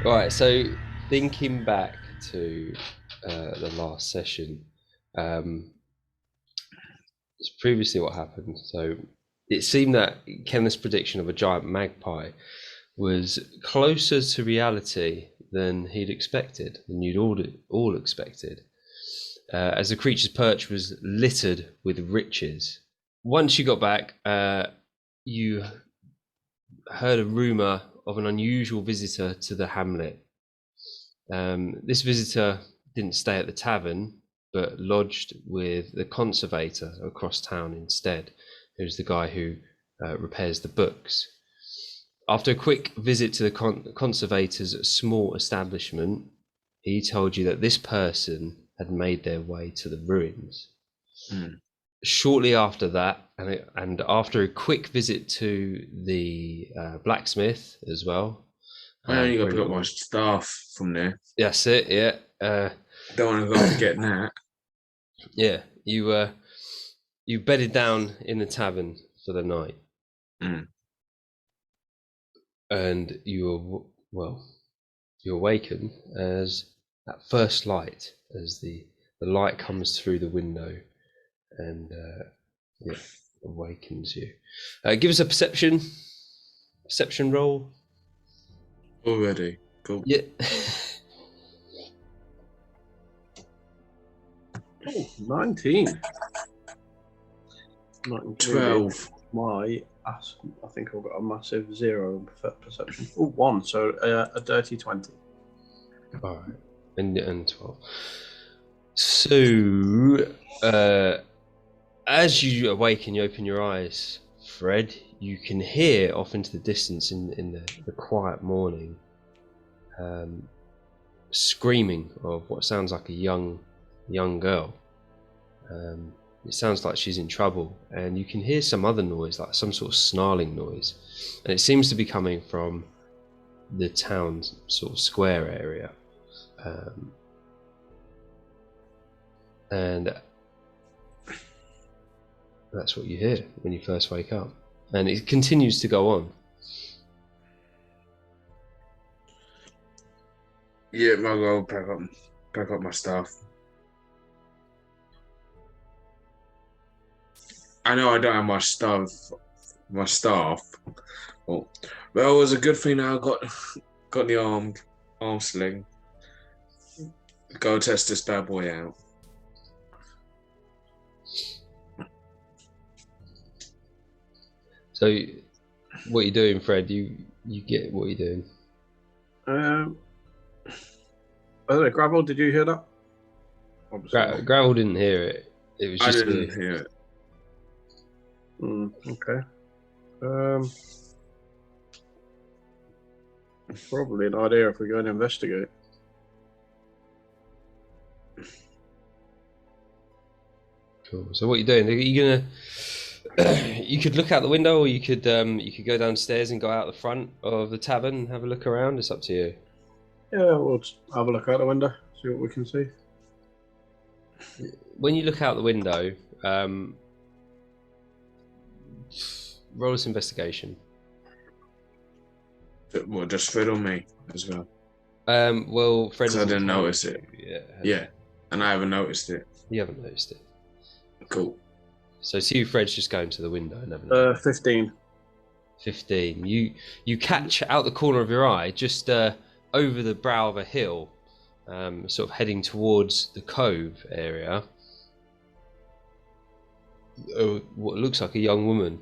Right, so thinking back to the last session, um, it's previously what happened. So it seemed that Kenneth's prediction of a giant magpie was closer to reality than he'd expected, than you'd all expected, as the creature's perch was littered with riches. Once you got back, you heard a rumor of an unusual visitor to the hamlet. This visitor didn't stay at the tavern, but lodged with the conservator across town instead, who's the guy who repairs the books. After a quick visit to the conservator's small establishment, he told you that this person had made their way to the ruins. Shortly after that, and after a quick visit to the blacksmith as well. I only got to pick up my staff from there. That's it, yeah. Don't want to go forgetting that. Yeah, you bedded down in the tavern for the night, and you awaken as that first light, as the light comes through the window, and awakens you. Give us a perception roll. Already. Cool. Yeah. Oh, 19. 12. I think I've got a massive 0 in perception. Oh, 1, so a dirty 20. All right, and 12. So, as you awaken, you open your eyes, Fred. You can hear off into the distance in the quiet morning, screaming of what sounds like a young girl. It sounds like she's in trouble, and you can hear some other noise, like some sort of snarling noise, and it seems to be coming from the town's sort of square area. And that's what you hear when you first wake up, and it continues to go on. Yeah, I'll go pack up my stuff. I know I don't have my stuff. Well, it was a good thing I got the arm sling. Go test this bad boy out. So, what are you doing, Fred? You get what you're doing. I don't know, Gravel, did you hear that? Gravel didn't hear it. It was just I didn't hear it. Okay. Probably an idea if we go and investigate. Cool. So what are you doing? Are you gonna? You could look out the window, or you could go downstairs and go out the front of the tavern and have a look around. It's up to you. Yeah, we'll just have a look out the window, see what we can see. When you look out the window, roll us investigation. Well, just Fred on me as well. Well, Fred, I didn't notice it. Yeah, and I haven't noticed it. You haven't noticed it. Cool. So see, Fred's just going to the window and having a 15. 15. You catch out the corner of your eye, just over the brow of a hill, sort of heading towards the Cove area, what looks like a young woman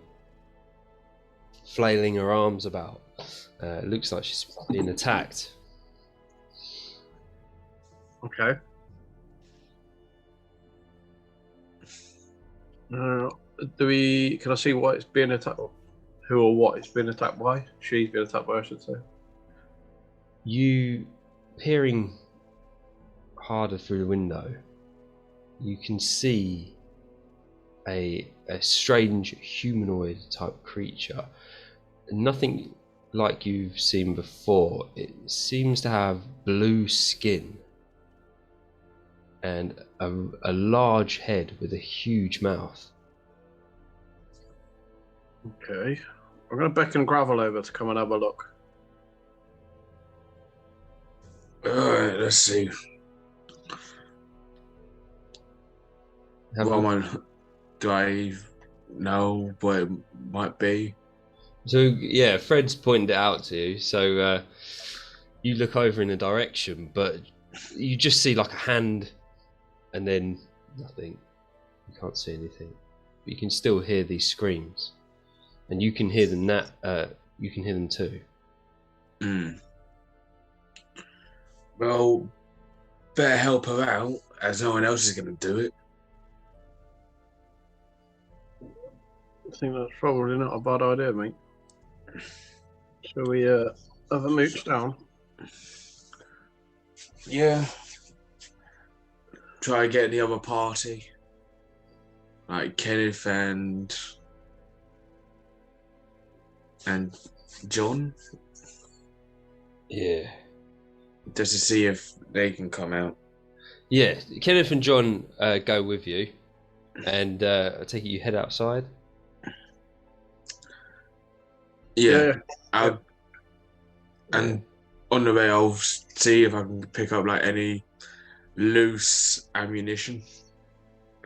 flailing her arms about. It looks like she's being attacked. Okay. Can I see what it's being attacked? Who or what it's been attacked by? She's been attacked by, I should say. You, peering harder through the window, you can see a strange humanoid type creature. Nothing like you've seen before. It seems to have blue skin and a large head with a huge mouth. Okay. I'm going to beckon Gravel over to come and have a look. Alright, let's see. Do I know what it might be? So yeah, Fred's pointed it out to you. So you look over in a direction, but you just see like a hand, and then nothing. You can't see anything, but you can still hear these screams, and you can hear them. You can hear them too. Well, better help her out, as no one else is going to do it. I think that's probably not a bad idea, mate. Shall we have a mooch down? Yeah. Try and get the other party. Like Kenneth and John. Yeah. Just to see if they can come out. Yeah, Kenneth and John go with you, and I take it you head outside. Yeah. Yeah. And on the way, I'll see if I can pick up like any loose ammunition.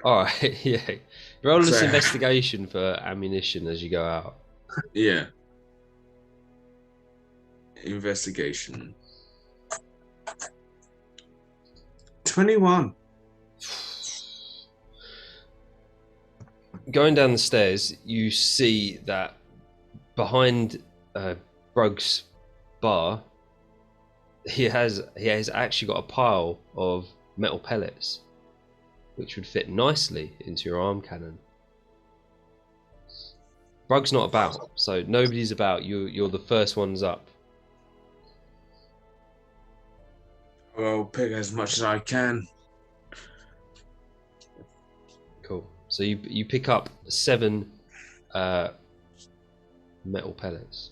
All right, yeah. Roll this investigation for ammunition as you go out. Yeah. Investigation. 21. Going down the stairs, you see that behind Brug's bar, he has actually got a pile of metal pellets, which would fit nicely into your arm cannon. Brug's not about, so nobody's about. You're the first ones up. I'll pick as much as I can. Cool. So you pick up 7 metal pellets.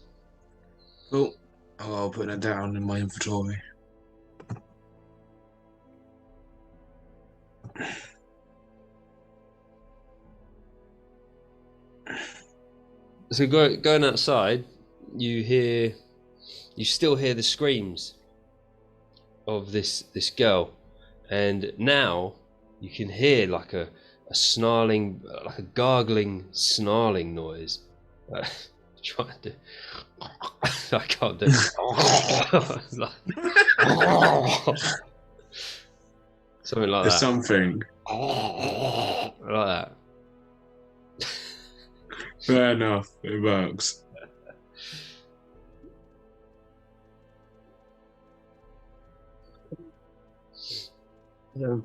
Cool. I'll put that down in my inventory. So going outside, you still hear the screams of this girl, and now you can hear like a snarling, like a gargling, snarling noise. Trying to, I can't do it. Something like There's that. something. Like that. Fair enough. It works. Yeah.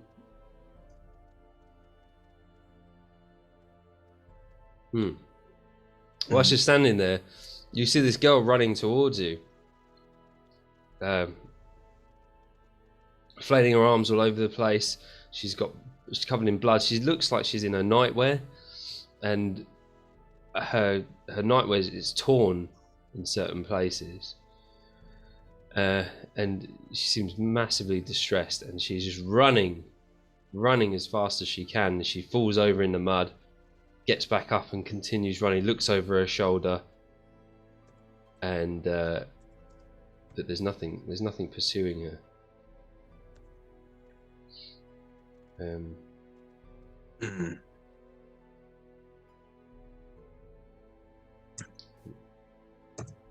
Whilst you're standing there, you see this girl running towards you, flailing her arms all over the place. She's covered in blood. She looks like she's in her nightwear, and her nightwear is torn in certain places, and she seems massively distressed, and she's just running as fast as she can. She falls over in the mud, gets back up and continues running, looks over her shoulder, and but there's nothing pursuing her.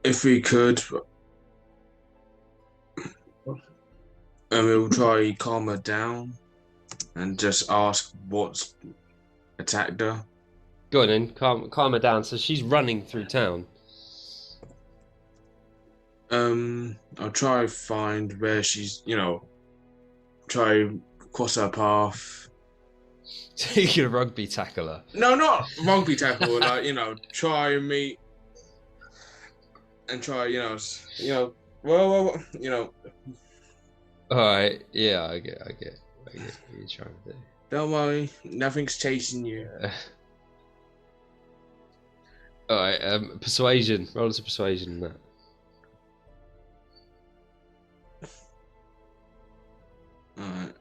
If we could, and we'll try calm her down and just ask what's attacked her. Go on then, calm her down. So she's running through town. I'll try find where she's, try cross her path. So you can rugby tackle her. No, not rugby tackle. Try and meet and try, All right, yeah, I get what you're trying to do. Don't worry, nothing's chasing you. All right, persuasion. Roll us a persuasion on that. All right.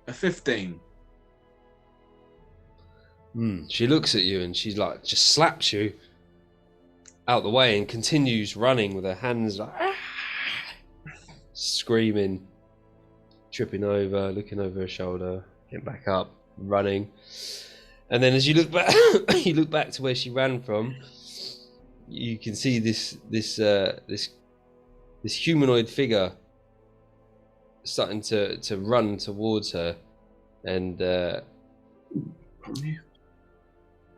A 15. She looks at you and she's like, just slaps you, out the way and continues running with her hands like screaming, tripping over, looking over her shoulder, getting back up, running. And then as you look back, you look back to where she ran from. You can see this humanoid figure starting to run towards her, and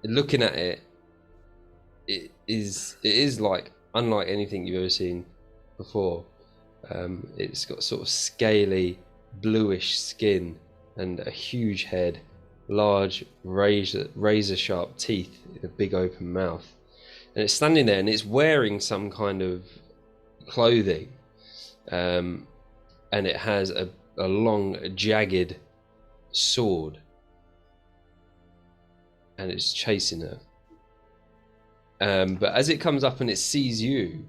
looking at it, it is like unlike anything you've ever seen before. It's got sort of scaly, bluish skin and a huge head, large razor sharp teeth in a big open mouth, and it's standing there and it's wearing some kind of clothing, and it has a long jagged sword, and it's chasing her. But as it comes up and it sees you,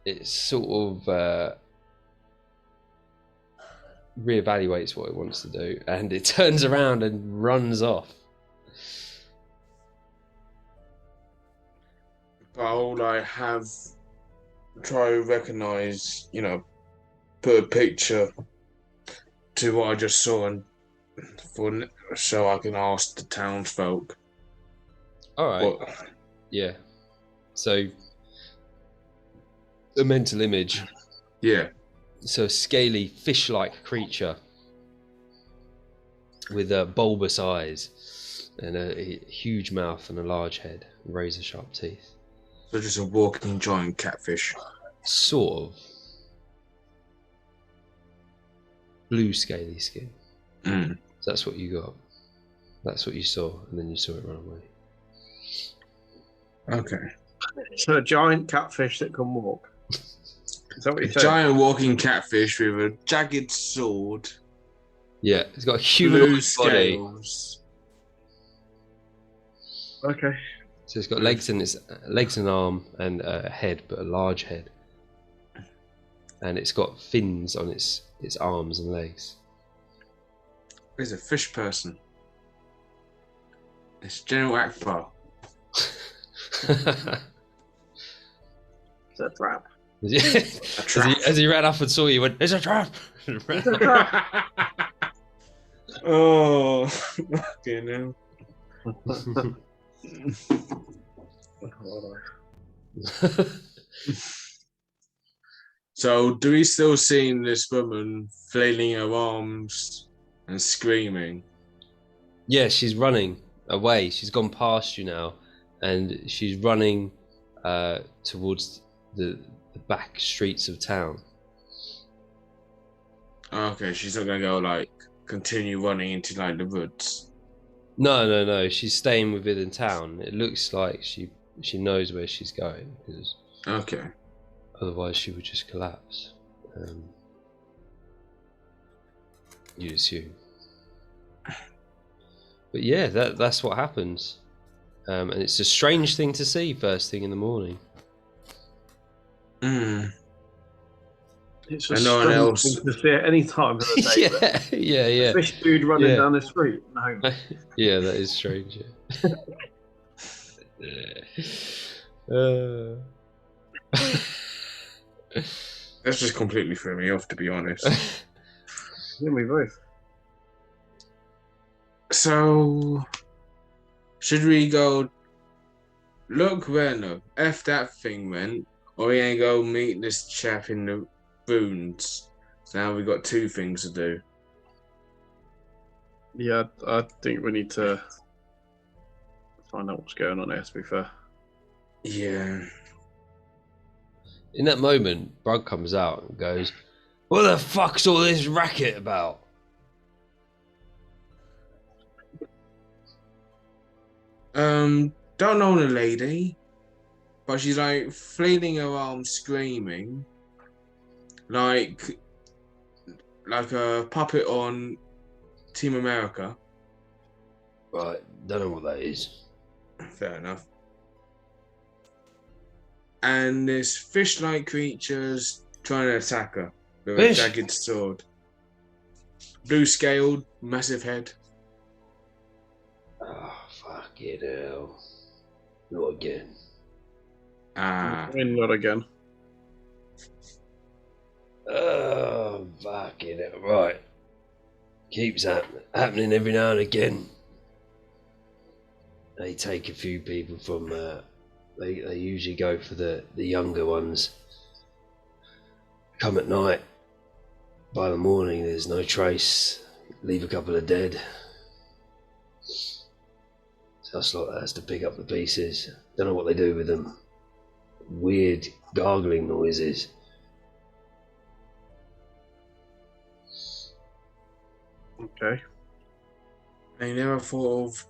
it sort of reevaluates what it wants to do, and it turns around and runs off. But I have try to recognise, put a picture to what I just saw, and so I can ask the townsfolk. All right. Yeah. So a mental image. Yeah. So a scaly fish-like creature with bulbous eyes and a huge mouth and a large head, razor-sharp teeth. So just a walking giant catfish. Sort of. Blue scaly skin. Mm. So that's what you got. That's what you saw, and then you saw it run away. Okay. So a giant catfish that can walk. Is that what you said? Giant walking catfish with a jagged sword. Yeah, it's got a Blue humanoid body. scales. Okay. So it's got legs and an arm and a head, but a large head. And it's got fins on its arms and legs. It's a fish person. It's General Akbar. It's a trap. As he ran up and saw you, he went, "It's a trap!" It's a trap. Oh, fucking hell. So, do we still see this woman flailing her arms and screaming? Yeah, she's running away. She's gone past you now, and she's running towards the back streets of town. Okay, she's not gonna go continue running into the woods. No. She's staying within town. It looks like she knows where she's going, because Okay. otherwise she would just collapse. You'd assume. But yeah, that's what happens, and it's a strange thing to see first thing in the morning. Mm. It's And a no one strange else. thing to see at any time of the day. yeah. Fish dude running Yeah. down the street. No. Yeah, that is strange. That just completely threw me off, to be honest. Yeah, we both. So, should we go look where F that thing went, or we ain't go meet this chap in the ruins? So now we've got two things to do. Yeah, I think we need to find out what's going on there, to be fair. Yeah. In that moment, Brug comes out and goes, "What the fuck's all this racket about?" Don't know the lady, but she's flailing her arms, screaming, like a puppet on Team America. Right, don't know what that is. Fair enough. And there's fish-like creatures trying to attack her with Fish? a jagged sword. Blue-scaled, massive head. Oh, fuck it hell. Not again. Ah, I mean, not again. Oh, fucking hell. Right. Keeps happening every now and again. They take a few people from. They usually go for the younger ones. Come at night. By the morning, there's no trace. Leave a couple of dead. Stuff like that has to pick up the pieces. Don't know what they do with them. Weird gargling noises. Okay. they never thought of,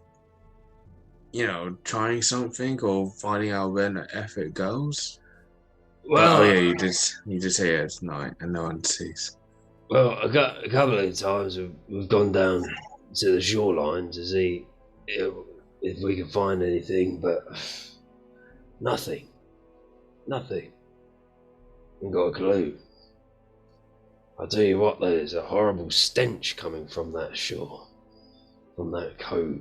trying something or finding out where the effort goes. But, oh yeah, you did say it's night and no one sees. Well, a couple of times we've gone down to the shoreline to see if we can find anything, but nothing. Nothing. Haven't got a clue. I'll tell you what, there's a horrible stench coming from that shore, from that cove.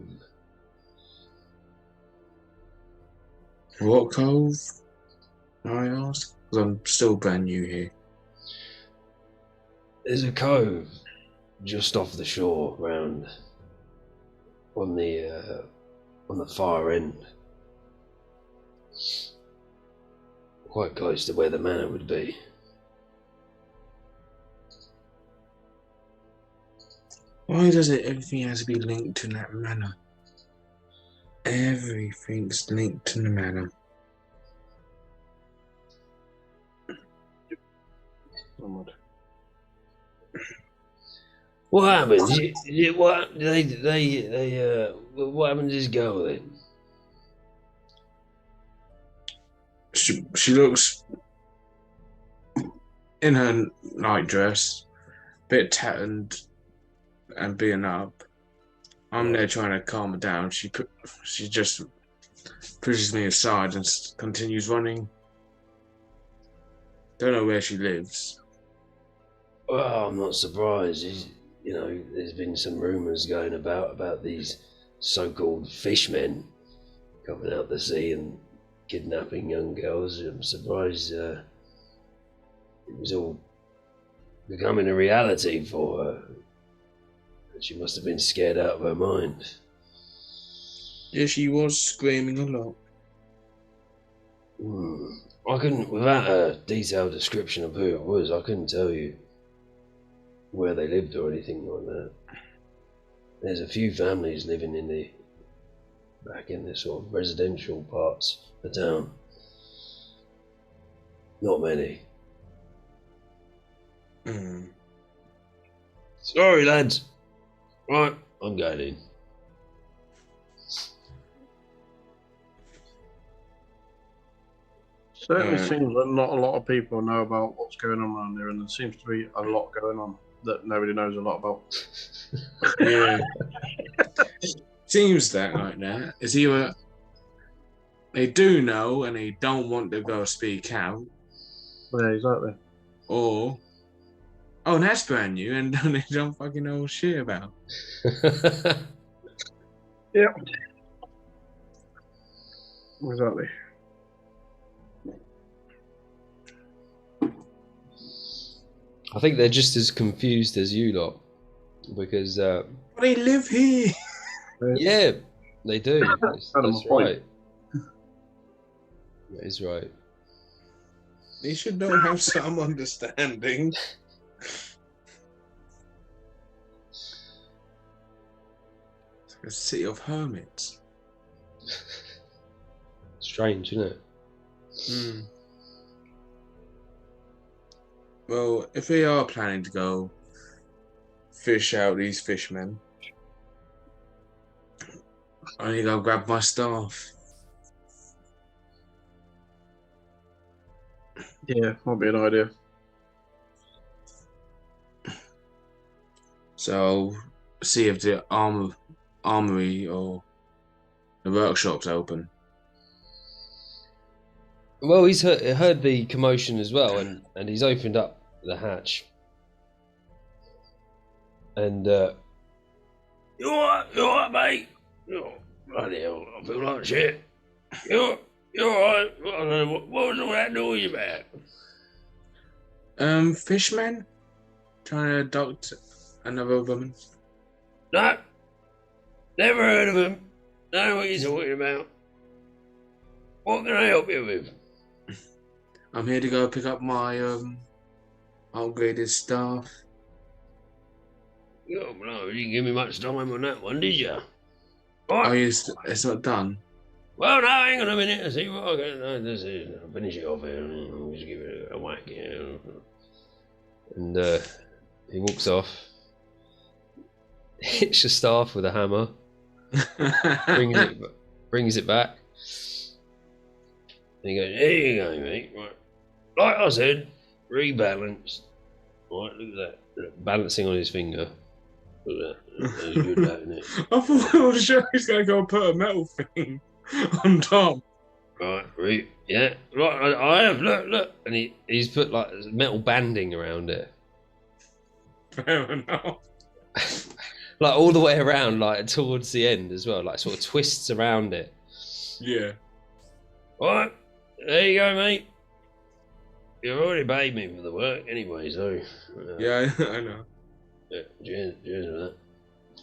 What cove? I ask. Because I'm still brand new here. There's a cove just off the shore, round on the far end, quite close to where the manor would be. Why does everything has to be linked to that manor? Everything's linked to the manor. Onward. What happened? What what happened to this girl then? She looks in her night dress, bit tattered and beaten up. I'm there trying to calm her down. She just pushes me aside and continues running. Don't know where she lives. Well, I'm not surprised. There's been some rumours going about these so-called fishmen coming out the sea and kidnapping young girls. I'm surprised it was all becoming a reality for her. She must have been scared out of her mind. Yeah, she was screaming a lot. I couldn't, without a detailed description of who it was, I couldn't tell you where they lived or anything like that. There's a few families living back in the sort of residential parts of the town. Not many. Sorry, lads. Right, I'm going in. Certainly seems that not a lot of people know about what's going on around here, and there seems to be a lot going on that nobody knows a lot about. Yeah. Seems that like that. It's either they do know and they don't want to go speak out, Yeah, exactly. or that's brand new and they don't fucking know shit about. Yeah. Exactly. I think they're just as confused as you lot, because They live here. yeah, they do. That's point. right. That is right. They should not have some understanding. It's like a city of hermits. Strange, isn't it? Well, if we are planning to go fish out these fishmen, I need to go grab my staff. Yeah, might be an idea. So, see if the armory or the workshop's open. Well, he's heard the commotion as well, and he's opened up the hatch. And you alright, mate? Oh, bloody hell, I feel like shit. You're alright. What was all that noise about? Fishman trying to abduct another woman. No, never heard of him. Don't know what you're talking about. What can I help you with? I'm here to go pick up my upgraded staff. Oh, no, you didn't give me much time on that one, did you? Oh, Right. it's not done. Well, no, hang on a minute. I see what I can. No, this is. I'll finish it off here. I'll just give it a whack. Yeah. And he walks off. Hits your staff with a hammer. brings it back. And he goes, "Here you go, mate. Right. Like I said, rebalance. Right, look at that. Look, balancing on his finger. Look at that. That's good, that, isn't it? I thought I was sure he's gonna go put a metal thing on top. Right, yeah. Right, I have. Look. And he's put like metal banding around it. Fair enough. Like all the way around, like towards the end as well, like sort of twists around it. Yeah. Right, there you go, mate. You've already paid me for the work anyway, so. Yeah, I know. Yeah, cheers for that.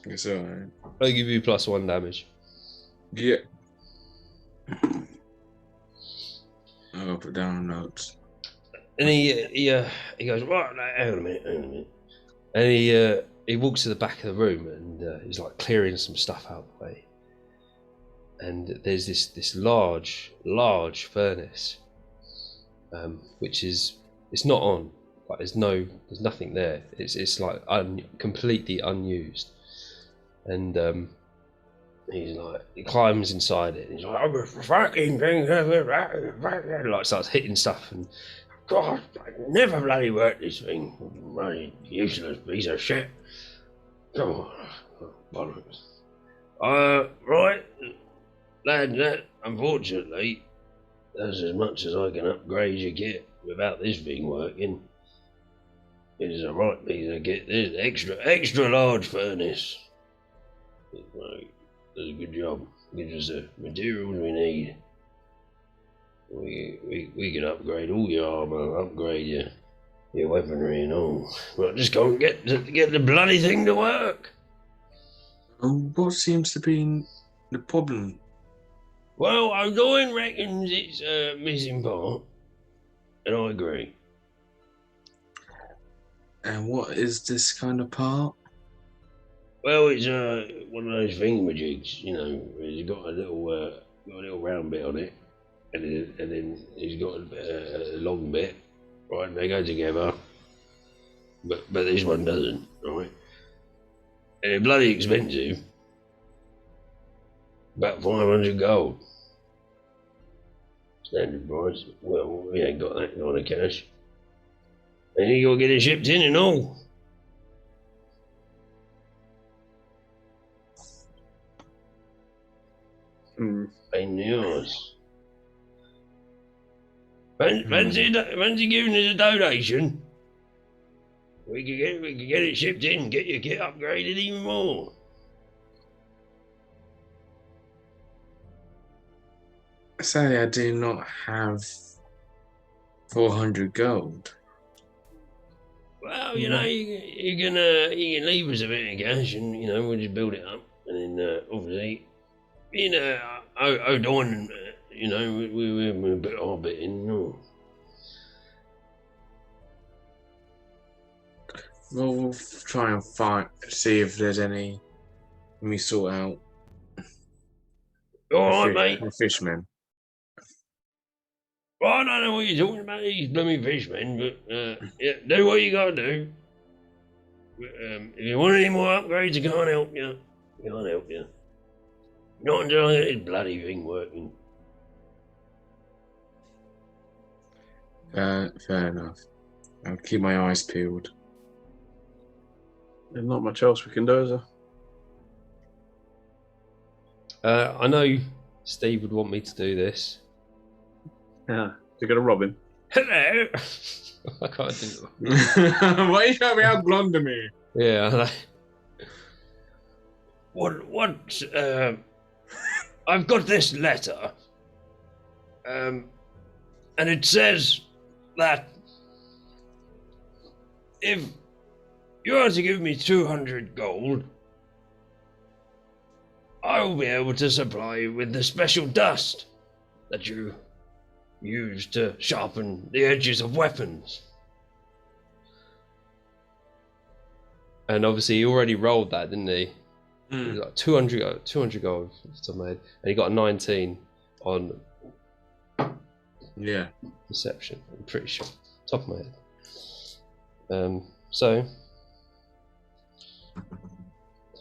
It's alright. I'll give you +1 damage. Yeah. I'll put down notes. And he goes, right, hang on a minute. And he walks to the back of the room and he's like clearing some stuff out of the way. And there's this large furnace, which it's not on. Like there's nothing there. It's like completely unused. And he climbs inside it. And he's like, I'm a fucking thing, like starts hitting stuff and. God, I never bloody worked this thing. Bloody useless piece of shit. Oh, bollocks. Right, lad, that, unfortunately, that's as much as I can upgrade your kit without this thing working. It's a right piece of kit. There's extra large furnace. Right, does a good job. Gives us the materials we need. We can upgrade all your armor, upgrade your weaponry and all. But just can't get the bloody thing to work. What seems to be the problem? Well, O'Doyle reckons it's a missing part, and I agree. And what is this kind of part? Well, it's one of those thingamajigs, you know. It's got a little round bit on it. And then he's got a long bit, right? And they go together, but this one doesn't, right? And they're bloody expensive, about 500 gold, standard price. Well, we ain't got that kind of cash, and you got to get it shipped in and all. Pain in the arse. Fancy giving us a donation? We could get it shipped in, get your kit upgraded even more. Sadly, I do not have 400 gold. Well, you know, you can leave us a bit of cash, and you know we'll just build it up, and then obviously, you know, O'Doyle, you know, we put our bit in. No. Well, we'll try and see if there's any. Let me sort out. All right, mate. The fishmen. Well, I don't know what you're talking about, these blooming fishmen, but yeah, do what you gotta do. But, if you want any more upgrades, I can't help you. Not until I get this bloody thing working. Fair enough. I'll keep my eyes peeled. There's not much else we can do, is there? I know Steve would want me to do this. Yeah. You're going to rob him. Hello! I can't do Why are you trying to out-blunder me? Yeah. What? I've got this letter And it says that if you are to give me 200 gold, I will be able to supply you with the special dust that you use to sharpen the edges of weapons. And obviously he already rolled that, didn't he? It was like 200 gold off the top of my head. And he got a 19 on perception, I'm pretty sure. Top of my head. So I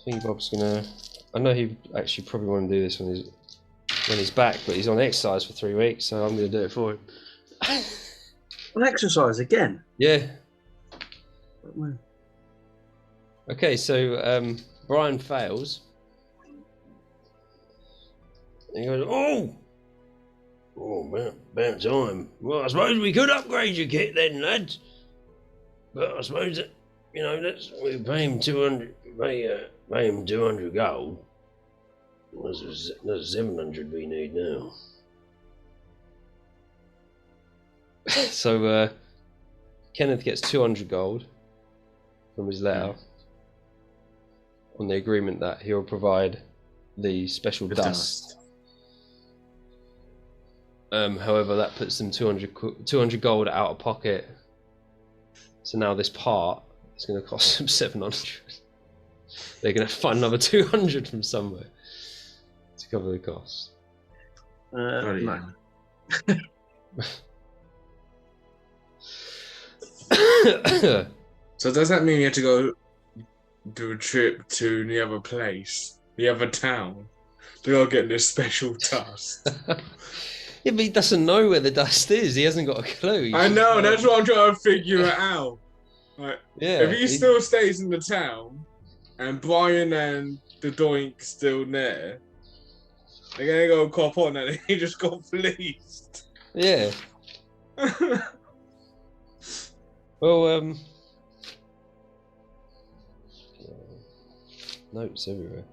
think Bob's gonna, I know he actually probably want to do this when he's back, but he's on exercise for 3 weeks, so I'm gonna do it for him. On exercise again? Yeah. Okay, so Brian fails. And he goes, oh man, about time. Well, I suppose we could upgrade your kit then, lads. But I suppose that, you know, we pay him 200. Pay him 200 gold. That's 700 we need now. So Kenneth gets 200 gold from his letter on the agreement that he'll provide the special dust. However, that puts them 200 gold out of pocket. So now this part is going to cost them 700. They're going to find another 200 from somewhere to cover the cost. No. So does that mean you have to go do a trip to the other place, the other town, to go get this special dust? Yeah, but he doesn't know where the dust is. He hasn't got a clue. I know, that's what I'm trying to figure it out. Like, yeah, if he still stays in the town, and Brian and the Doink still there, they're gonna go cop on and he just got fleeced. Yeah. Well, notes everywhere.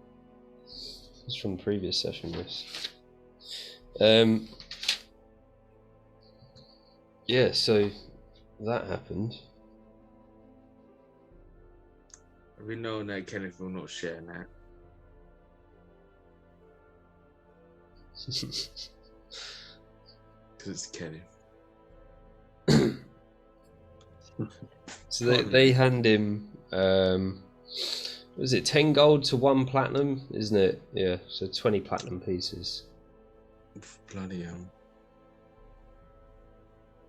It's from the previous session, this. Yeah, so that happened. We know that Kenneth will not share that. Because it's Kenneth. So they hand him, was it 10 gold to 1 platinum, isn't it? Yeah, so 20 platinum pieces. Bloody hell.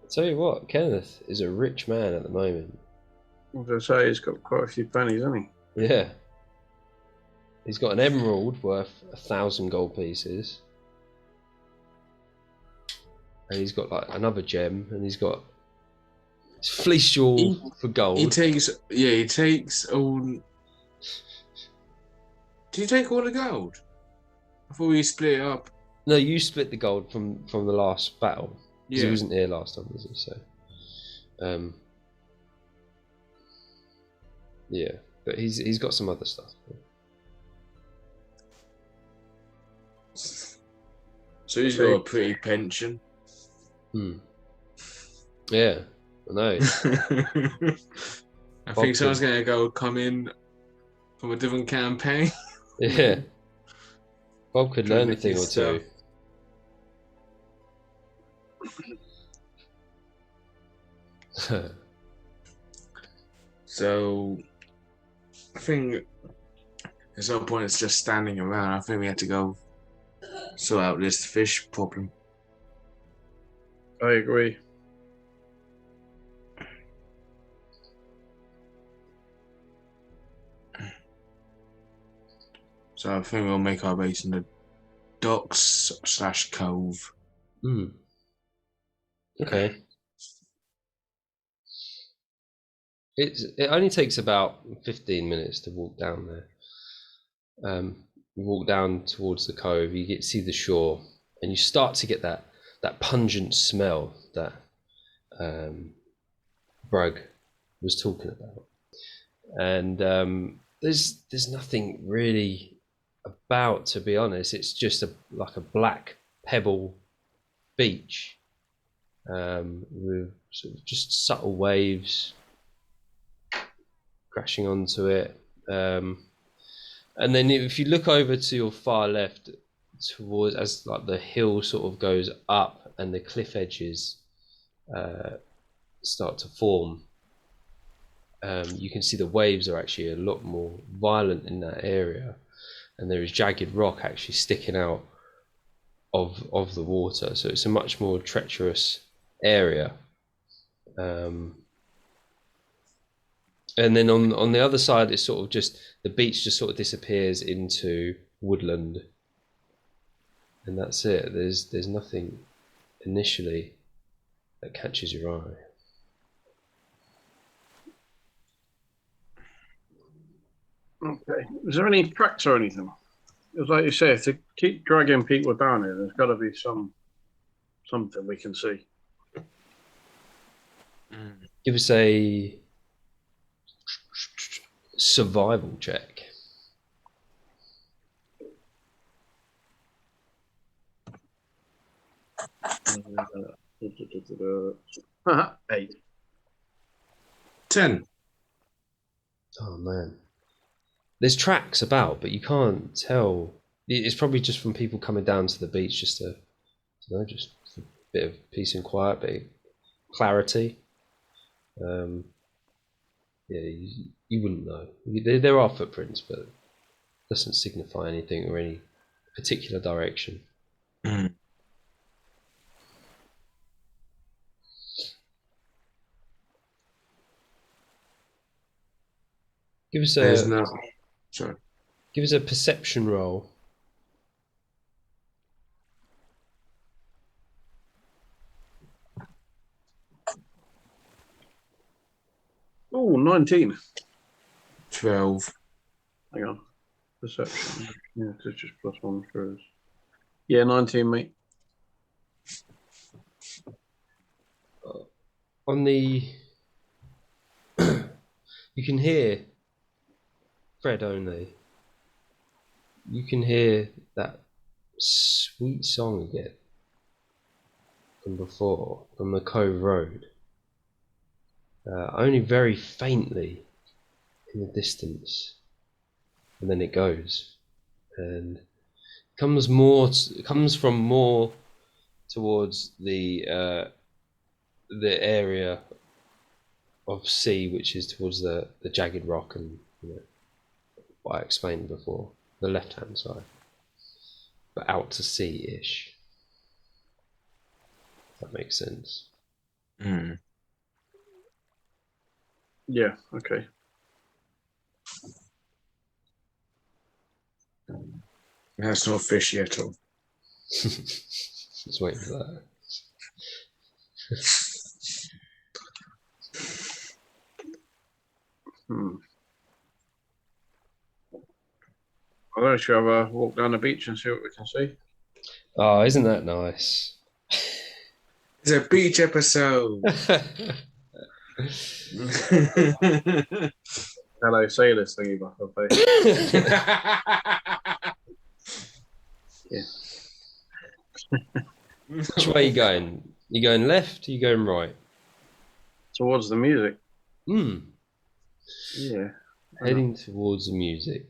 Tell you what, Kenneth is a rich man at the moment. I was going to say, he's got quite a few pennies, hasn't he? Yeah. He's got an emerald worth 1,000 gold pieces. And he's got like another gem, and he's got his fleece jewel for gold. He takes all... Do you take all the gold? I thought we split it up. No, you split the gold from the last battle. Because he wasn't here last time, was he? So, yeah, but he's got some other stuff. So he's got a pretty pension. Yeah, I know. I think someone's gonna come in from a different campaign. Yeah, Bob could learn a thing or two. So I think there's no point. It's just standing around. I think we had to go sort out this fish problem. I agree. So I think we'll make our base in the docks / cove. Okay. It only takes about 15 minutes to walk down there. You walk down towards the cove, you see the shore, and you start to get that pungent smell that Brugg was talking about. And there's nothing really about, to be honest. It's just like a black pebble beach with sort of just subtle waves crashing onto it. And then if you look over to your far left towards, as like the hill sort of goes up and the cliff edges start to form, you can see the waves are actually a lot more violent in that area, and there is jagged rock actually sticking out of the water, so it's a much more treacherous area. And then on the other side, it's sort of just the beach just sort of disappears into woodland, and that's it. There's nothing initially that catches your eye. Okay. Is there any tracks or anything? It's like you say, to keep dragging people down here, there's got to be something we can see. Give us a survival check. Eight. 10. Oh man, there's tracks about, but you can't tell. It's probably just from people coming down to the beach just to, just a bit of peace and quiet, bit of clarity. Yeah, you wouldn't know. There are footprints, but it doesn't signify anything or any particular direction. Give us There's a no. Sorry. give us a perception roll. Oh, 19. 12. Hang on. Perception. Yeah, it's just +1 for us. Yeah, 19, mate. On the you can hear Fred only. You can hear that sweet song again from before, from the Cove Road. Only very faintly in the distance, and then it goes, and comes from more towards the area of sea, which is towards the jagged rock and what I explained before, the left hand side, but out to sea-ish. If that makes sense. Yeah, okay. That's not fish yet. Just waiting for that. I don't know, shall we have a walk down the beach and see what we can see? Oh, isn't that nice? It's a beach episode. Hello, sailors thingy back up there. Yeah. Which way are you going? You going left? Or you going right? Towards the music. Yeah. Heading towards the music.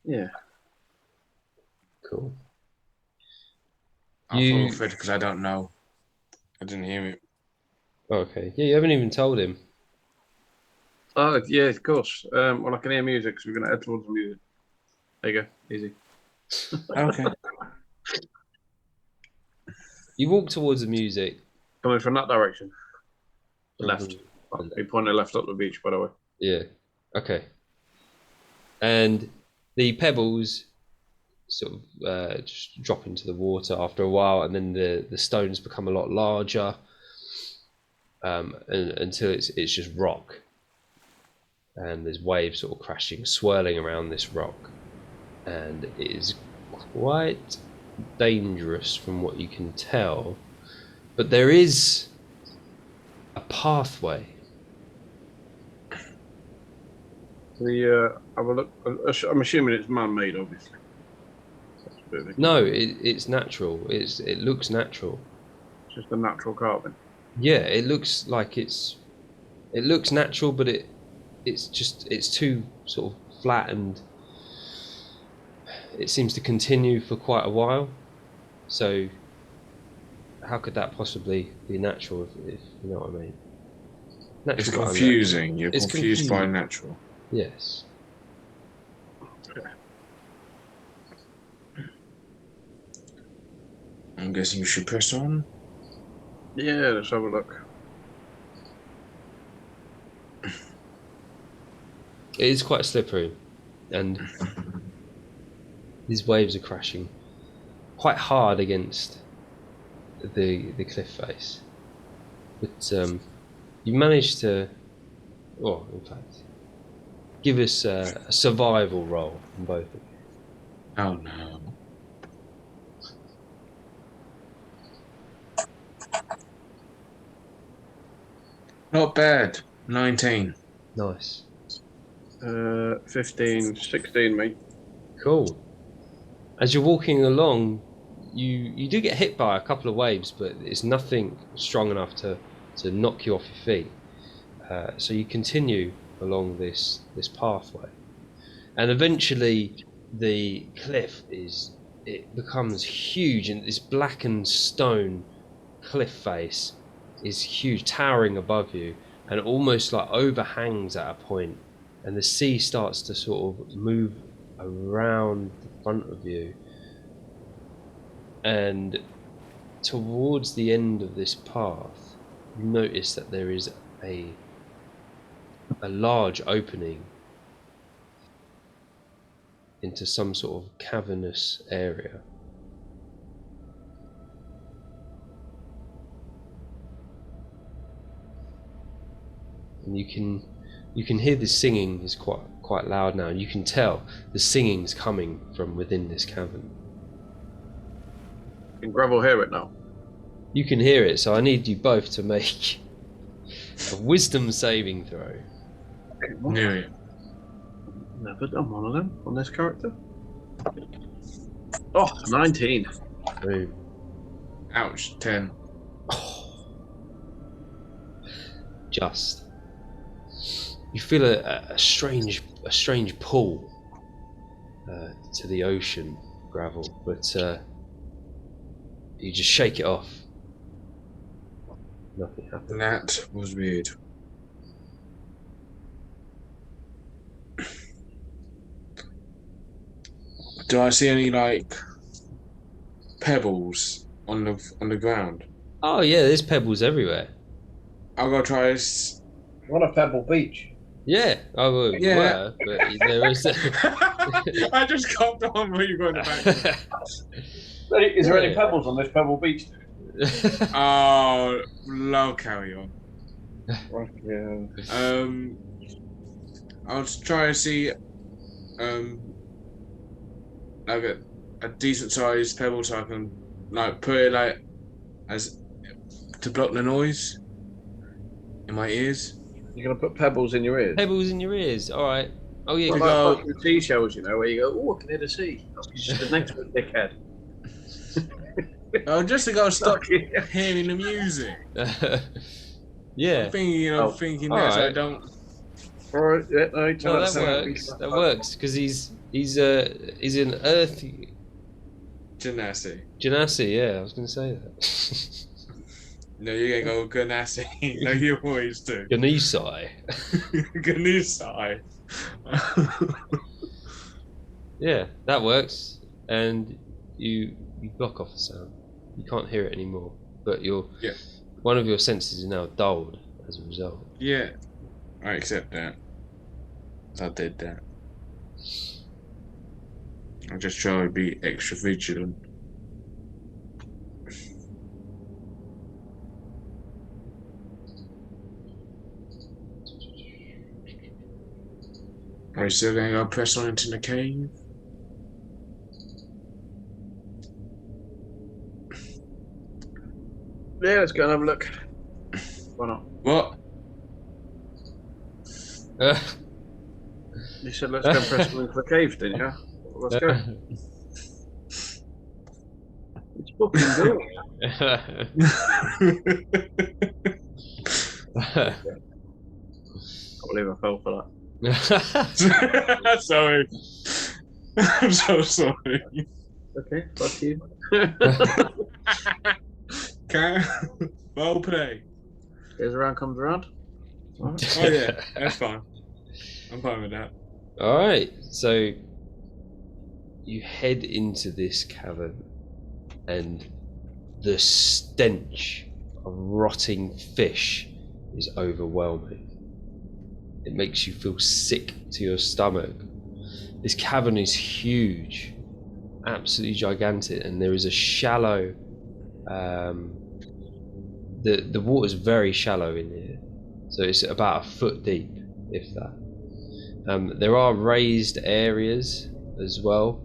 Yeah. Cool. I'll follow Fred because I don't know. I didn't hear it. Okay. Yeah, you haven't even told him. Oh, yeah, of course. Well, I can hear music, so we're going to head towards the music. There you go. Easy. Okay. You walk towards the music. Coming from that direction. Left. You pointed left up the beach, by the way. Yeah. Okay. And the pebbles sort of just drop into the water after a while, and then the stones become a lot larger, until it's just rock, and there's waves sort of crashing, swirling around this rock, and it is quite dangerous from what you can tell, but there is a pathway. We have a look. I'm assuming it's man-made, obviously. No, it's natural. It looks natural. It's just a natural carving. Yeah, it looks like it looks natural, but it's too sort of flat, and it seems to continue for quite a while. So how could that possibly be natural if you know what I mean? Natural, It's but confusing. unnatural. You're It's confused by confusing. natural. Yes. I'm guessing you should press on. Yeah, let's have a look. It is quite slippery, and these waves are crashing quite hard against the cliff face. But you managed to, well, in fact, give us a survival roll on both of you. Oh no. Not bad. 19. Nice. 15, 16, mate. Cool. As you're walking along, you do get hit by a couple of waves, but it's nothing strong enough to knock you off your feet. So you continue along this pathway, and eventually the cliff becomes huge, and this blackened stone cliff face is huge, towering above you, and almost like overhangs at a point, and the sea starts to sort of move around the front of you, and towards the end of this path you notice that there is a large opening into some sort of cavernous area. And you can hear the singing is quite loud now, and you can tell the singing's coming from within this cavern. Can Gravel hear it now? You can hear it, so I need you both to make a wisdom saving throw. Okay, what? Yeah. Never done one of them on this character. Oh, 19. Boom. Ouch. 10. Just. You feel a strange pull to the ocean, Gravel, but you just shake it off. Nothing happens. That was weird. Do I see any like pebbles on the ground? Oh yeah, there's pebbles everywhere. I'll go try this. What a Pebble Beach. Yeah, I would. Yeah. Were, but there is. I just copped on where you're going back. Is there any Yeah. pebbles on this Pebble Beach? Oh, low carry on. Yeah. I'll try to see like a decent sized pebble so I can like put it like as to block the noise in my ears. You're going to put pebbles in your ears? Pebbles in your ears. All right. Oh yeah. What to about go- fucking seashells, you know, where you go, oh, I can hear the sea. Just the next one, dickhead. Oh, just to go stop hearing the music. Yeah. I'm thinking, Oh. thinking that so I Alright. don't. All right, yeah, no, No, tell that us how works. That works because he's an earth Genasi. genasi. Yeah, I was going to say that. No, you're gonna go Ganassi. No, you always do. Ganesai. Ganassi. Yeah, that works, and you block off the sound. You can't hear it anymore, but Yeah. one of your senses is now dulled as a result. Yeah, I accept that. I did that. I just try to be extra vigilant. Are you still gonna go press on into the cave? Yeah, let's go and have a look. Why not? What? You said let's go and press one into the cave, didn't you? Let's go. Fucking go. I believe I fell for that. Sorry. I'm so sorry. Okay, fuck you. Okay. Well played. Goes around, comes around. Right. Oh yeah, that's fine. I'm fine with that. All right, so you head into this cavern, and the stench of rotting fish is overwhelming. It makes you feel sick to your stomach. This cavern is huge, absolutely gigantic, and there is a shallow. The water's very shallow in here, so it's about a foot deep, if that. There are raised areas as well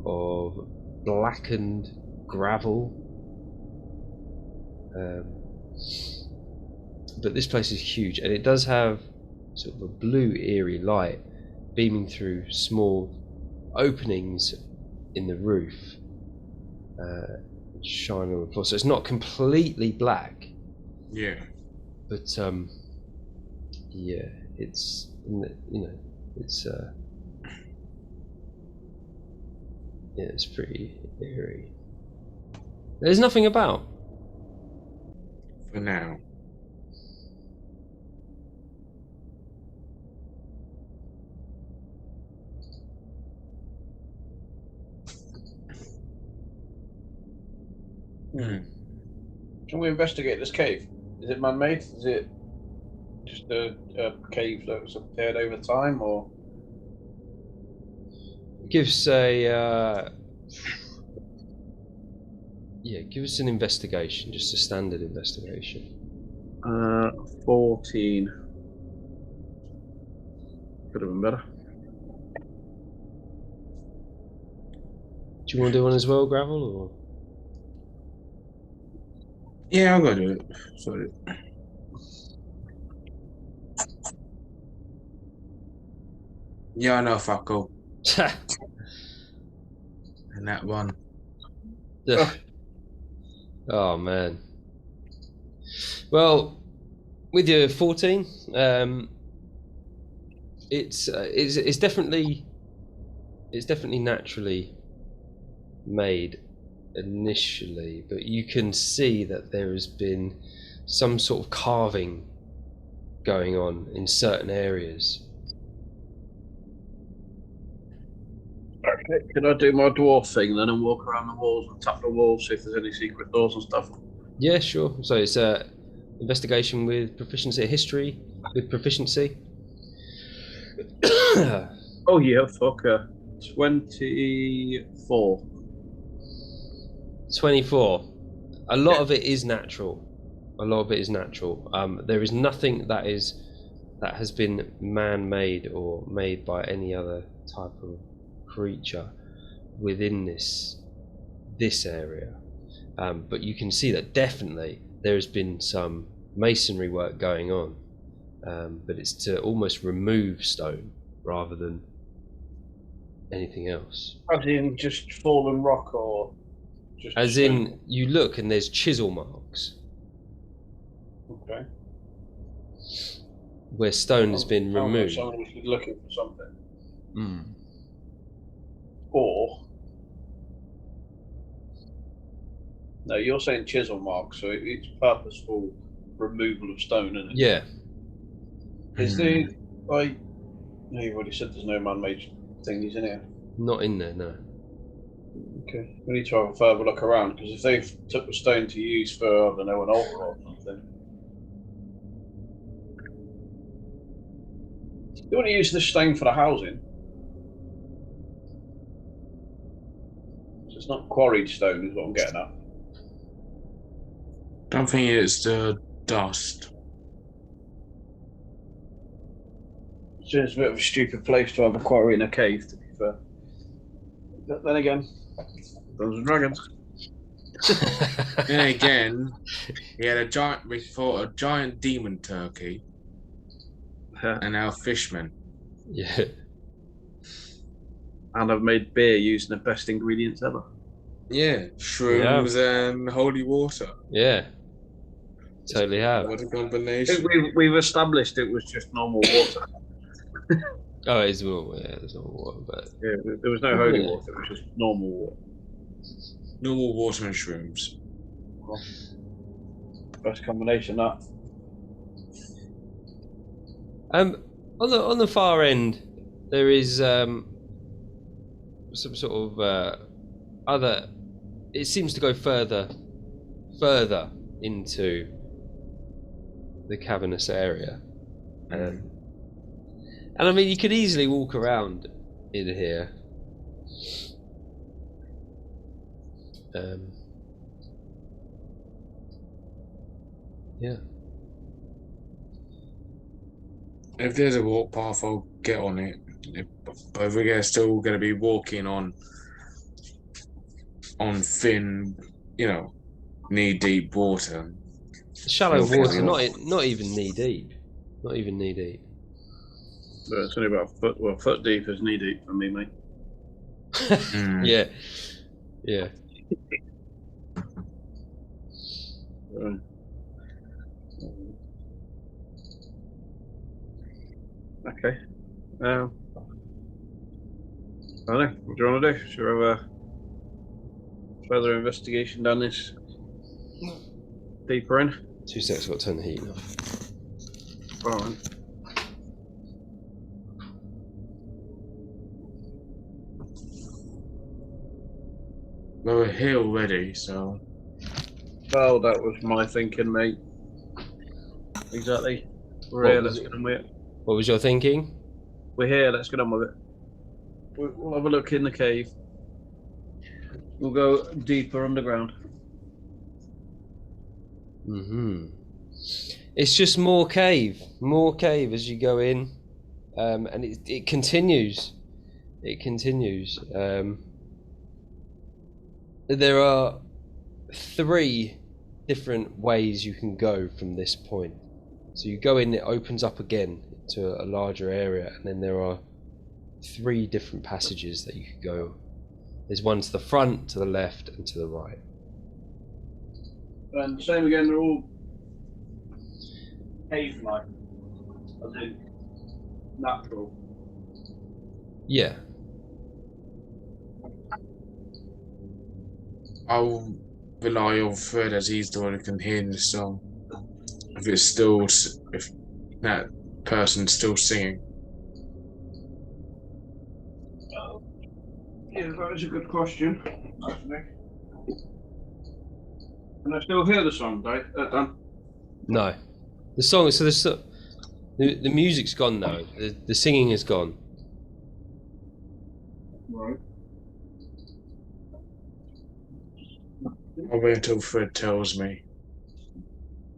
of blackened gravel, but this place is huge, and it does have sort of a blue eerie light beaming through small openings in the roof, shining on the floor. So it's not completely black. Yeah. But yeah, it's it's yeah, it's pretty eerie. There's nothing about. For now. Can we investigate this cave? Is it man-made? Is it just a cave that was appeared over time, or? Give us a yeah, give us an investigation, just a standard investigation. 14. Could have been better. Do you want to do one as well, Gravel, or? Yeah, I'll go do it. Sorry. Yeah, I know, fucko. And that one. Oh man. Well, with your 14, it's definitely naturally made initially, but you can see that there has been some sort of carving going on in certain areas. Okay. Could I do my dwarf thing then and walk around the walls and tap the walls, see if there's any secret doors and stuff? Yeah, sure. So it's a investigation with proficiency, history with proficiency. Oh yeah, fucker. 24. 24. A lot of it is natural. There is nothing that has been man-made or made by any other type of creature within this area. But you can see that definitely there has been some masonry work going on, but it's to almost remove stone rather than anything else. As in just fallen rock, or just As stone? in, you look and there's chisel marks Okay. where stone has been Sounds like removed. someone was looking for something. Mm. Or no, you're saying chisel marks, so it's purposeful removal of stone, isn't it? Yeah. Is the like? No, you've already said there's no man-made thingies in here. Not in there, no. Okay, we need to have a further look around, because if they've took the stone to use for, I don't know, an altar or something. Do you want to use this stone for the housing? So it's not quarried stone, is what I'm getting at. Don't think it's the dust. It's a bit of a stupid place to have a quarry in a cave, to be fair. But then again, Dungeons and Dragons. Then again, we fought a giant demon turkey and our fishmen. Yeah. And I've made beer using the best ingredients ever. Yeah, shrooms and holy water. Yeah, totally have. What a combination. We've established it was just normal water. Oh, it's normal. Yeah, there's normal water, but Yeah, there was no holy water. It was just normal water. Normal water and shrooms. Best combination, that. On the far end, there is some sort of other. It seems to go further into the cavernous area, and I mean you could easily walk around in here. Yeah. If there's a walk path, I'll get on it. But we're still going to be walking on thin, knee-deep water. Shallow water, not even knee deep. Not even knee deep. But it's only about a foot. Well, foot deep is knee deep for me, mate. Yeah. Yeah. Okay. I don't know. What do you want to do? Should we have a further investigation down this deeper in? 2 seconds, I've got to turn the heat off. All right. Well, we're here already, so. Well, that was my thinking, mate. Exactly. We're here. Let's get on with it. What was your thinking? We're here. Let's get on with it. We'll have a look in the cave. We'll go deeper underground. It's just more cave as you go in, and it continues. It continues. There are 3 different ways you can go from this point. So you go in, it opens up again to a larger area, and then there are 3 different passages that you could go. There's one to the front, to the left, and to the right. And same again, they're all cave-like, as in natural. Yeah. I'll rely on Fred as he's the one who can hear the song. If that person's still singing. Yeah, that is a good question, actually. Can I still hear the song, Dan? No. The song, so the music's gone now. The singing is gone. Right. I'll wait until Fred tells me.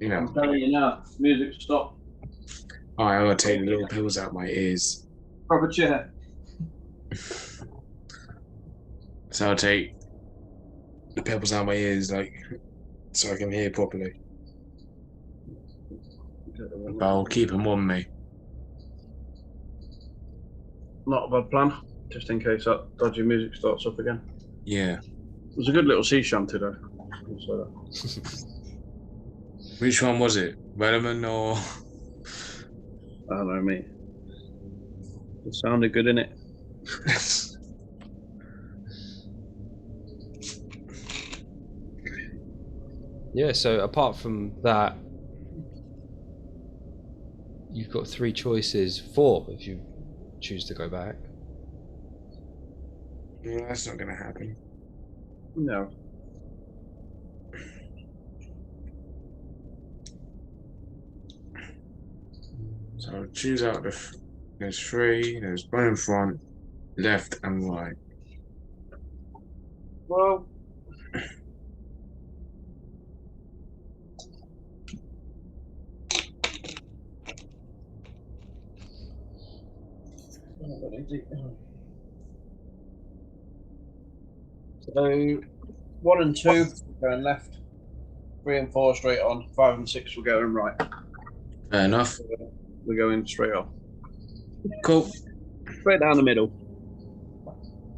I'm telling you now, music stopped. Alright, I'm going to take the little pills out my ears. Proper chair. So I'll take the pebbles out of my ears, so I can hear properly. But I'll keep them on me. Not a bad plan, just in case that dodgy music starts up again. Yeah. It was a good little sea shanty, though. Which one was it? Relevant or? I don't know, mate. It sounded good, innit? Yeah, so apart from that, you've got 3 choices, 4 if you choose to go back. Yeah, that's not going to happen. No. So I'll choose out there's 3, there's one in front, left and right. Well, so 1 and 2 going left, 3 and 4 straight on, 5 and 6 we're going right. Fair enough. We're going straight on. Cool. Straight down the middle.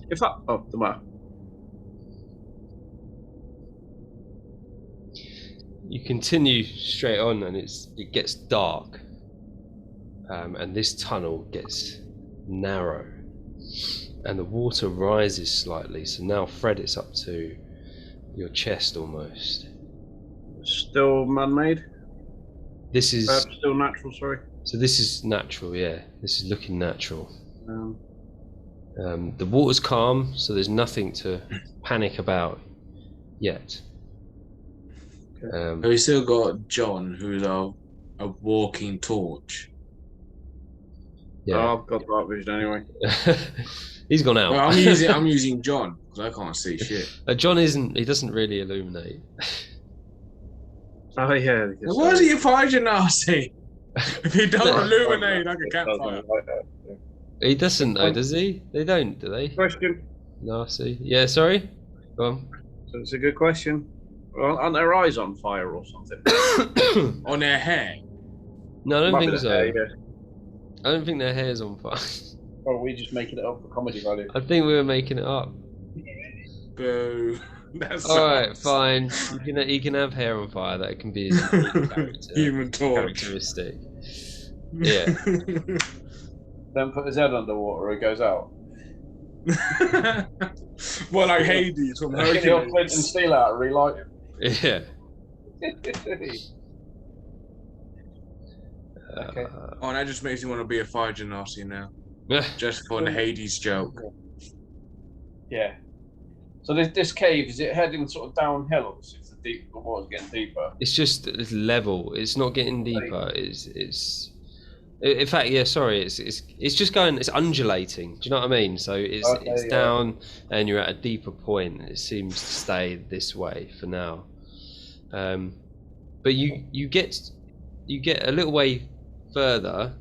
In fact, the map. You continue straight on, and it gets dark, and this tunnel gets narrow, and the water rises slightly. So now, Fred, it's up to your chest almost. Still man-made? This is Still natural, sorry. so. This is natural, yeah. This is looking natural. Um, The water's calm, so there's nothing to panic about yet. We still got John, who's a walking torch. Yeah, I've got dark vision anyway. he's gone out. Well, I'm using John because I can't see shit. John isn't. He doesn't really illuminate. Oh yeah. Why is it you find your nasty? If he don't illuminate like a campfire. He doesn't though, does he? They don't, do they? Question. Nasty. Yeah, sorry. Go on. So it's a good question. Well, aren't their eyes on fire or something? On their hair. No, I don't Might think be the so. hair, yeah. I don't think their hair's on fire. Or are we just making it up for comedy value? I think we were making it up. Boo. That's All right, fine. You can have hair on fire. That can be his Human torch. characteristic. Yeah. Don't put his head underwater; it goes out. Well, like Hades from Get your Hercules. flint and steel out and relight Yeah. it. Okay. Oh, that just makes me want to be a fire genasi now. Just for the Hades joke. Yeah. So this cave, is it heading sort of downhill, or is the water's getting deeper? It's just it's level. It's not getting deeper. It's. In fact, yeah. Sorry. It's just going. It's undulating. Do you know what I mean? So it's down, and you're at a deeper point. It seems to stay this way for now. But you get a little way further,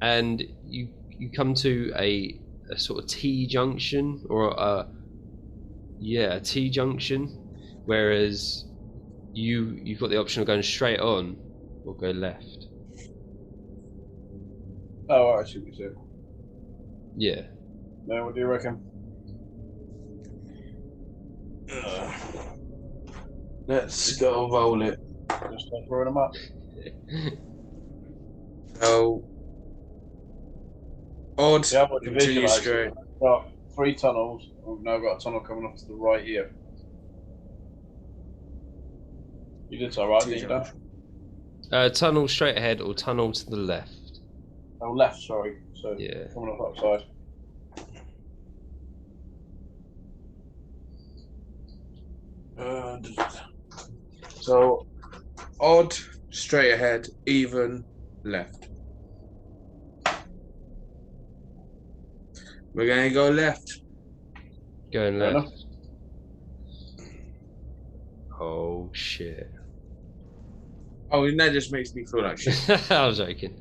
and you come to a sort of T junction, or a T junction, whereas you've got the option of going straight on or go left. Oh, I see what you said. Yeah. No, what do you reckon? Let's go roll it. Just start throwing them up. So, odd, Yeah, what you continue visualise straight. it. Got 3 tunnels. We've now got a tunnel coming up to the right here. You did so right, didn't you, Dan? Tunnel straight ahead or tunnel to the left. Oh, left, sorry. So Yeah. coming up outside. So, odd, straight ahead, even, left. We're going to go left. Going Fair left. Oh shit. Oh, and that just makes me feel like shit. I was joking.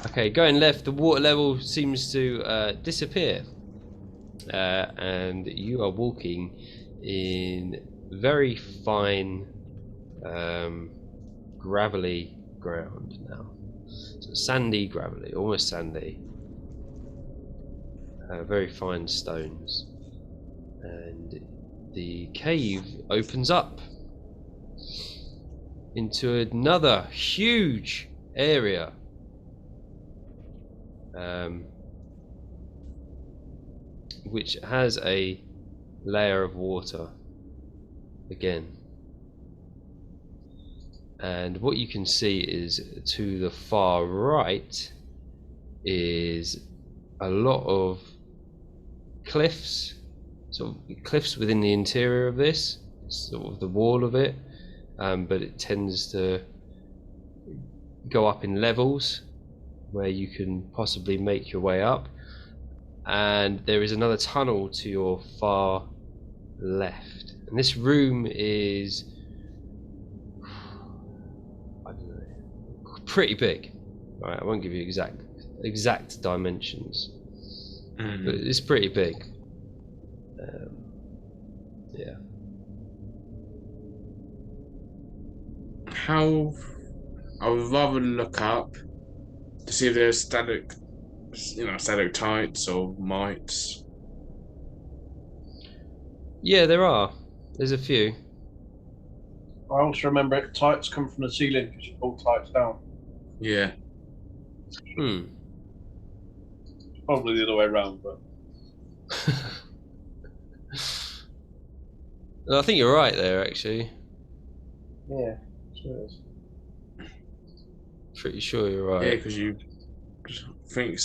Okay, going left, the water level seems to disappear. And you are walking in very fine, gravelly ground now. So sandy, gravelly, almost sandy. Very fine stones. And the cave opens up into another huge area. Which has a layer of water again. And what you can see is to the far right is a lot of cliffs, sort of cliffs within the interior of this, sort of the wall of it, but it tends to go up in levels where you can possibly make your way up. And there is another tunnel to your far left, and this room is, I don't know, pretty big. Right, I won't give you exact dimensions, but it's pretty big. Yeah. How? I would rather look up to see if there's stalactites or mites. Yeah, there are. There's a few. I also remember it. Tights come from the ceiling because you pull tights down. Yeah. Probably the other way around, but I think you're right there, actually. yeah, sure is. Pretty sure you're Yeah, right. because you think.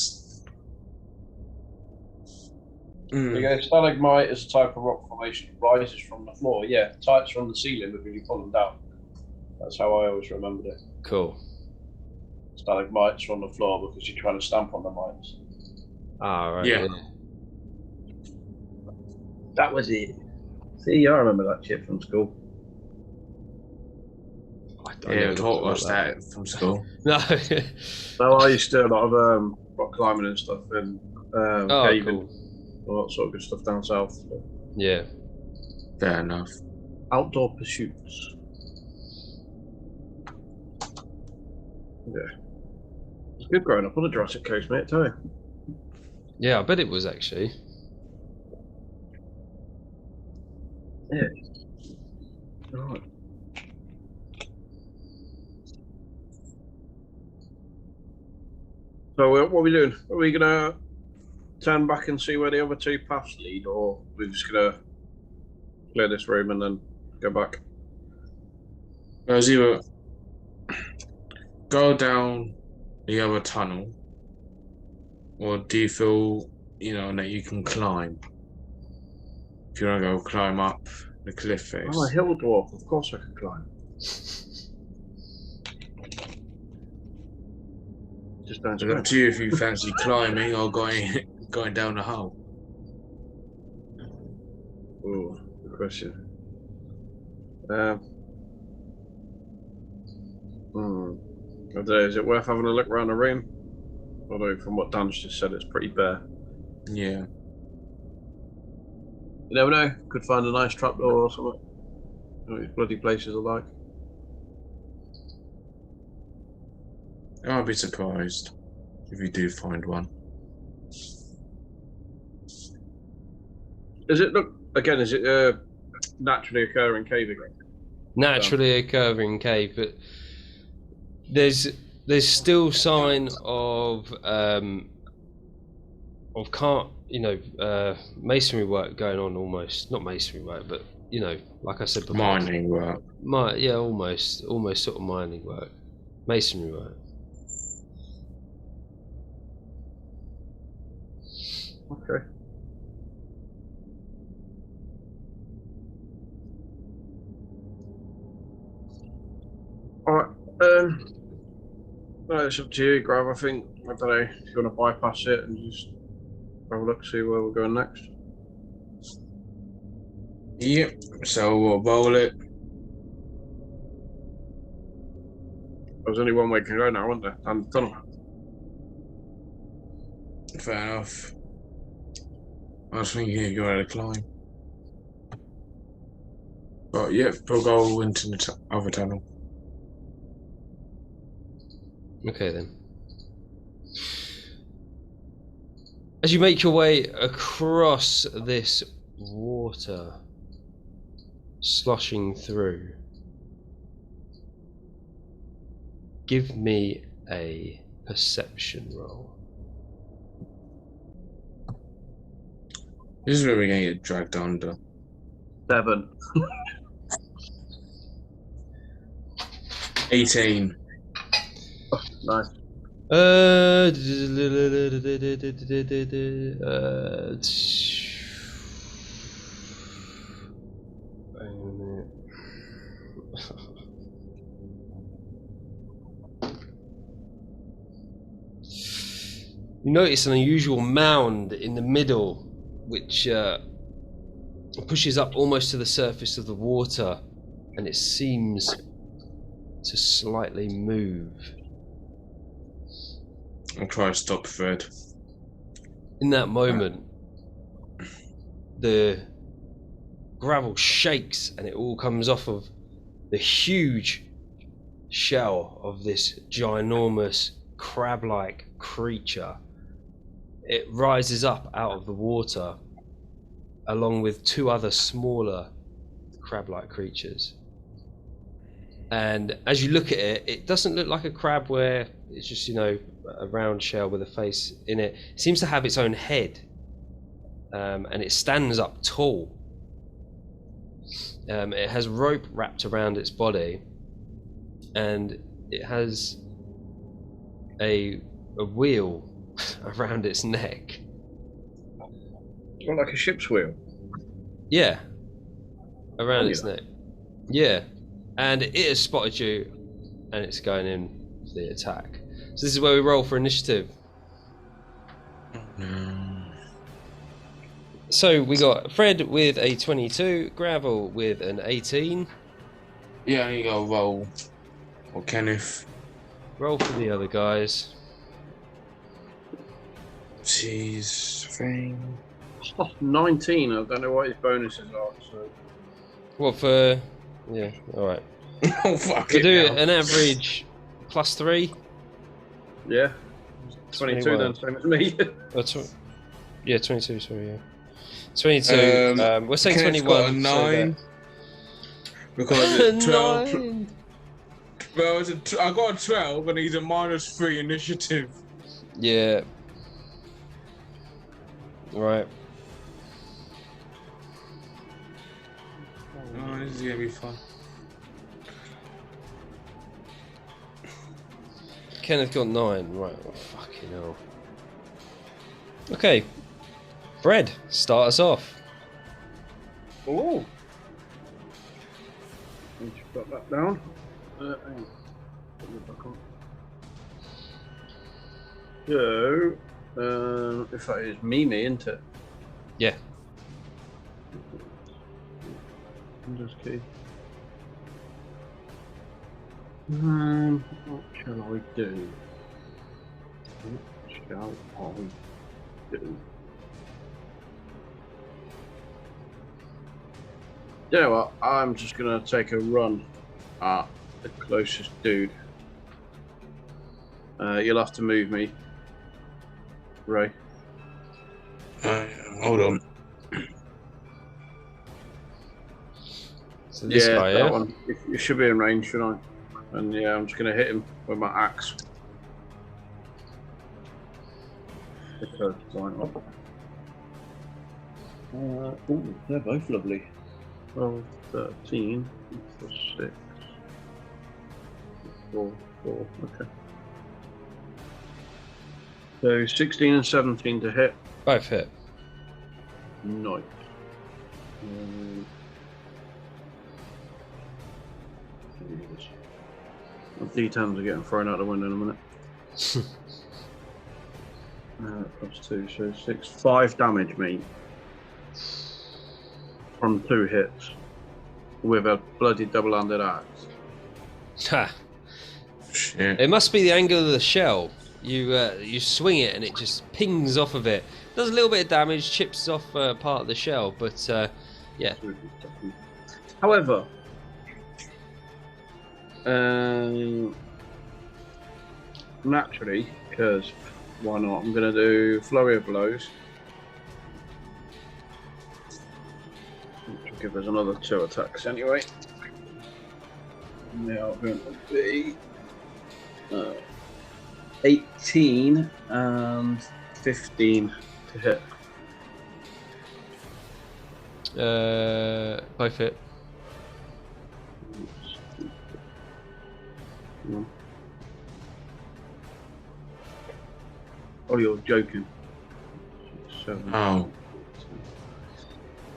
You go, stalagmite is a type of rock formation. It rises from the floor. Yeah, tights from the ceiling because you pull them down. That's how I always remembered it. Cool. Stalagmites from the floor because you're trying to stamp on the mites. Ah, right. Yeah. That was it. See, I remember that shit from school. I Yeah, never taught looked us at that from school. No. No, I used to do a lot of rock climbing and stuff and Oh, caving, cool. all that sort of good stuff down south. So. Yeah. Fair enough. Outdoor pursuits. Yeah. It was good growing up on the Jurassic Coast, mate, tell you. Yeah, I bet it was actually. Yeah. Right. So what are we doing? Are we gonna turn back and see where the other two paths lead, or we're just gonna clear this room and then go back? It was either go down the other tunnel, or do you feel, that you can climb? If you want to go climb up the cliff face. I'm a hill dwarf. Of course I can climb. Just don't It's swim. up to you if you fancy climbing or going down the hole. Ooh, good question. I don't know, is it worth having a look around the room? Although from what Dan's just said, it's pretty bare. Yeah. You never know. Could find a nice trapdoor or something. You know what these bloody places are like. I'd be surprised if you do find one. Is it look again? Is it naturally occurring cave again? Naturally occurring cave, but there's still sign of masonry work going on, almost not masonry work, but like I said before, Mining work. almost sort of mining work, masonry work. Okay. All right. No, it's up to you, Grav. I think I don't know if you want to bypass it and just have a look, see where we're going next. Yep. So we'll roll it. There's only one way can go now, isn't there? And the tunnel. Fair enough. I was thinking you had to climb. But yep, we'll go into the other tunnel. Okay then. As you make your way across this water, sloshing through, give me a perception roll. This is where we're going to get dragged under. 7. 18. Nice. You notice an unusual mound in the middle, which pushes up almost to the surface of the water, and it seems to slightly move. I'll try to stop Fred. In that moment, the gravel shakes and it all comes off of the huge shell of this ginormous crab-like creature. It rises up out of the water along with 2 other smaller crab-like creatures. And as you look at it, it doesn't look like a crab where it's just, you know, a round shell with a face in it. It seems to have its own head, and it stands up tall. It has rope wrapped around its body, and it has a wheel around its neck. Well, like a ship's wheel. Yeah, around its neck. Yeah, and it has spotted you, and it's going in for the attack. So this is where we roll for initiative. So we got Fred with a 22, Gravel with an 18. Yeah, you go roll. Or Kenneth. Roll for the other guys. Jeez, thing. Oh, 19. I don't know what his bonuses are. So. What for? Yeah, all right. Oh fuck We'll it! do now. an average +3. Yeah. 22 then, same as me. Yeah, 22. Sorry, yeah. 22. We'll say Kenneth's 21. got a 9. Because it's 12. 9. Well, I got a 12 and he's a -3 initiative. Yeah. Right. Oh, this is gonna be fun. Kenneth got 9. Right. Oh, fucking hell. Okay. Fred, start us off. Oh. Just got that down. Hang on. Put me back on. So, if that is Mimi, isn't it? Yeah. Windows key. What shall I do? What shall I do? You know what? I'm just gonna take a run at the closest dude. You'll have to move me, Ray. Hold on. So this guy, that yeah? one. You should be in range, shouldn't I? And yeah, I'm just gonna hit him with my axe. Because they're both lovely. 12, 13, plus 6, 4, okay. So 16 and 17 to hit. Both hit. Nice. D10s are getting thrown out the window in a minute. Plus 2, so 6. 5 damage, mate. From 2 hits. With a bloody double-handed axe. Ha! Shit. It must be the angle of the shell. You swing it and it just pings off of it. Does a little bit of damage, chips off part of the shell, but yeah. However, naturally, because why not? I'm going to do flurry of blows. Which will give us another 2 attacks anyway. They are going to be 18 and 15 to hit. Both hit. Oh, you're joking. 7, Oh.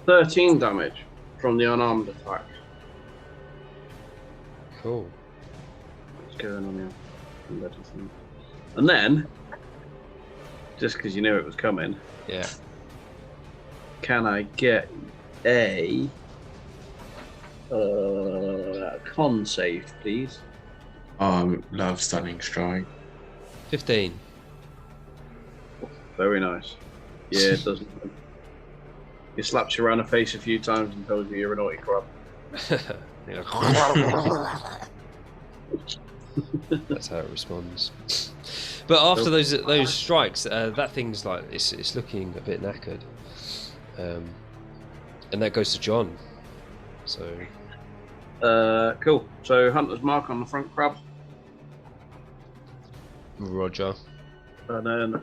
13 damage from the unarmed attack. Cool. What's going on here? And then, just because you knew it was coming, Yeah. can I get a con save, please? Love stunning strike. 15. Very nice. Yeah, it doesn't. He slaps you around the face a few times and tells you you're a naughty crab. That's how it responds. But after those strikes, that thing's like it's looking a bit knackered, and that goes to John. So Cool. So hunter's mark on the front crab, Roger. and then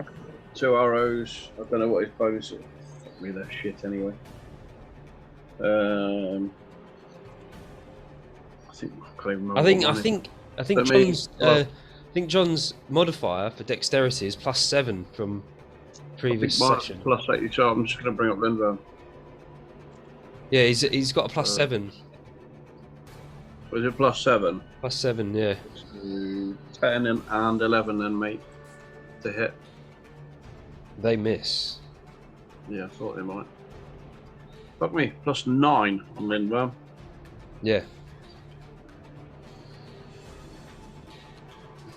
2 arrows. I don't know what his bonus is. Fuck me, that shit anyway. I think John's modifier for dexterity is +7 from previous session. +8. So I'm just going to bring up Lindbergh. Yeah, he's got a +7. Was it +7? +7, yeah. So 10 and 11 then, mate, to hit. They miss. Yeah, I thought they might. Fuck me, +9 on Lindbergh. Yeah.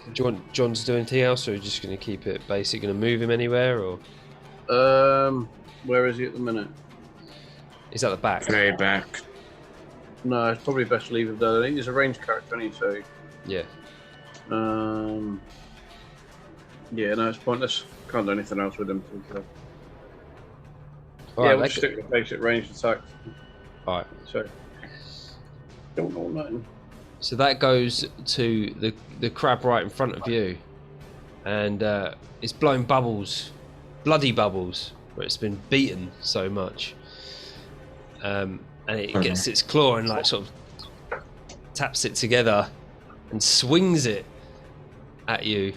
Do you want John to do anything else, or are you just going to keep it basic? Going to move him anywhere, or? Where is he at the minute? He's at the back. Very back. No, it's probably best to leave him there. I think he's a ranged character, isn't he? So. Yeah. Yeah, no, it's pointless. Can't do anything else with him. Right, we'll just stick with basic ranged attack. Alright. So. Don't know nothing. So that goes to the crab right in front of you, and it's blowing bubbles, bloody bubbles, where it's been beaten so much, and it gets its claw and like sort of taps it together and swings it at you,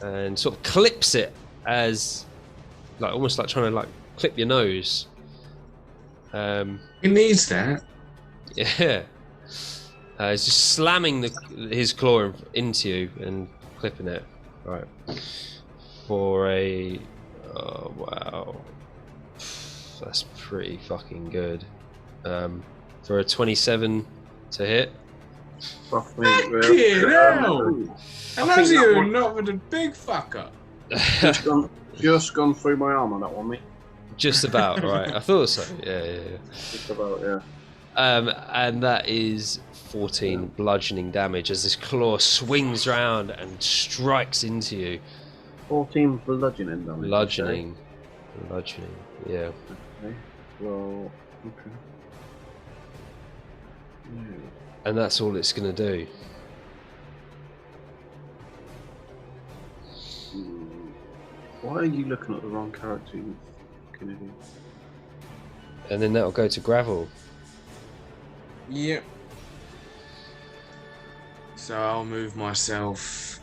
and sort of clips it as like almost like trying to like clip your nose. He needs that. Yeah. It's just slamming his claw into you and clipping it. Right. For a... Oh, wow. That's pretty fucking good. For a 27 to hit. Fuck me. And that's you, not with a big fucker. Just gone through my arm on that one, mate. Just about, right. I thought so. Yeah. Just about, yeah. And that is 14 bludgeoning damage as this claw swings round and strikes into you. 14 bludgeoning damage. Bludgeoning, yeah. Okay. Well, okay. Yeah. And that's all it's going to do. Why are you looking at the wrong character, you fucking idiot? And then that'll go to Gravel. Yep. So I'll move myself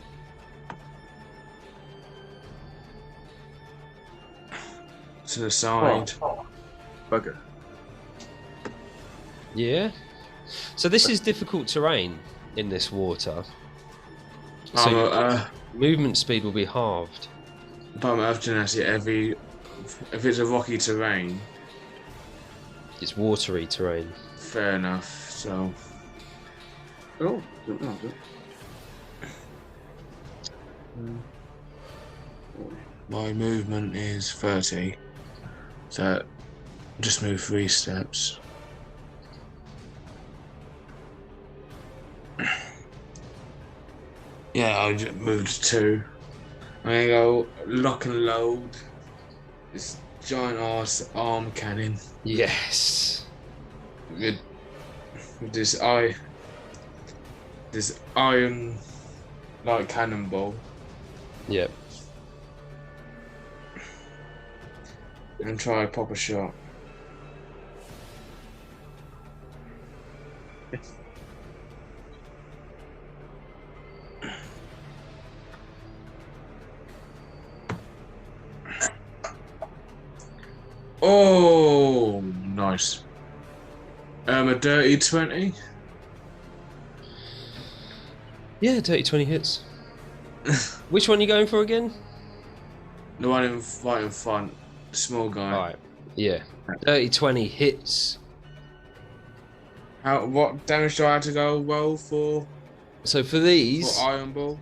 to the side. Bugger. Yeah. So this is difficult terrain in this water. So your movement speed will be halved. But Earth Genasi, if it's a rocky terrain, It's watery terrain. fair enough. So Oh, didn't know that. my movement is 30. So just move 3 steps. Yeah, I just moved 2. I'm gonna go lock and load this giant ass arm cannon Yes. with this iron like cannonball, Yep. and try to pop a shot. Oh, nice. A dirty 20. Yeah, dirty 20 hits. Which one are you going for again? The one right in front, the small guy. Alright. Yeah. Dirty 20 hits. What damage do I have to go roll for? So for these, For iron ball?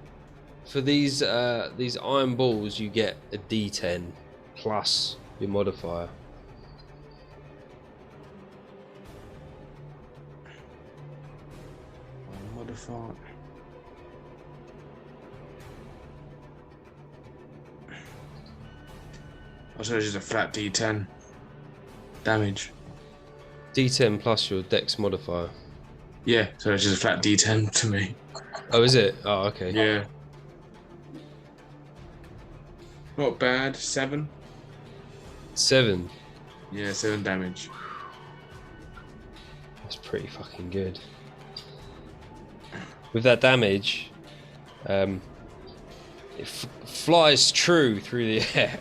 for these iron balls, you get a D10 plus your modifier. Modifier. I suppose it's a flat D10 damage. D10 plus your dex modifier. Yeah, so it's just a flat D10 to me. Oh, is it? Oh, okay. Yeah. Not bad. 7. 7. Yeah, 7 damage. That's pretty fucking good. With that damage, it flies true through the air,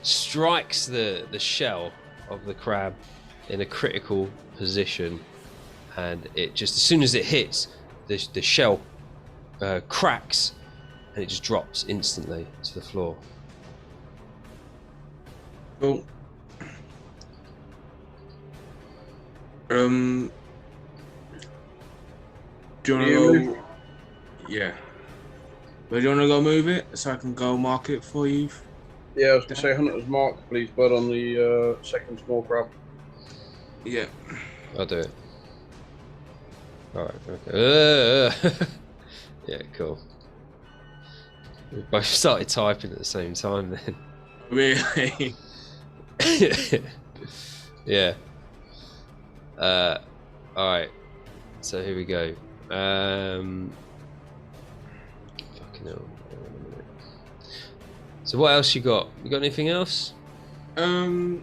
strikes the shell of the crab in a critical position, and it just, as soon as it hits, the shell cracks, and it just drops instantly to the floor. Cool. Do you want to go? Yeah. But do you want to go move it so I can go mark it for you? Yeah, I was going to say Hunter's Mark, please, bud, on the second small crab. Yeah. I'll do it. Alright, okay. Yeah, cool. We both started typing at the same time then. Really? Yeah. Alright. So here we go. Fucking hell. So what else you got? You got anything else? No.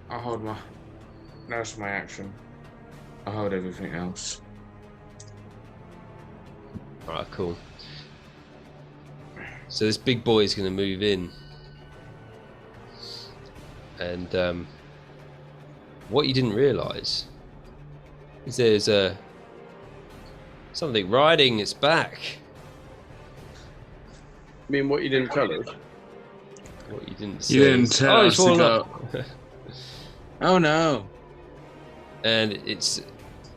I'll hold my. That's my action. I'll hold everything else. Alright, cool. So this big boy is going to move in. And what you didn't realise is there's something riding its back. I mean, what you didn't tell us. What you didn't say. You didn't tell us he's to fallen go. off. Oh no. And it's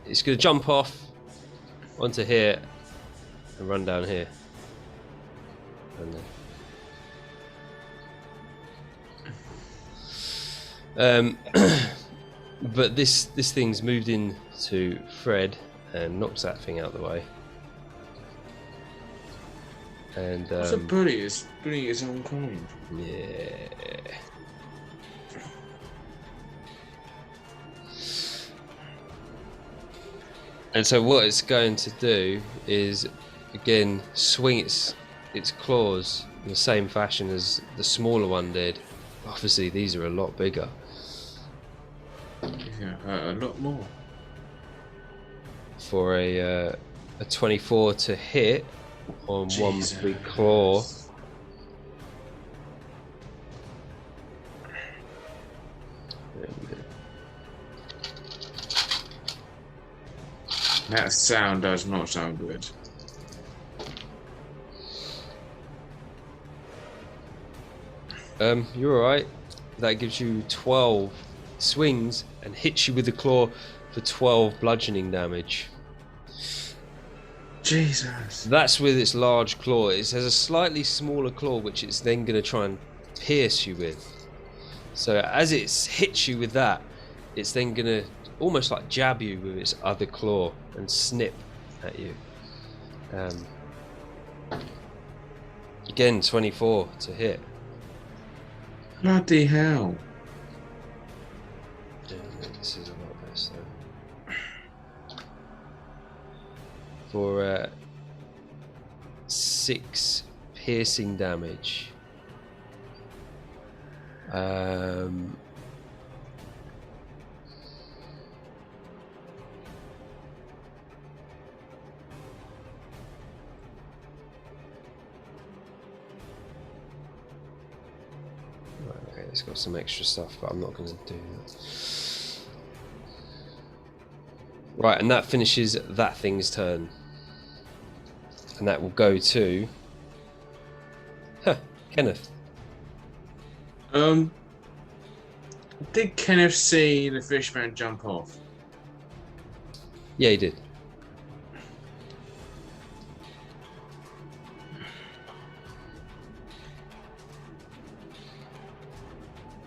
going to jump off onto here and run down here. And but this thing's moved in to Fred and knocks that thing out of the way. And What's a bully? Is bullying its own kind. yeah. And so what it's going to do is again swing its claws in the same fashion as the smaller one did. Obviously these are a lot bigger. Yeah, a lot more. For a 24 to hit on one big claw. That sound does not sound good. You're alright. That gives you 12 swings and hits you with the claw for 12 bludgeoning damage. Jesus. That's with its large claw. It has a slightly smaller claw which it's then going to try and pierce you with. So as it hits you with that, it's then going to almost like jab you with its other claw and snip at you. Again, 24 to hit. Bloody hell. Yeah, this is a lot less though. For 6 piercing damage. Okay, it's got some extra stuff, but I'm not going to do that. Right, and that finishes that thing's turn. And that will go to... Kenneth. Did Kenneth see the fishman jump off? Yeah, he did.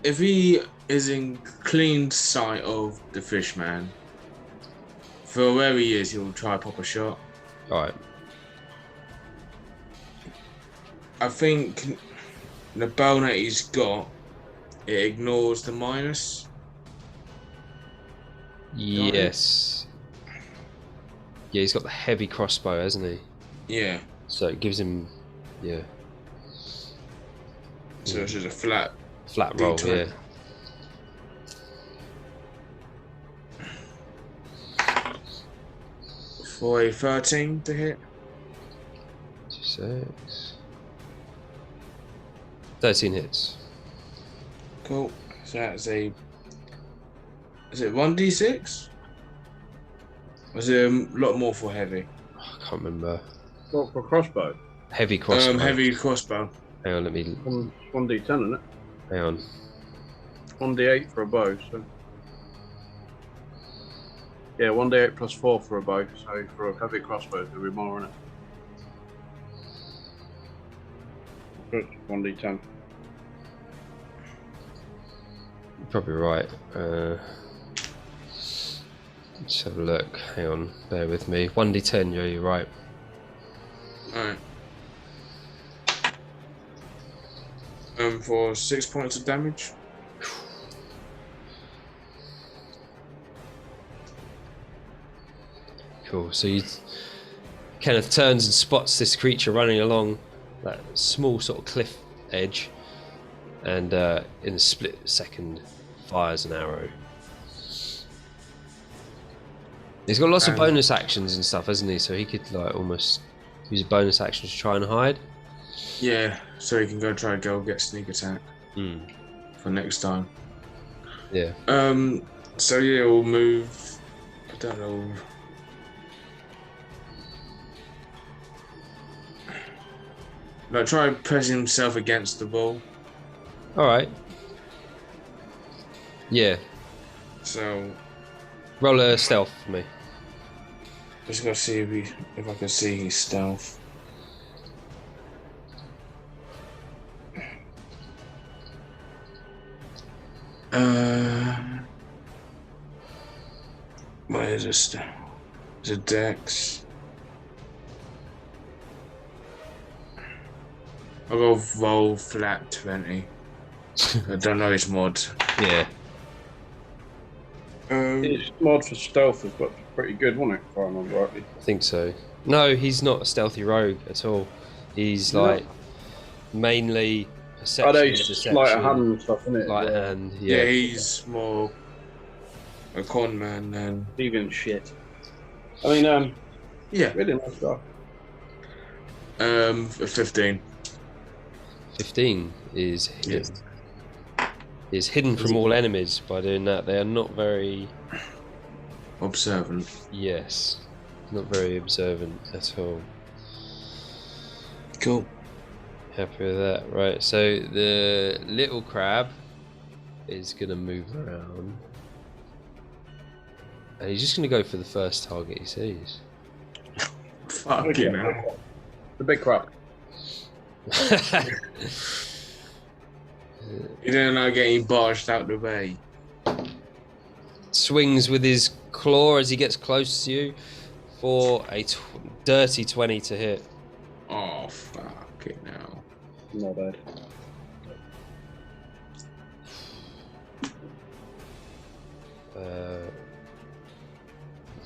If he is in clean sight of the fishman, for where he is, he'll try to pop a shot. Alright. I think the bow that he's got, it ignores the minus. Yes. Yeah, he's got the heavy crossbow, hasn't he? Yeah. So it gives him, yeah, So it's just a flat. flat roll. D20. Yeah. For a 13 to hit. 6. 13 hits. Cool. So that's a. Is it 1d6? Or is it a lot more for heavy? I can't remember. What for crossbow? Heavy crossbow. Heavy crossbow. Hang on, let me. 1d10, isn't it? Hang on. 1d8 for a bow, so. Yeah, 1d8 plus 4 for a bow, so for a heavy crossbow, there'll be more in it. Good, 1d10. You're probably right. Let's have a look. Hang on, bear with me. 1d10, yeah, you're right. Alright. For 6 points of damage. Cool. So you, Kenneth turns and spots this creature running along that small sort of cliff edge, and in a split second fires an arrow. He's got lots of bonus actions and stuff, hasn't he? So he could like almost use a bonus action to try and hide. Yeah, so he can try to go get sneak attack for next time. Yeah. So yeah, we'll move. I don't know. Like try pressing himself against the wall. All right. Yeah. So Roll a stealth for me. just gotta see if I can see his stealth. Where is this? Is it Dex? I'll go roll flat 20. I don't know his mod. Yeah. His mod for stealth has got pretty good, wasn't it, if I remember rightly? I think so. No, he's not a stealthy rogue at all. He's like mainly perception, I know he's deception, sleight of hand and stuff, isn't it? light hand. Yeah, Yeah. he's more a con man than. Even shit. I mean, Yeah. really nice guy. 15. 15 is hidden. Yes. Is hidden from all enemies by doing that. They are not very. Observant. Yes. Not very observant at all. Cool. Happy with that. Right, so the little crab is going to move around. And he's just going to go for the first target he sees. Fucking hell. The big crab. You don't know getting barged out the way. Swings with his claw as he gets close to you for a dirty 20 to hit. Oh, fucking hell. Not bad.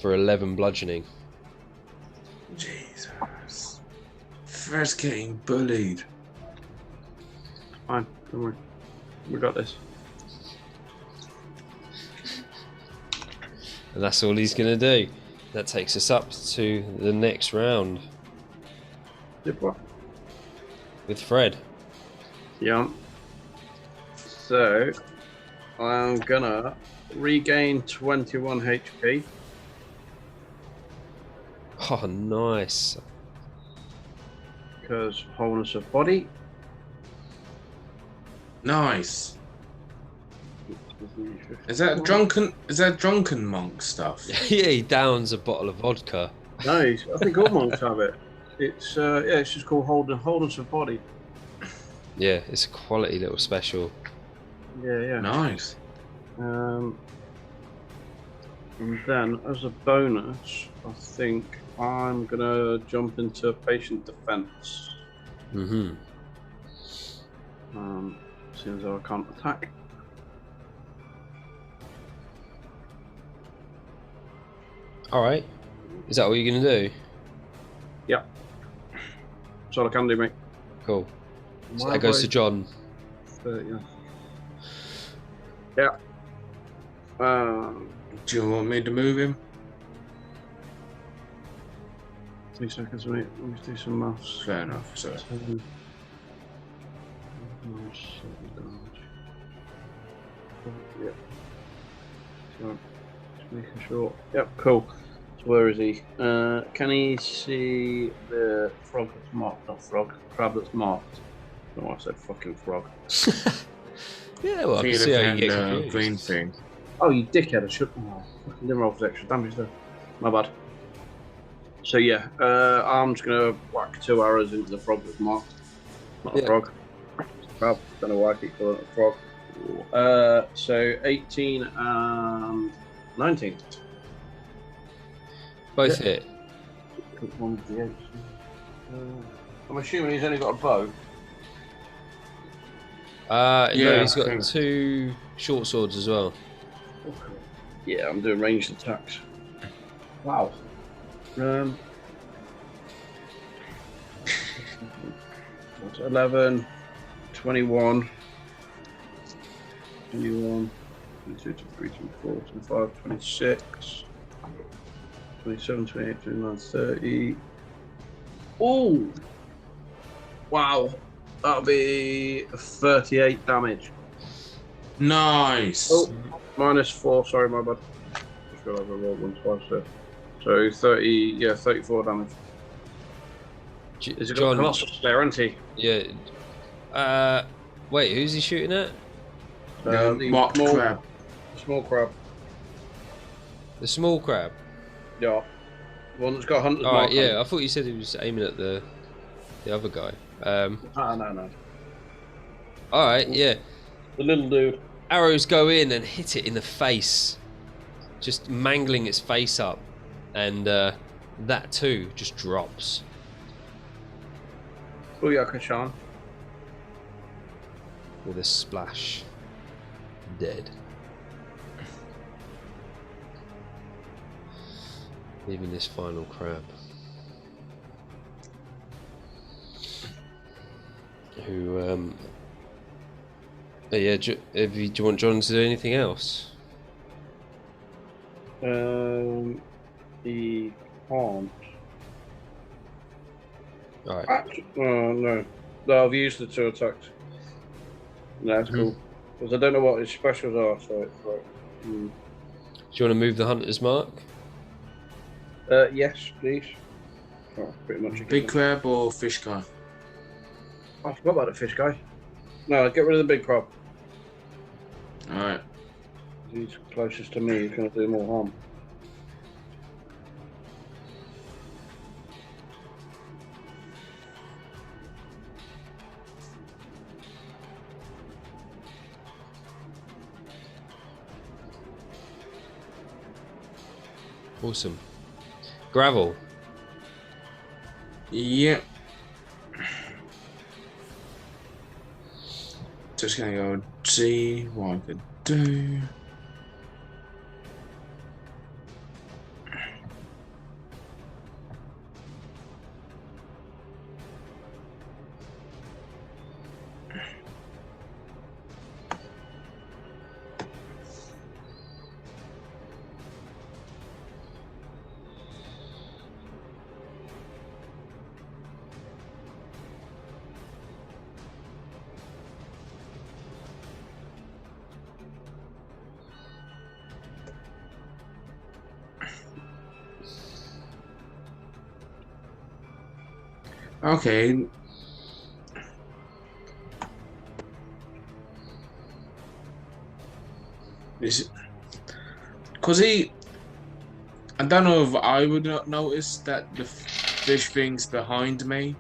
For 11 bludgeoning. Jesus. First getting bullied. Fine, don't worry. We got this. And that's all he's going to do. That takes us up to the next round Super. with Fred. Yeah. So, I'm gonna regain 21 HP. Oh, nice. Because wholeness of body. Nice. Is that drunken monk stuff? Yeah, he downs a bottle of vodka. Nice. I think all monks have it. It's it's just called wholeness of body. Yeah, it's a quality little special. Yeah. Nice. And then as a bonus, I think I'm gonna jump into patient defense. Mm-hmm. Seems though I can't attack. All right. Is that what you're gonna do? Yeah. That's all I can do, mate. Cool. So Why that goes have to I- John. Yeah. Do you want me to move him? 3 seconds, mate. Let me do some maths. Fair enough. So 7. Yeah. So, just making sure. Yep, cool. So where is he? Can he see the frog that's marked? Not frog. Crab that's marked. I don't know why I said fucking frog. Yeah, well, I can see how you get confused. green thing. Oh, you dickhead! I should. Oh, fucking didn't roll for the extra damage there. My bad. So yeah, I'm just gonna whack 2 arrows into the frog that's marked. Not a frog. Crab. Don't know why I keep calling it a frog. So 18 and 19. Both hit. One of the 8. I'm assuming he's only got a bow. No, Yeah, he's got I think- 2 short swords as well. Yeah, I'm doing ranged attacks. Wow. 11, 21, 22, 23, 24, 25, 26, 27, 28, 29, 30. Oh! Wow. That'll be 38 damage. Nice. Oh, -4. Sorry, my bad. Just realised I rolled one twice there. So 30, yeah, 34 damage. Is it got John, Colossus there, hasn't he? yeah. Wait, who's he shooting at? The mock small crab. Small crab. The small crab. Yeah. The one that's got hunter's All mark. right, yeah. I thought you said he was aiming at the other guy. No. All right, yeah. The little dude. Arrows go in and hit it in the face, just mangling its face up, and that too just drops. Booyaka, Sean. With a splash. Dead. Leaving this final crab. Who, yeah, do you want John to do anything else? He can't. Alright. No. No, I've used the 2 attacks. No, that's cool. Because I don't know what his specials are, so it's like. Do you want to move the hunter's mark? Yes, please. Oh, pretty much. a Big given. crab or fish guy? I forgot about the fish guy. No, get rid of the big crab. Alright. He's closest to me, he's going to do more harm. Awesome. Gravel. Yep. Just gonna go see what I could do. Okay. Is because I don't know if I would not notice that the fish thing's behind me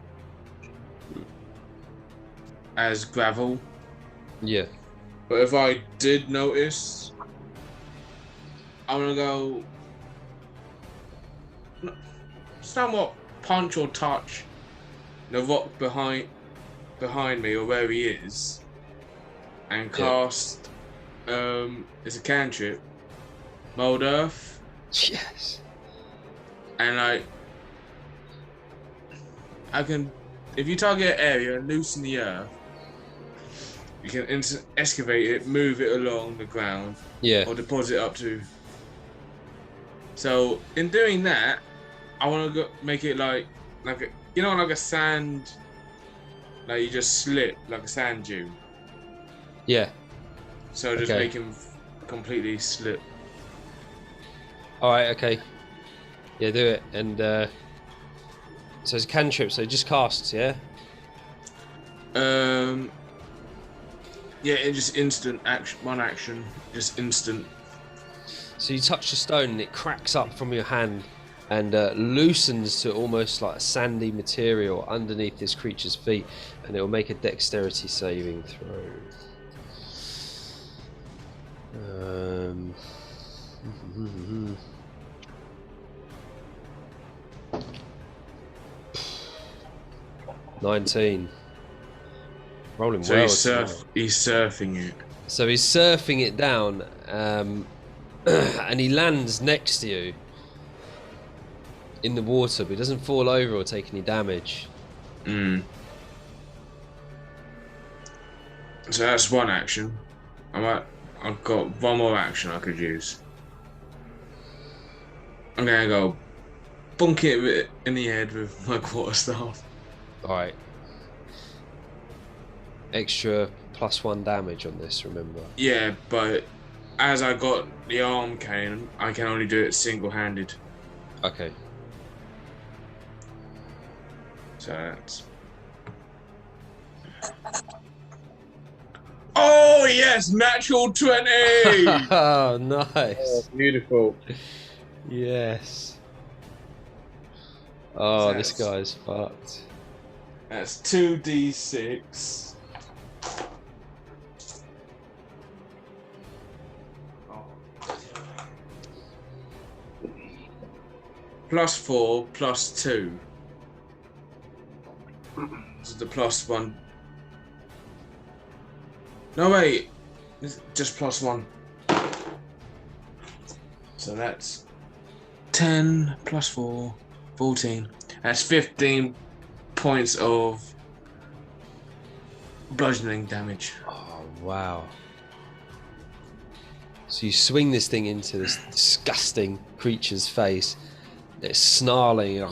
as gravel. Yeah. But if I did notice, I'm gonna go somewhat punch or touch the rock behind me or where he is, and cast it's a cantrip, Mold Earth. Yes. and like I can, if you target an area and loosen the earth, you can excavate it, move it along the ground, or deposit up to. So in doing that, I want to make it like a, you know, like a sand, like you just slip like a sand dune. Yeah. So just make him completely slip. All right. Okay. Yeah, do it. And so it's a cantrip. So just casts. Yeah. Yeah, it just instant action. One action, just instant. So you touch the stone and it cracks up from your hand and loosens to almost like a sandy material underneath this creature's feet, and it will make a dexterity saving throw. 19. Rolling so well. He's surfing it. So he's surfing it down, and he lands next to you in the water, but he doesn't fall over or take any damage. So that's one action. I've got one more action I could use. I'm gonna go bonk it in the head with my quarterstaff. Alright. Extra +1 damage on this, remember? Yeah, but as I got the arm cane, I can only do it single-handed. Okay. So that's... Oh yes, natural 20! Oh, nice. Oh, beautiful. Yes. Oh, this guy's fucked. That's 2d6. +4, +2. So the +1. No, wait. It's just +1. So that's 10 +4, 14. That's 15 points of bludgeoning damage. Oh, wow. So you swing this thing into this disgusting creature's face. It's snarling.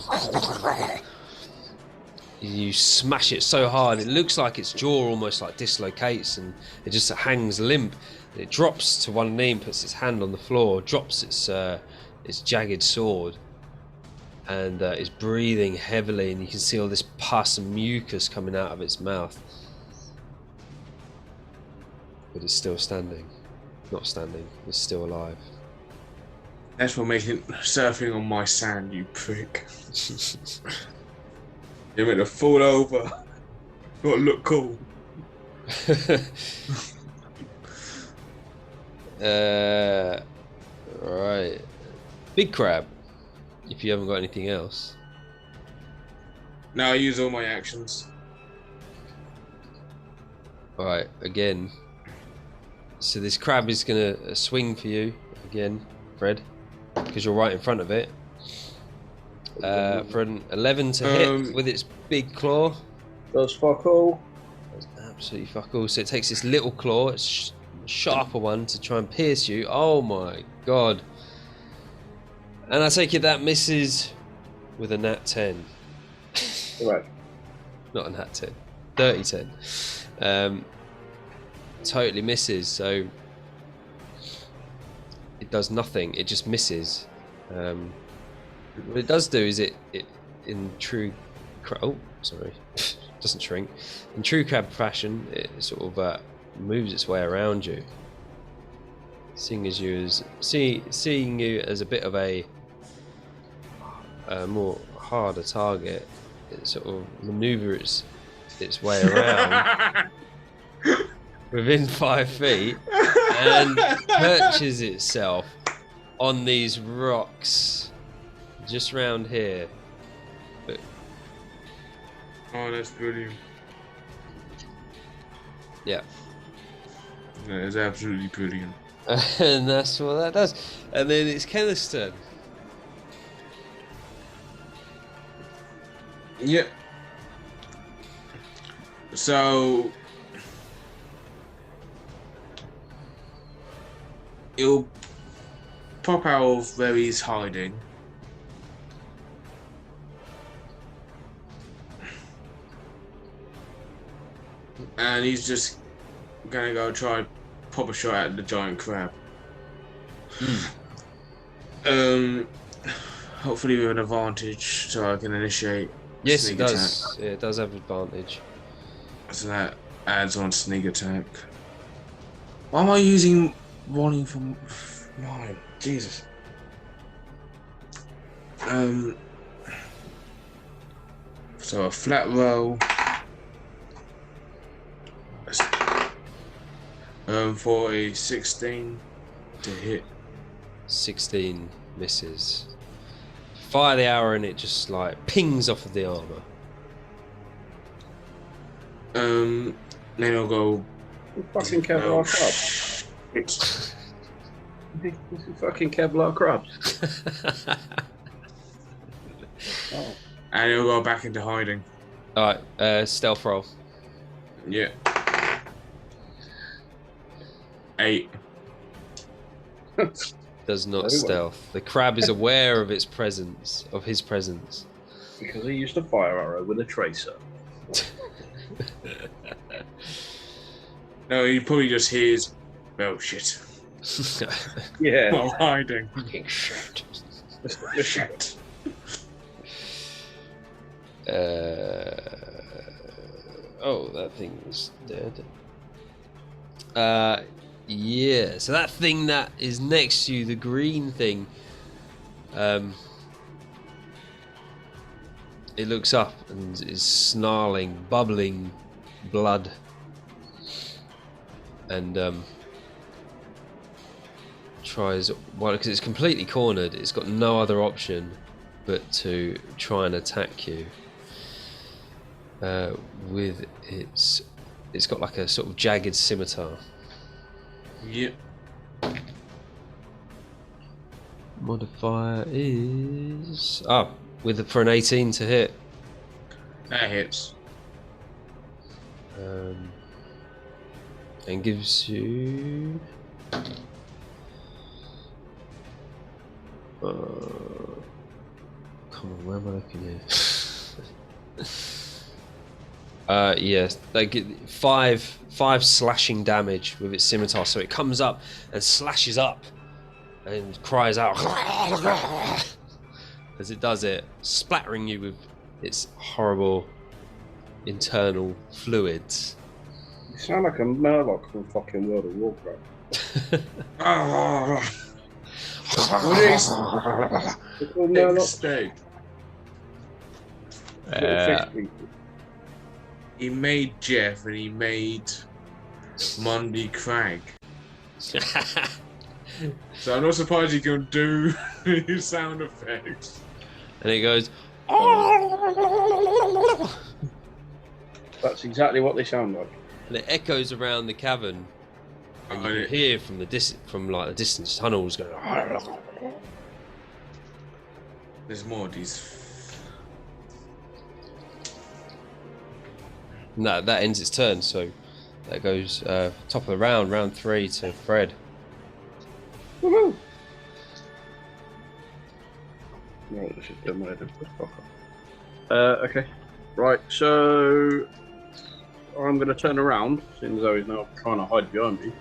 You smash it so hard, it looks like its jaw almost like dislocates, and it just hangs limp. It drops to one knee and puts its hand on the floor, drops its jagged sword, and is breathing heavily, and you can see all this pus and mucus coming out of its mouth. But it's still standing. Not standing, it's still alive. That's for making surfing on my sand, you prick. You're meant to fall over. Got to look cool. Right. Big crab. If you haven't got anything else. No, I use all my actions. Alright, again. So this crab is going to swing for you again, Fred, because you're right in front of it. For an 11 to hit with its big claw. Does fuck all. That's absolutely fuck all. So it takes this little claw, it's sharper one, to try and pierce you. Oh my god. And I take it that misses with a nat 10. Right. Not a nat 10. Dirty 10. Totally misses, so it does nothing, it just misses. What it does do is it in true doesn't shrink. In true crab fashion, it sort of moves its way around you, seeing you as a bit of a more harder target. It sort of maneuvers its way around within 5 feet and perches itself on these rocks just round here. But oh, that's brilliant. Yeah. That is absolutely brilliant. And that's what that does. And then it's Kenneth's turn. Yep. So he'll pop out of where he's hiding. And he's just gonna go try pop a shot at the giant crab. Hopefully with an advantage, so I can initiate. Yes, sneak it does. attack. Yeah, it does have advantage. So that adds on sneak attack. Why am I using rolling from mine? Jesus. So a flat roll. For a 16 to hit. 16 misses. Fire the arrow and it just like pings off of the armor. Then I'll go. Fucking Kevlar crab. It's This is fucking Kevlar crabs. Oh. and he'll go back into hiding. Alright, stealth roll. Yeah. 8. Does not Very well. stealth. The crab is aware of its presence, of his presence. Because he used a fire arrow with a tracer. No, he probably just hears. Oh shit! Yeah. While hiding. Fucking shit. Shit. Oh, that thing is dead. Yeah, so that thing that is next to you, the green thing, it looks up and is snarling, bubbling blood, and tries, well, because it's completely cornered, it's got no other option but to try and attack you with it's got like a sort of jagged scimitar. Yep. Modifier is for an 18 to hit. That hits. And gives you come on, where am I looking here? Yes, they get five slashing damage with its scimitar. So it comes up and slashes up and cries out as it does it, splattering you with its horrible internal fluids. You sound like a Murloc from fucking World of Warcraft. What is They're called Murlocs. mistake? Little fish people. He made Jeff and he made Monday Crag. So I'm not surprised you can do his sound effects. And it goes. That's exactly what they sound like. And it echoes around the cavern, and you can hear from the distance tunnels going. There's more of these. No, that ends its turn. So that goes top of the round 3 to Fred. Woohoo! No, this is done my head. Okay. Right, so I'm going to turn around, seeing as though he's now trying to hide behind me.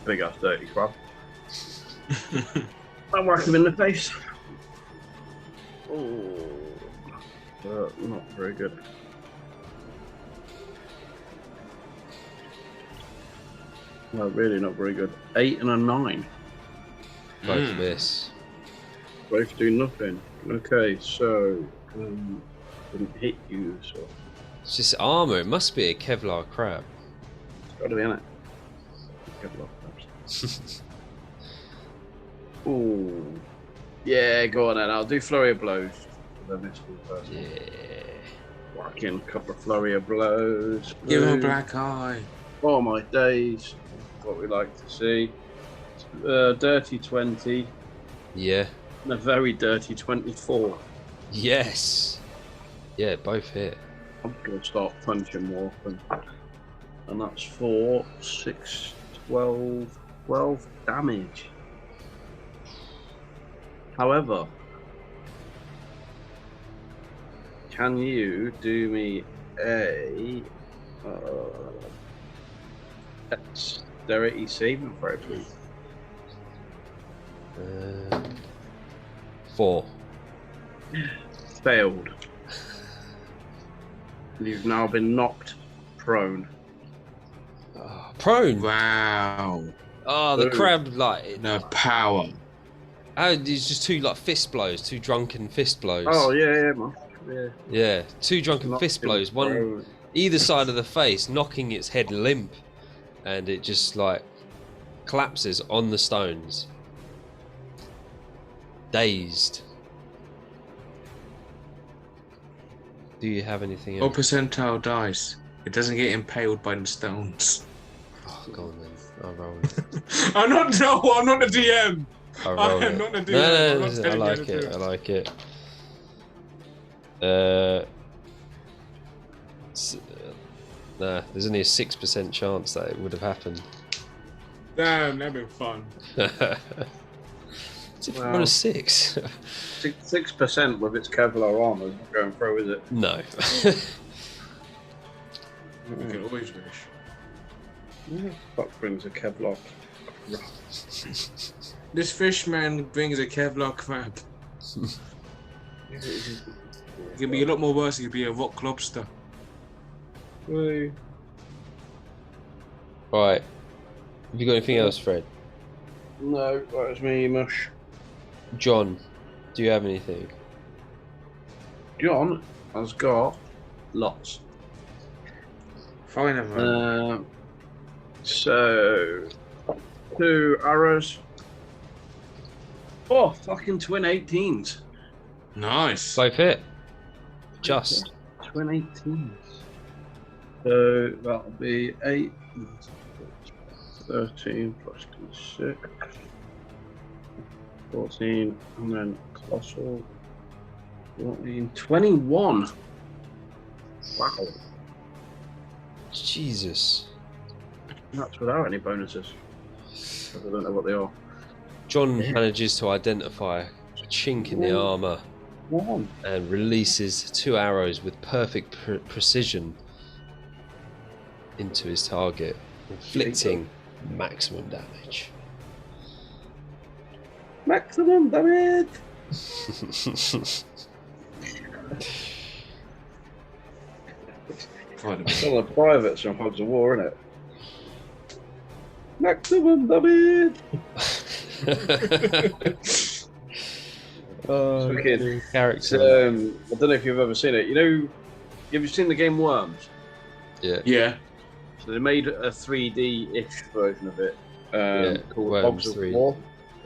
Big ass dirty crap. I'll whack him in the face. Oh, not very good. No, really not very good. 8 and a 9. Both miss. Both do nothing. Okay, so didn't hit you, so It's just armor. It must be a Kevlar crab. it's got to be in it. Kevlar crabs. Ooh, yeah, go on then. I'll do flurry of blows. Yeah. Whacking a couple of flurry of blows. Give him a black eye. Oh my days! What we like to see. Dirty 20 Yeah. and a very dirty 24. Yes. Yeah, both hit. I'm going to start punching more often. And that's for 6, 12 damage. However, can you do me a dexterity saving throw, please? 4. Failed. You've now been knocked prone. Prone. Wow. Oh, the Boom. crab like The power. Oh, it's just two like fist blows, two drunken fist blows. Oh yeah, man. Yeah. Yeah, two drunken Knocked fist him blows, one prone. either side of the face, knocking its head limp, and it just like collapses on the stones, dazed. Do you have anything What else? percentile dice? It doesn't get impaled by the stones. Oh, go on then. I'll roll it. I'm not the DM. I'll I roll am it. not the DM. No, I'm not I telling you like to do it. it. I like it. Nah, there's only a 6% chance that it would have happened. Damn, that'd been fun. It's if Wow. on a 6. 6% with its Kevlar armor is not going through, is it? No. You can always wish. Yeah. Fuck brings a Kevlar. This fishman brings a Kevlar crab. It could be a lot more worse. It could be a rock lobster. Woo. Right. Have you got anything else, Fred? No, that was me, Mush. John, do you have anything? John has got lots. Fine, man. So 2 arrows. Oh, fucking twin 18s. Nice. Both hit. Just. Twin 18s. So that'll be 8, 13 plus 6, 14, and then colossal 14, 21. Wow. Jesus. That's without any bonuses. I don't know what they are. John manages to identify a chink in the armour One. and releases 2 arrows with perfect precision into his target, inflicting maximum damage. Maximum damage! It's all the privates from Hogs of War, isn't it? Maximum damage! Oh, Wicked. character. I don't know if you've ever seen it. You know, have you seen the game Worms? Yeah. Yeah. So they made a 3D-ish version of it called Worms Hogs of 3D. War.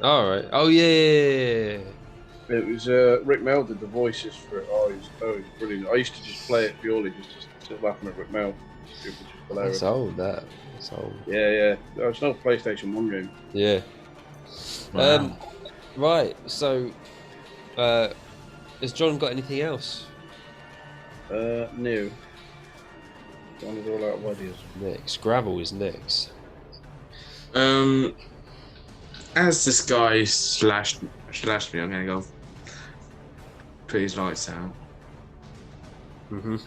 All right. Oh yeah. It was Rick Mell did the voices for it. Oh, he's brilliant. I used to just play it purely just to laughing at Rick Mell. It was just hilarious. That's old. That's old. Yeah. It's not a PlayStation 1 game. Yeah. Wow. Right. So, has John got anything else? No. John is all out of ideas. Next, gravel is next. As this guy slashed me, I'm gonna go put his lights out. Mm-hmm.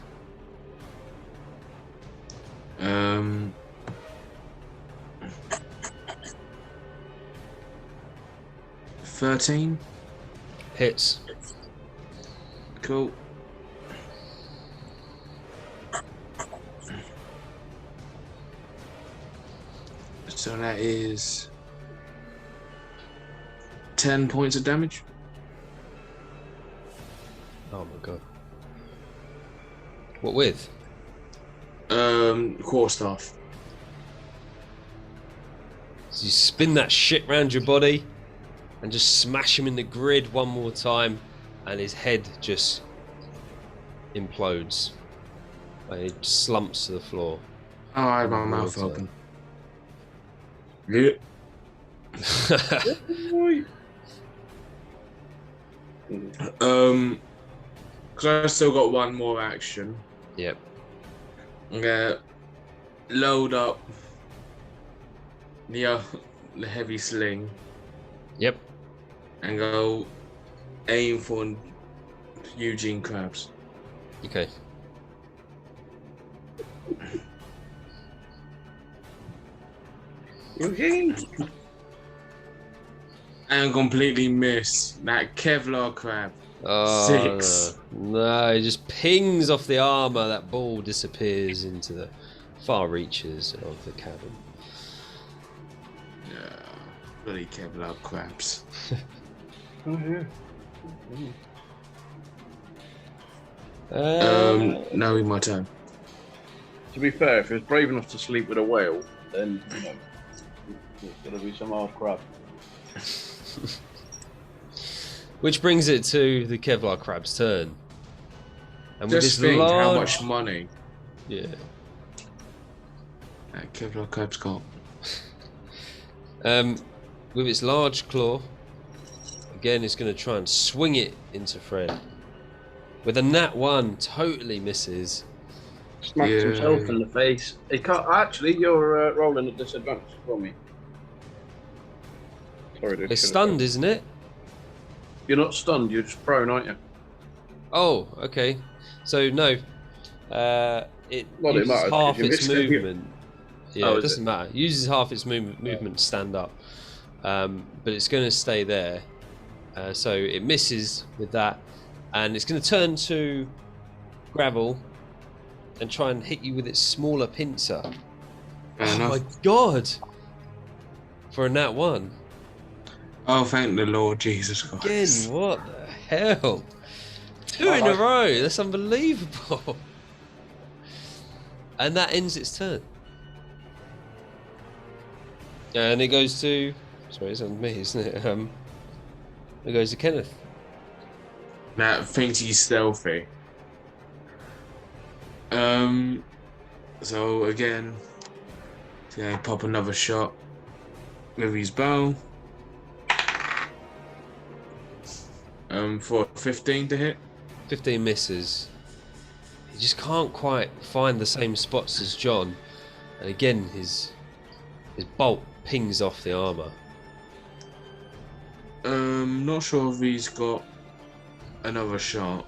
13. Hits. Cool. So that is 10 points of damage. Oh my god. What with? Quarterstaff. So you spin that shit round your body and just smash him in the grid one more time, and his head just implodes. And he slumps to the floor. Oh, I had my mouth open. Yeah. because I still got one more action. Yep. I'm gonna load up the heavy sling Yep. and go aim for Eugene Krabs. Okay. Eugene. And completely miss that Kevlar crab. Oh, 6. no, it just pings off the armor. That ball disappears into the far reaches of the cavern. Yeah, bloody Kevlar crabs. Oh yeah. Now we my turn. To be fair, if he was brave enough to sleep with a whale, then you know, there's gonna be some hard crap. Which brings it to the Kevlar crab's turn. And with Just this think how large... much money Yeah. that Kevlar crab's got. With its large claw, again, it's going to try and swing it into Fred. With a nat 1, totally misses. Smacks himself in the face. He can't. Actually, you're rolling at disadvantage for me. Sorry, dude. It's stunned, isn't it? You're not stunned. You're just prone, aren't you? Oh, okay. So no, it uses matters, half 'cause you its missed it. movement. Yeah, Oh, it is doesn't matter. It uses half its movement to stand up, but it's going to stay there. So it misses with that, and it's going to turn to gravel and try and hit you with its smaller pincer. Fair My enough. god! For a nat 1. Oh, thank the Lord Jesus Christ. Again, what the hell? 2 in a row, that's unbelievable. And that ends its turn. And it goes to... Sorry, it's on me, isn't it? It goes to Kenneth. That thinks he's stealthy. So again, yeah, pop another shot with his bow. For 15 to hit. 15 misses. He just can't quite find the same spots as John. And again, his bolt pings off the armor. Not sure if he's got another shot.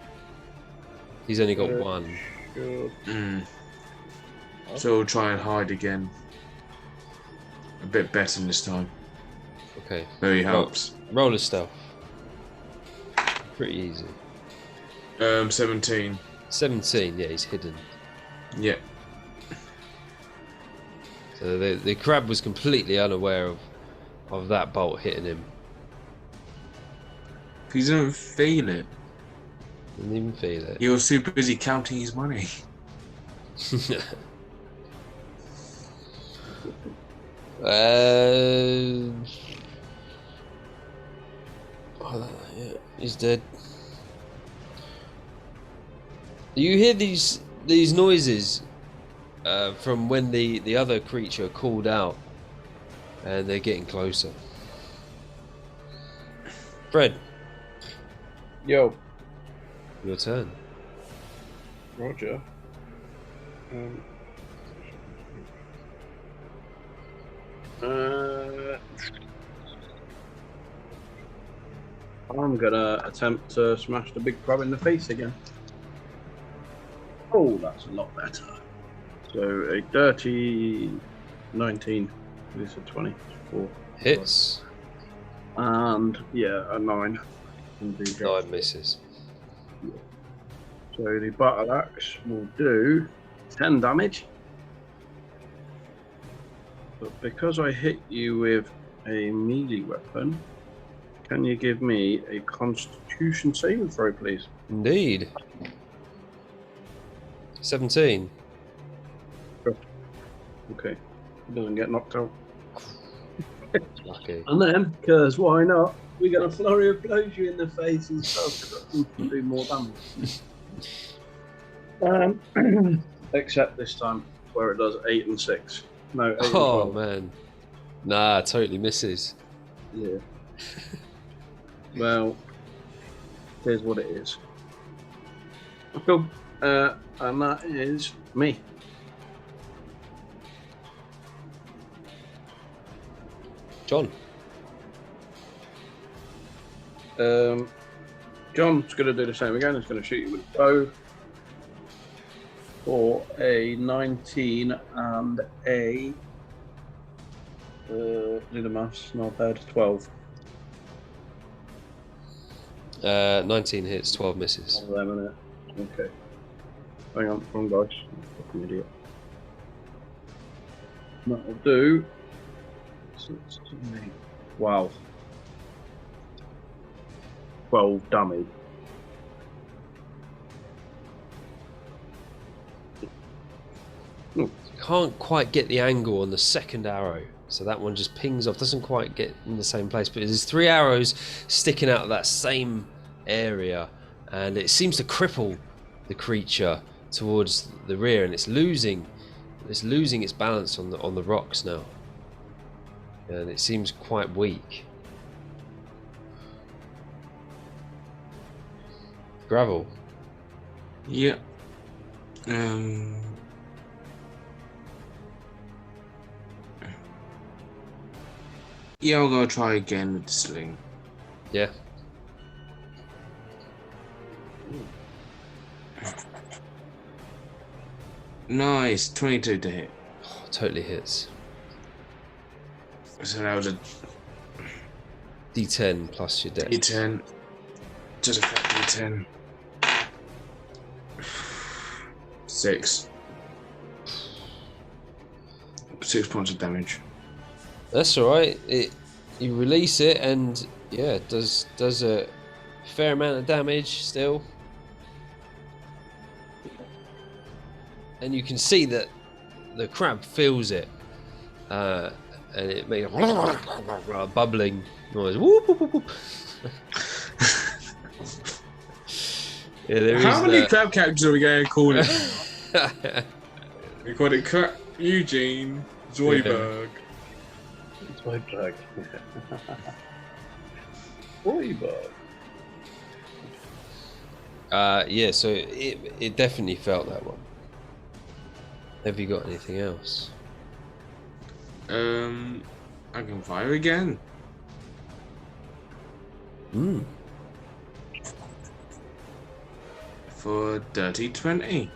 He's only got 1. Sure. So we'll try and hide again. A bit better this time. Okay. Very helps. Roll a stealth. Pretty easy. 17. 17, yeah, he's hidden. Yeah. So the crab was completely unaware of that bolt hitting him. He doesn't feel it. Didn't even feel it. He was too busy counting his money. Yeah, he's dead. You hear these noises from when the other creature called out, and they're getting closer. Fred, Yo, your turn. Roger. I'm gonna attempt to smash the big crab in the face again. Oh, that's a lot better. So a dirty 19. This is a 24. Hits. And yeah, a 9. Indeed. 9 misses. So the battle axe will do 10 damage. But because I hit you with a melee weapon, can you give me a Constitution saving throw, please? Indeed. 17. Okay. He doesn't get knocked out. Lucky. And then, because why not, we're going to flurry of blows you in the face and stuff to do more damage. Except this time, where it does 8 and 6. No, 8 and 12. Man. Nah, totally misses. Yeah. Well, here's what it is. Cool. And that is me. John. John's going to do the same again. He's going to shoot you with a bow for a 19 and a do the maths, not bad, 12. 19 hits, 12 misses. One of them, innit? Okay. Hang on, wrong dice. Fucking idiot. That'll do. Wow. 12 damage. Can't quite get the angle on the second arrow, so that one just pings off, doesn't quite get in the same place, but there's 3 arrows sticking out of that same area, and it seems to cripple the creature towards the rear, and it's losing its balance on the rocks now, and it seems quite weak. Gravel. Yeah. Yeah, I'll go try again with the sling. Yeah. Nice, 22 to hit. Oh, totally hits. So that was a D10 plus your dex. D10. Just effect D10. 6. 6 points of damage. That's all right. You release it, and yeah, it does a fair amount of damage still. And you can see that the crab feels it, and it makes a bubbling noise. Whoop, whoop, whoop, whoop. Yeah, there How is many that. crab characters are we going to call it? We called it Eugene Zoidberg. Zoidberg. Zoidberg. Yeah, so it definitely felt that one. Have you got anything else? I can fire again. For dirty 20.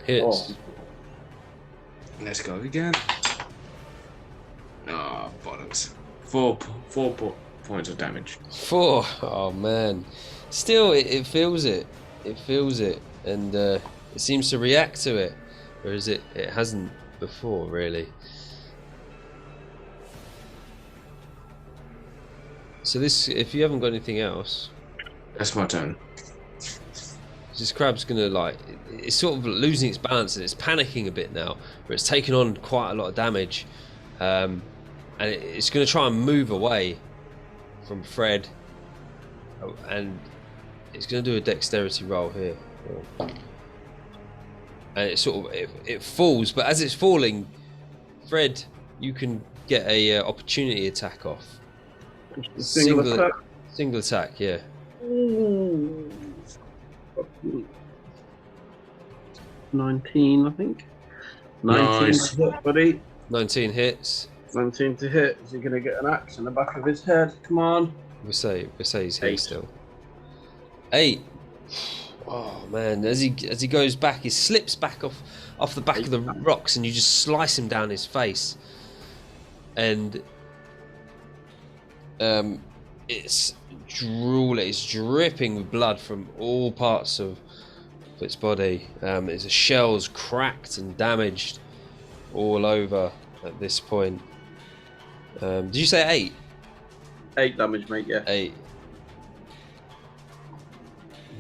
Hits. Oh. Let's go again. Oh, bollocks. 4 points of damage. 4. Oh man. Still, it feels it. It feels it, and it seems to react to it, whereas it hasn't before, really. So this, if you haven't got anything else, That's my turn. this crab's gonna it's sort of losing its balance, and it's panicking a bit now, where it's taken on quite a lot of damage, and it's gonna try and move away from Fred, and it's gonna do a dexterity roll here, and it sort of it falls, but as it's falling, Fred, you can get a opportunity attack off. Single attack. Single attack, yeah. Ooh. 19, I think. 19 Nice. to hit, buddy. 19 hits. 19 to hit. Is he going to get an axe in the back of his head? Come on. We'll say he's here 8. still. 8. Oh man! As he goes back, he slips back off the back of the rocks, and you just slice him down his face. And it's drooling. It's dripping with blood from all parts of its body. Its shell's cracked and damaged all over at this point. Did you say 8? 8 damage, mate. Yeah. 8.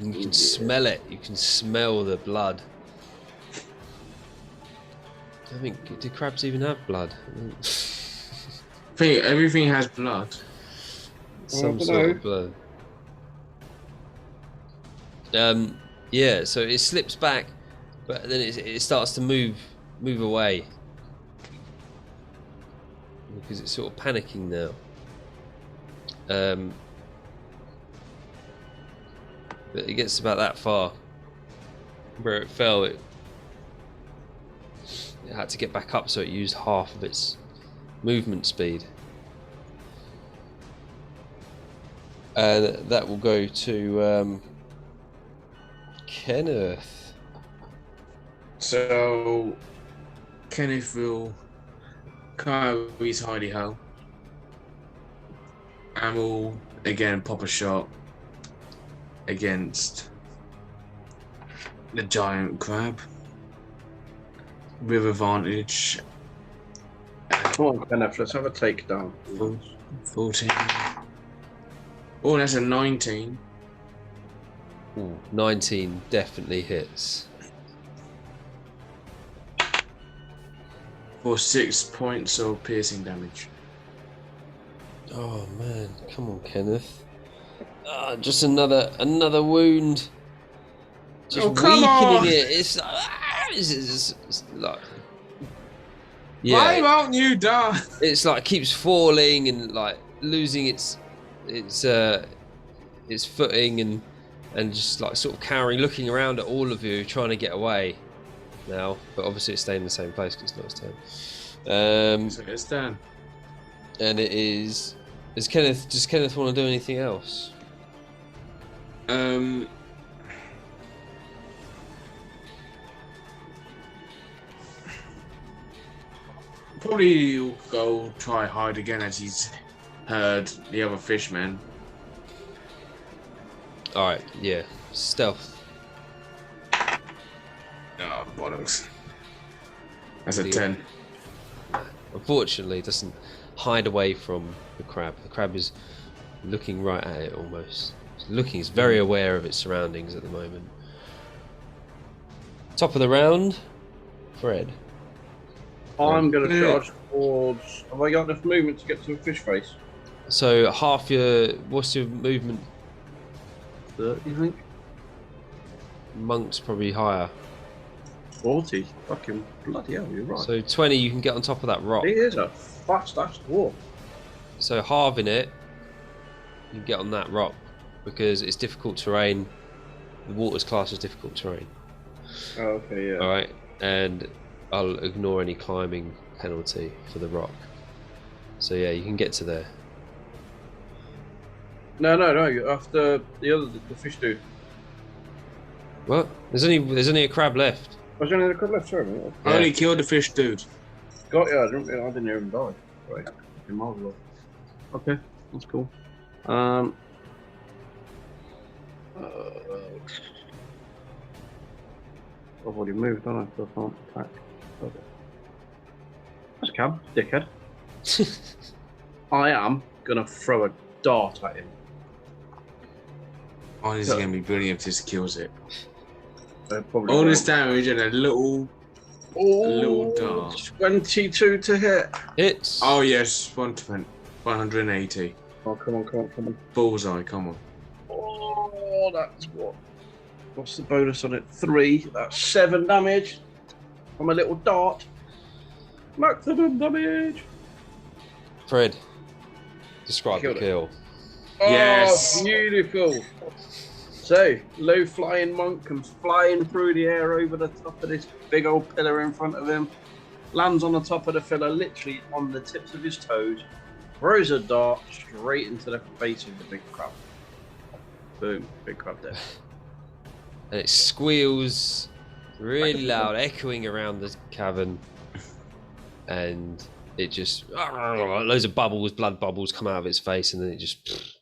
You can smell it. You can smell the blood. I think, do crabs even have blood? I think everything has blood. Some sort of blood. Yeah, so it slips back, but then it starts to move away because it's sort of panicking now. But it gets about that far, where it fell, it had to get back up, so it used half of its movement speed. And that will go to Kenneth. So Kenneth will come out of his hidey hole and will again pop a shot against the giant crab with advantage. Come on, Kenneth, let's have a takedown. 14. Oh, that's a 19. Ooh, 19 definitely hits. For 6 points of piercing damage. Oh man, come on, Kenneth. Just another wound. Just come on! weakening it. It's like, yeah. Why won't you die? It's like keeps falling and like losing its footing and just like sort of cowering, looking around at all of you, trying to get away now. But obviously it's staying in the same place because it's not its turn. So it's done. And it is. Does Kenneth want to do anything else? Probably he'll go try hide again as he's heard the other fishmen. Alright, yeah. Stealth. Oh, bollocks. That's a Yeah. 10. Unfortunately, it doesn't hide away from the crab. The crab is looking right at it almost. It's very aware of its surroundings at the moment. Top of the round, Fred. I'm going to charge towards. Have I got enough movement to get to a fish face? So what's your movement? 30, you think? Monk's probably higher. 40. Fucking bloody hell, you're right. So 20, you can get on top of that rock. He is a fast-ass dwarf. So halving it, you can get on that rock because it's difficult terrain. The water's classed as difficult terrain. Oh, okay, yeah. Alright, and I'll ignore any climbing penalty for the rock. So yeah, you can get to there. No. After the fish dude. What? There's only a crab left. Was there only a couple left? Sorry, mate. I only killed the fish dude. Got you. I didn't hear him die. Right. Fucking marvelous. Okay, that's cool. I've already moved, haven't I? So I can't attack. Okay. That's Cam, dickhead. I am gonna throw a dart at him. Oh, this is going to be brilliant if this kills it. Probably All this damage and a little dart. 22 to hit. Hits. Oh, yes, 180. Oh, come on. Bullseye, come on. Oh, that's what? What's the bonus on it? 3. That's 7 damage from a little dart. Maximum damage. Fred, describe the Killed it. kill. Yes. Oh, beautiful. So, low flying monk comes flying through the air over the top of this big old pillar in front of him, lands on the top of the pillar, literally on the tips of his toes, throws a dart straight into the face of the big crab. Boom, big crab dead. And it squeals really loud, echoing around the cavern. And it just loads of bubbles, blood bubbles come out of its face, and then it just That's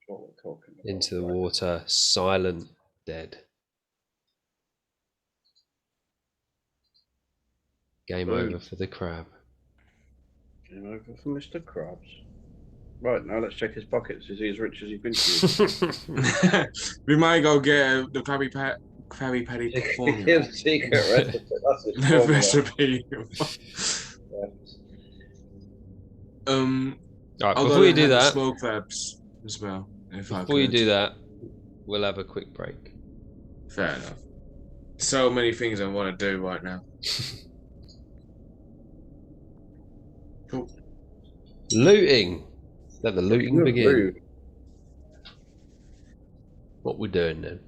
what we're talking about. into the water, silent, dead. Game over for the crab. Game over for Mr. Krabs. Right, now let's check his pockets. Is he as rich as he's been to you? We might go get the Krabby Patty formula. His secret recipe. That's his The formula. recipe. Alright, I'll before go you do and have that, smoke crabs as well. before you do that, we'll have a quick break. Fair enough. So many things I want to do right now. Cool. Looting. Let the looting You're begin. rude. What we're doing then.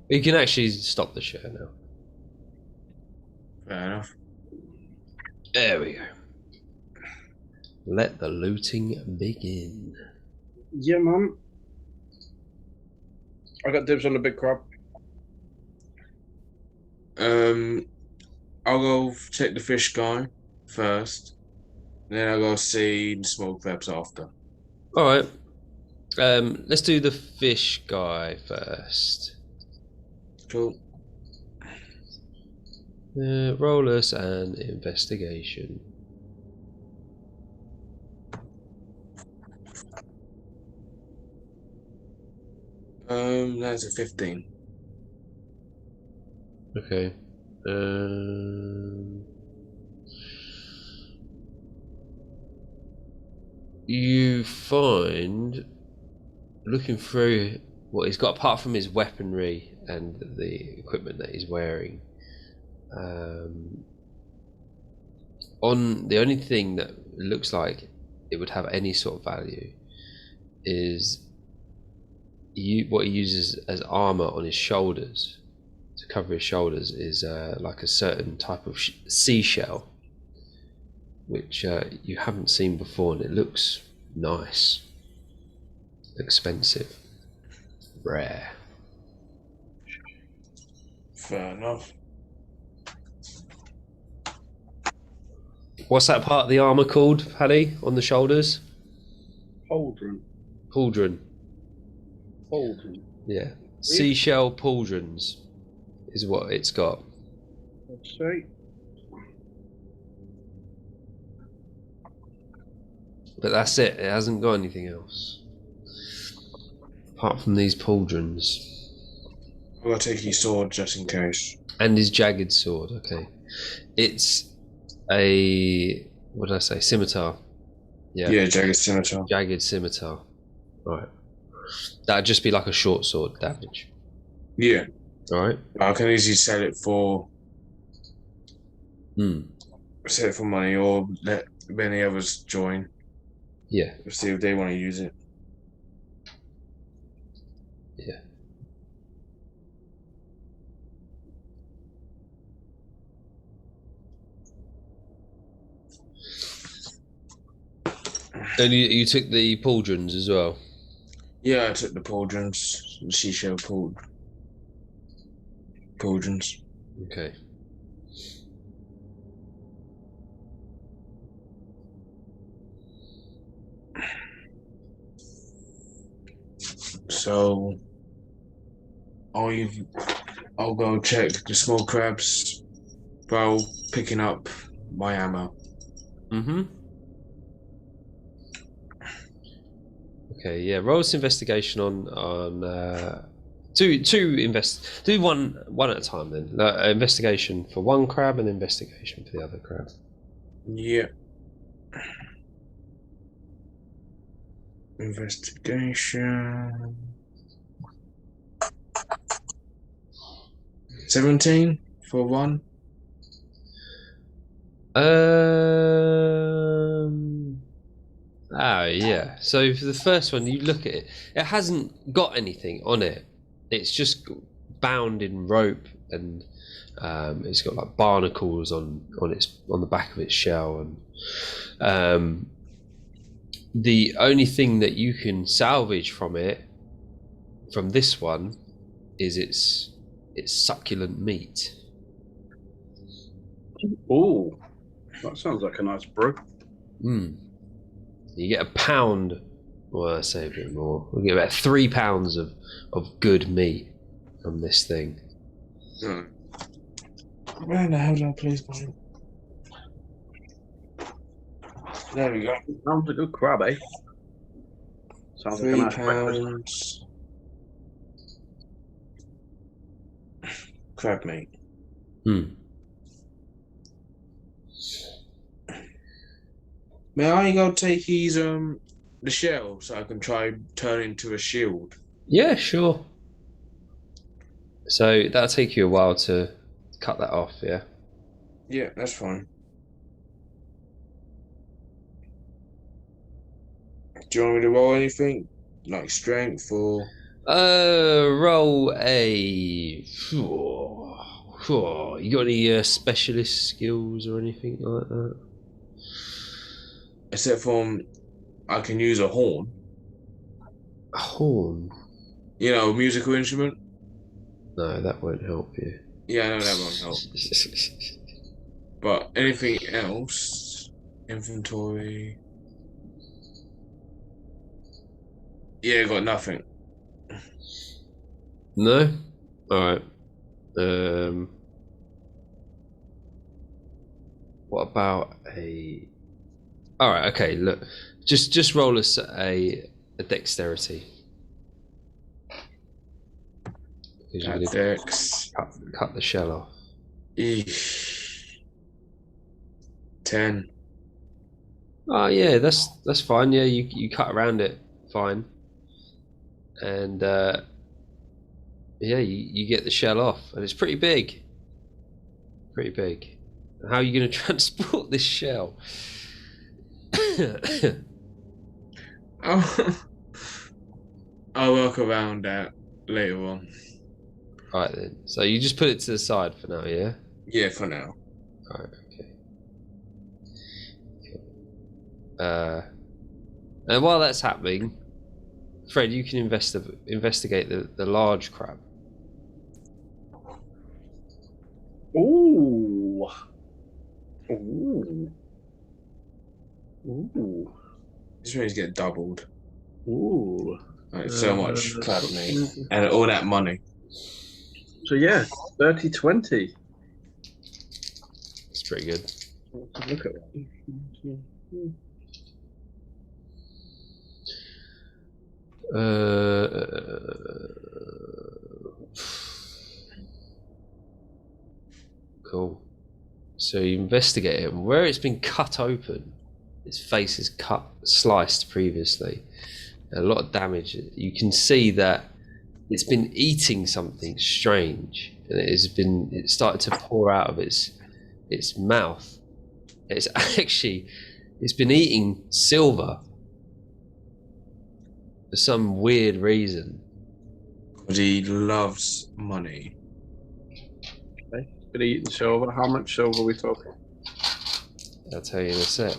You can actually stop the share now. Fair enough. There we go. Let the looting begin. Yeah, man. I got dibs on the big crab. I'll go check the fish guy first. Then I'll go see the small crabs after. All right. Let's do the fish guy first. Cool. Roll us an investigation. That's a 15. Okay. You find, looking through what he's got apart from his weaponry and the equipment that he's wearing, on the only thing that looks like it would have any sort of value is what he uses as armor on his shoulders to cover his shoulders is like a certain type of seashell, which you haven't seen before, and it looks nice, expensive, rare. Fair enough. What's that part of the armor called, Paddy, on the shoulders? Pauldron. Pauldron. Pauldron. Yeah. Seashell pauldrons is what it's got. Let's see. But that's it. It hasn't got anything else. Apart from these pauldrons. I'm gonna take his sword just in case. And his jagged sword, okay. It's a, what did I say, scimitar. Yeah, jagged scimitar. Jagged scimitar. Right. That'd just be like a short sword damage. Yeah. Alright. I can easily sell it for money, or let many others join. Yeah. See if they want to use it. Yeah. And you took the pauldrons as well? Yeah, I took the pauldrons, the seashell pauldrons. Okay. So I'll go check the small crabs while picking up my ammo. Okay, yeah. Roll us investigation on do one at a time then. Investigation for one crab and investigation for the other crab. Yeah. Investigation. 17 for one. Oh yeah. So for the first one, you look at it. It hasn't got anything on it. It's just bound in rope, and it's got like barnacles on the back of its shell, and the only thing that you can salvage from this one is its succulent meat. Oh, that sounds like a nice brew. You get a pound, well, I say a bit more. We get about 3 pounds of good meat from this thing. Where the hell did I place mine? There we go. Sounds a good crab, eh? Sounds like a nice breakfast. 3 pounds. Crab meat. May I go take his the shell so I can try turn into a shield? Yeah, sure. So that'll take you a while to cut that off, yeah? Yeah, that's fine. Do you want me to roll anything? Like strength or... Roll a... Oh, you got any specialist skills or anything like that? Except for I can use a horn. A horn? You know, a musical instrument. No, that won't help you. Yeah, I know that won't help. But anything else? Inventory. Yeah, got nothing. No? Alright. What about a... Alright, okay, look. Just roll us a dexterity. Because you're going to Dex. cut the shell off. Eesh. 10. Oh yeah, that's fine. Yeah, you cut around it fine. And yeah, you get the shell off, and it's pretty big. Pretty big. How are you going to transport this shell? I'll work around that later on. Right then. So you just put it to the side for now, yeah? Yeah, for now. Right, okay. And while that's happening, Fred, you can investigate the large crab. Ooh. Ooh. Ooh. This one's get doubled. Ooh. Like, so much crab meat. So And all that money. yeah, 30-20. It's pretty good. Let's look at that. Cool. So you investigate it, and where it's been cut open, its face is sliced previously. A lot of damage. You can see that it's been eating something strange, and it started to pour out of its mouth. It's been eating silver for some weird reason. Because he loves money. Okay. Been eating silver. How much silver are we talking? I'll tell you in a sec.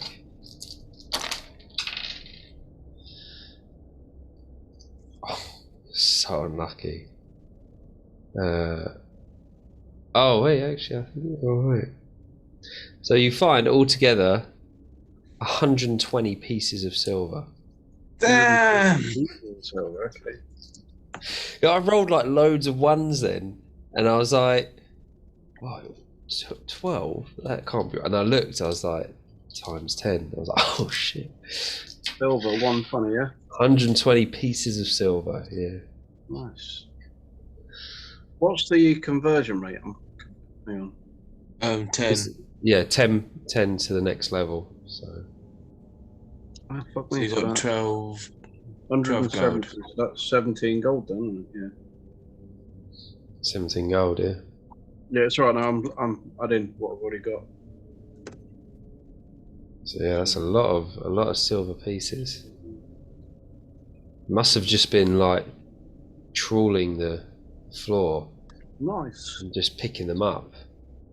Oh, so unlucky. Oh wait, actually, I think you're all right. So you find altogether 120 pieces of silver. Damn! Silver, okay. Yeah, I rolled like loads of ones then, and I was like, "Wow, 12? That can't be right." And I looked, I was like, times 10. I was like, "Oh shit!" Silver, 120, yeah? 120 pieces of silver. Yeah. Nice. What's the conversion rate? Hang on. 10. Yeah, 10 to the next level. So Ah, fuck So me. you got 12. 170. gold. So that's 17 gold then, isn't it? Yeah. 17 gold. Yeah. Yeah, it's right now. I'm adding what I've already got. So yeah, that's a lot of silver pieces. Must have just been like trawling the floor Nice. and just picking them up,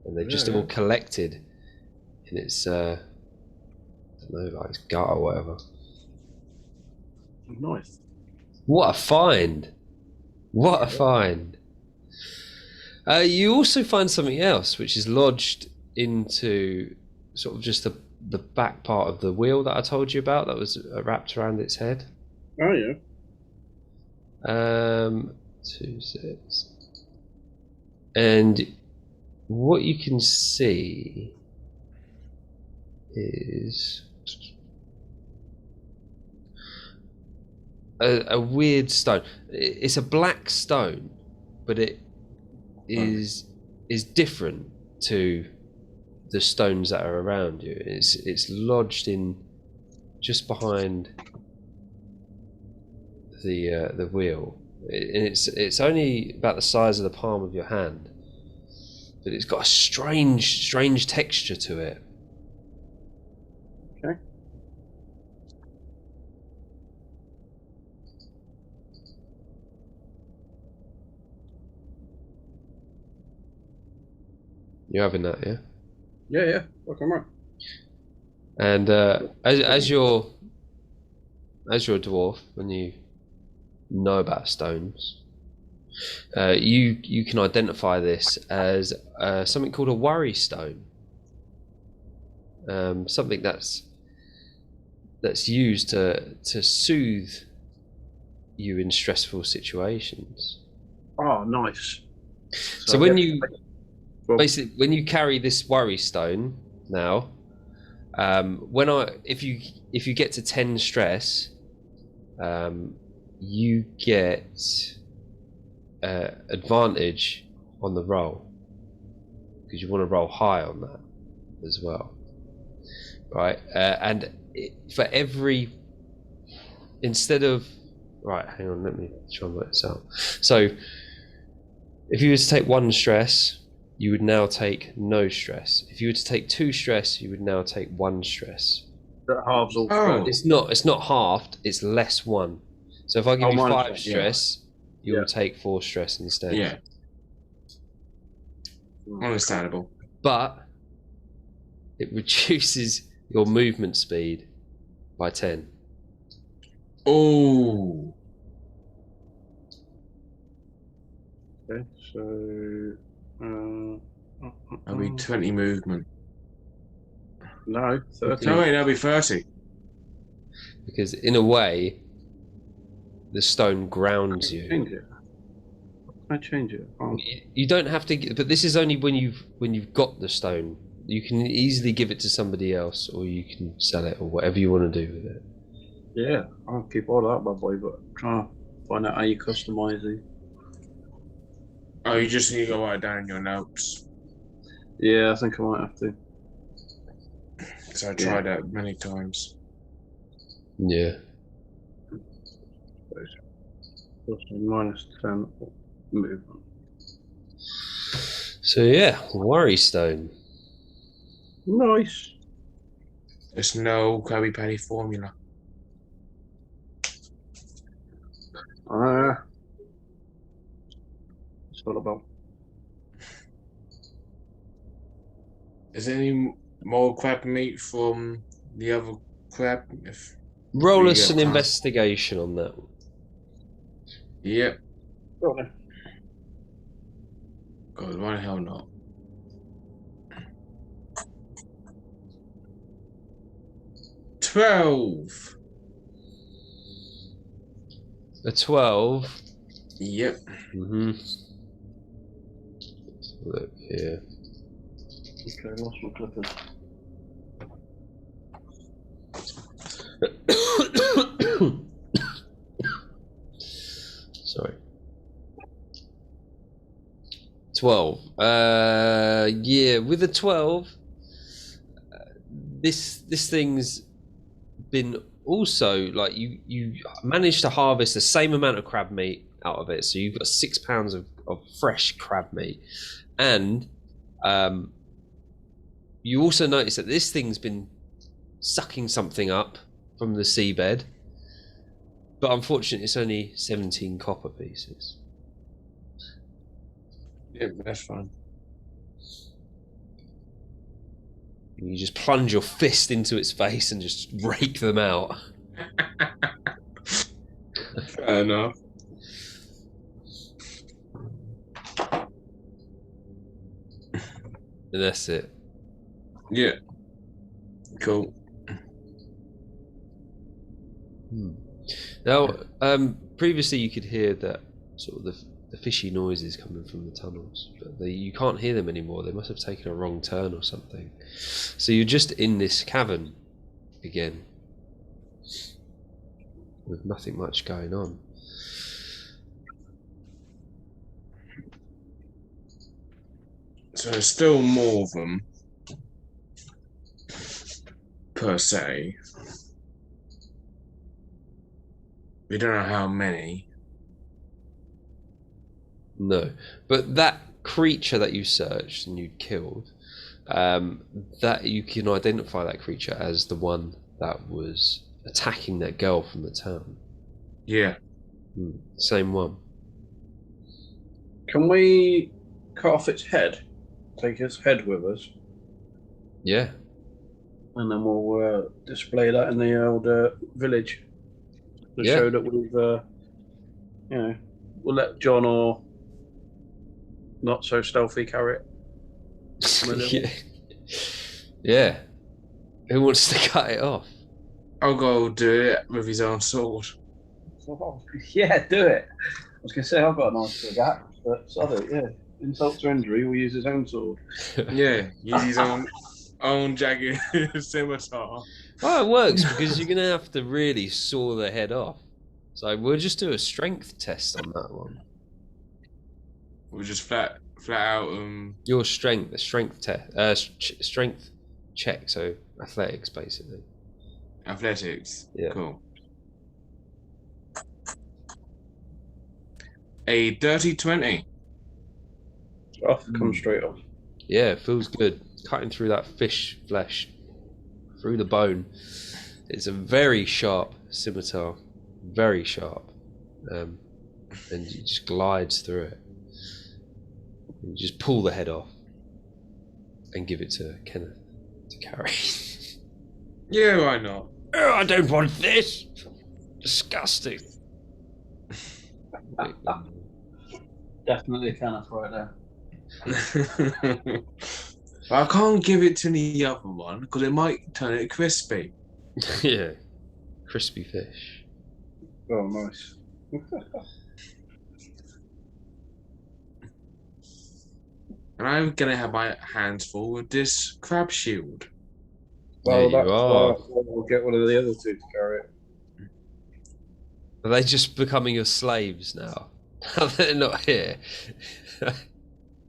and they've just Yeah. all collected in its I don't know, like its gut or whatever. Nice. What a find! What a find! You also find something else which is lodged into sort of just the back part of the wheel that I told you about that was wrapped around its head. Oh yeah. 2, 6. And what you can see is a weird stone. It's a black stone, but it is different to the stones that are around you. It's lodged in just behind the wheel, and it's only about the size of the palm of your hand, but it's got a strange texture to it. Okay. You're having that, yeah? Yeah. Fucking right. And as you're a dwarf, when you know about stones, you can identify this as something called a worry stone. Something that's used to soothe you in stressful situations. Oh, nice. So when you carry this worry stone now, if you get to 10 stress, you get advantage on the roll because you want to roll high on that as well, right? For every instead of right, hang on, let me try and work this out. So if you were to take 1 stress, you would now take no stress. If you were to take 2 stress, you would now take 1 stress. That halves all. Oh. It's not halved, it's less 1. So if I give you 5 stress, you will take 4 stress instead. Yeah. Understandable. But it reduces your movement speed by 10. Oh. Okay, so That'll be 20 movement. no, 30. No, wait, that'll be 30. Because in a way, the stone grounds you. Change it. I change it. Oh. You don't have to, but this is only when you've got the stone. You can easily give it to somebody else, or you can sell it, or whatever you want to do with it. Yeah, I'll keep all that, my boy. But I'm trying to find out how you customize it. Oh, you just need to go write down in your notes. Yeah, I think I might have to. Because I tried that many times. Yeah. Minus 10 movement. So yeah, worry stone. Nice. There's no Krabby Patty formula. It's all about. Is there any more crab meat from the other crab? Roll us an investigation on that. Yep. Go on then. God, why the hell not? $12. A 12. Yep. Let's look here. Okay, lost my clippers. Sorry. 12. Yeah, with a 12, this thing's been also like you managed to harvest the same amount of crab meat out of it, so you've got 6 pounds of fresh crab meat, and you also notice that this thing's been sucking something up from the seabed, but unfortunately it's only 17 copper pieces. Yep, that's fine. You just plunge your fist into its face and just rake them out. Fair enough. And that's it. Yeah. Cool. Now, previously you could hear that sort of the fishy noises coming from the tunnels, but you can't hear them anymore. They must have taken a wrong turn or something. So you're just in this cavern again, with nothing much going on. So there's still more of them, per se. We don't know how many. No, but that creature that you searched and you killed, that you can identify that creature as the one that was attacking that girl from the town. Yeah. Same one. Can we cut off its head? take his head with us, Yeah. and then we'll display that in the old village to Yeah. show that we've, we'll let John or not so stealthy carry it. Yeah. Yeah. Who wants to cut it off? I'll go do it with his own sword. Oh, yeah, do it. I was going to say I've got a nice big axe, but sod it, yeah. Insult to injury, we'll use his own sword. Yeah, use his own jagged scimitar. Well, it works because you're going to have to really saw the head off. So we'll just do a strength test on that one. We'll just flat out Your strength, strength test, strength check. So athletics, basically. athletics. Yeah. Cool. A dirty 20. Off, come straight off. Yeah, it feels good. Cutting through that fish flesh, through the bone. It's a very sharp scimitar, very sharp, and it just glides through it. You just pull the head off and give it to Kenneth to carry. Yeah, why not? Oh, I don't want this. Disgusting. Definitely Kenneth right there. I can't give it to the other one because it might turn it crispy. Yeah, crispy fish. Oh, nice. And I'm gonna have my hands full with this crab shield. Well, There you that's are. we'll get one of the other two to carry it. Are they just becoming your slaves now? Now that they're not here.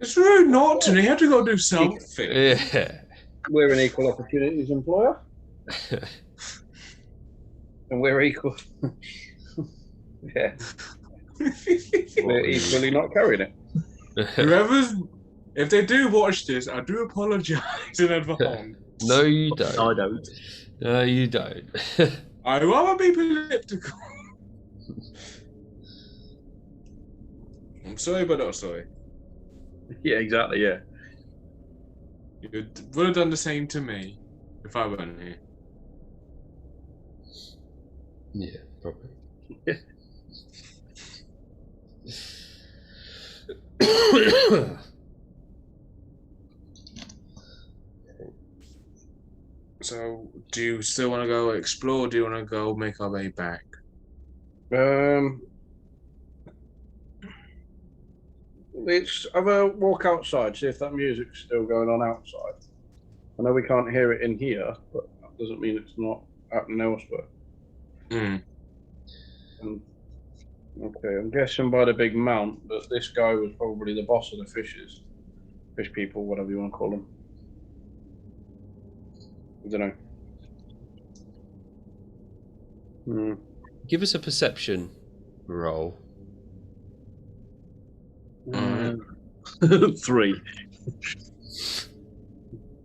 It's rude not to. They have to go do something. Yeah. We're an equal opportunities employer, and we're equal. Yeah, we're equally not carrying it. If they do watch this, I do apologize in advance. No, you don't. I don't. No, you don't. I rather be political. I'm sorry, but not sorry. Yeah, exactly. Yeah. You would have done the same to me if I weren't here. Yeah, probably. So, do you still want to go explore? Or do you want to go make our way back? Let's have a walk outside, see if that music's still going on outside. I know we can't hear it in here, but that doesn't mean it's not happening elsewhere. Okay, I'm guessing by the big mount that this guy was probably the boss of the fish people, whatever you want to call them. I don't know. Give us a perception roll. 3.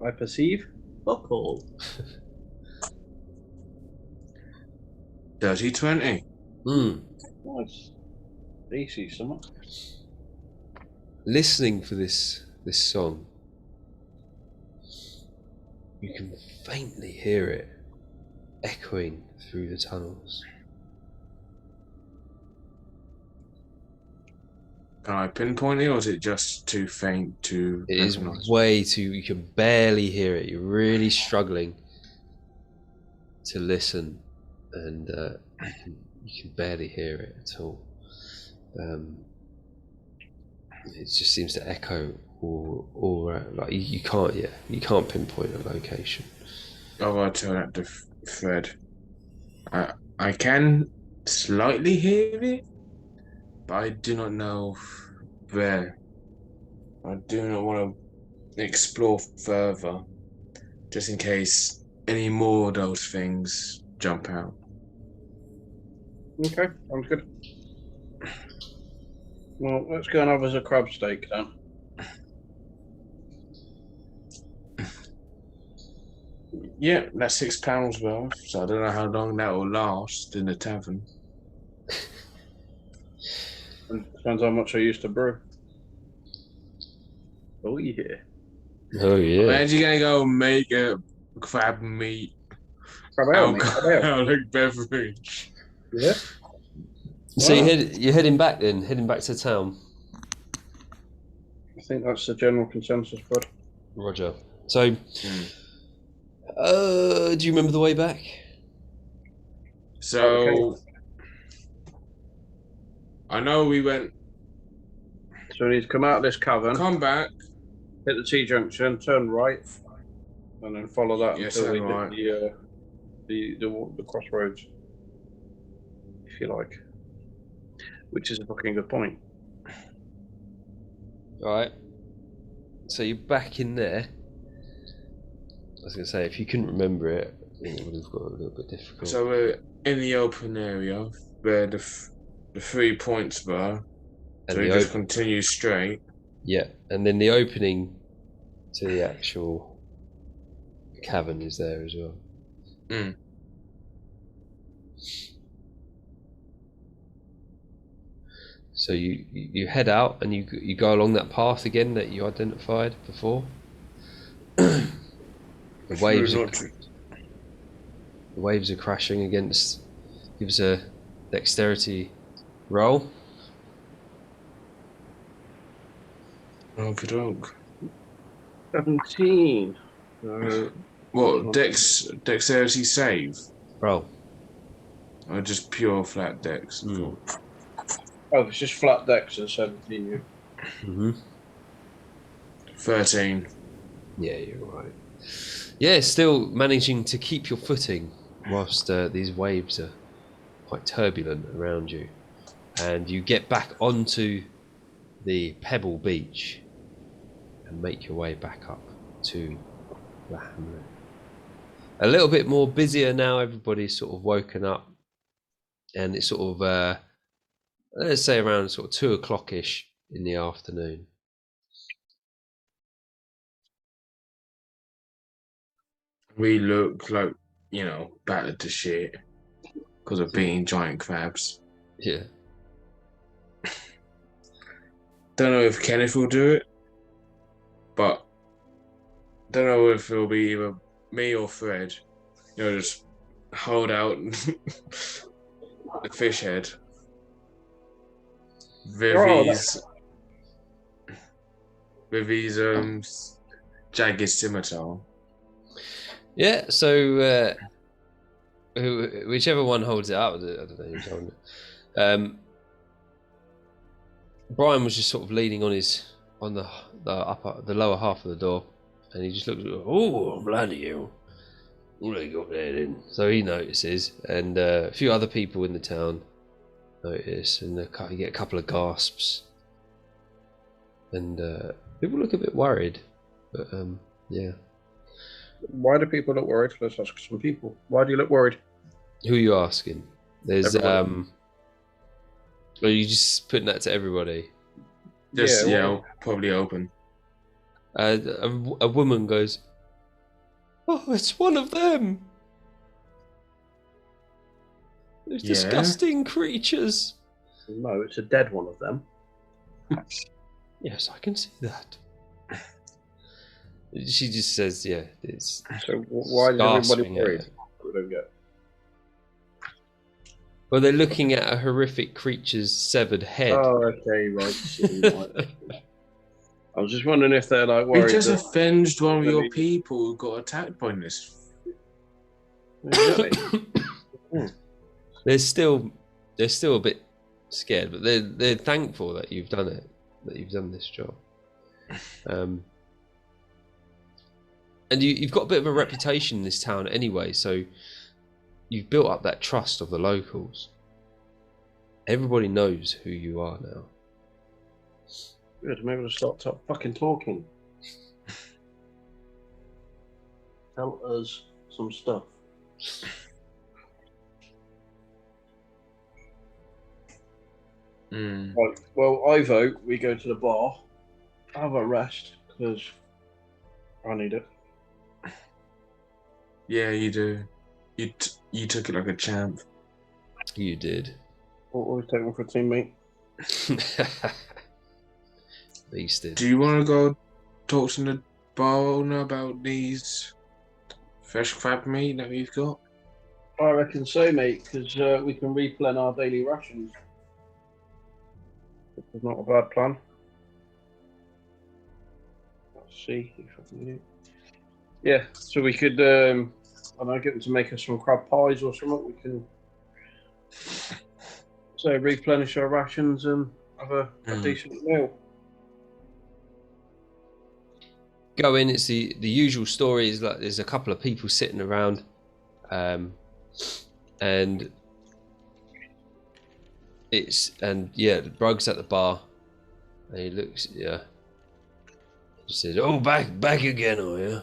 I perceive. Fuck all. Dirty 20. Nice. Easy, somewhat. Listening for this song, you can faintly hear it echoing through the tunnels. Can I pinpoint it, or is it just too faint to It is recognise? way too. You can barely hear it. You're really struggling to listen, and you can barely hear it at all. It just seems to echo all around. Like you can't pinpoint a location. I'll go tell that to Fred. I can slightly hear it, but I do not know where. I do not want to explore further, just in case any more of those things jump out. Okay, sounds good. Well, let's go and have us a crab steak then. Yeah, that's £6 worth, so I don't know how long that will last in the tavern. And depends how much I used to brew. Oh yeah. Oh yeah. Imagine gonna go make a crab meat alcoholic beverage. Yeah. So Wow. you're heading back then, heading back to town. I think that's the general consensus, bud. Roger. So, do you remember the way back? So I know we went. So we need to come out of this cavern, Come back. hit the T-junction, turn right, and then follow that until we right. hit the crossroads, if you like. Which is a fucking good point. All right. So you're back in there. I was going to say, if you couldn't remember it, it would have got a little bit difficult. So we're in the open area where the 3 points were. And so we just continue straight. Yeah, and then the opening to the actual cavern is there as well. So you head out and you go along that path again that you identified before. The waves are crashing against. Give us a dexterity roll. Okey-doke. 17. What, dexterity save? Roll. Or just pure flat dex? Oh, it's just flat dex and 17. 13. Yeah, you're right. Yeah, still managing to keep your footing whilst these waves are quite turbulent around you. And you get back onto the pebble beach and make your way back up to the hamlet. A little bit more busier now, everybody's sort of woken up, and it's sort of let's say around sort of 2 o'clock-ish in the afternoon. We look like, battered to shit because of being giant crabs. Yeah. Don't know if Kenneth will do it, but don't know if it'll be either me or Fred. Just hold out the fish head. Vivi's jagged scimitar. Yeah, so whichever one holds it up, I don't know who's holding it. Brian was just sort of leaning on the lower half of the door, and he just looked. Oh, bloody hell! What have they got there then? So he notices, and a few other people in the town notice, and you get a couple of gasps, and people look a bit worried, but yeah. Why do people look worried? Let's ask some people. Why do you look worried? Who are you asking? There's Everyone. Are you just putting that to everybody? Just I'll probably open. A woman goes, "Oh, it's one of them. Those disgusting creatures." No, it's a dead one of them. Yes, I can see that. She just says, "Yeah, it's." So why is everybody worried? We don't get. Well, they're looking at a horrific creature's severed head. Oh, okay, right. I was just wondering if they're like worried. We just avenged one of your people who got attacked by this. Exactly. They're still a bit scared, but they're thankful that you've done it, that you've done this job. And you've got a bit of a reputation in this town anyway, so you've built up that trust of the locals. Everybody knows who you are now. Good, maybe we'll start fucking talking. Tell us some stuff. Right, well, I vote we go to the bar, have a rest, because I need it. Yeah, you do. You took it like a champ. You did. Always take one for a teammate. Beasted. Do you want to go talk to the Barona about these fresh crab meat that we've got? I reckon so, mate, because we can replan our daily rations. It's not a bad plan. Let's see if I can do it. Yeah, so we could, I don't know, get them to make us some crab pies or something. We can, so replenish our rations and have a decent meal. Go in. It's the usual story. Is like there's a couple of people sitting around, and Brug's at the bar, and he looks. Yeah, he says, "Oh, back again, are you?"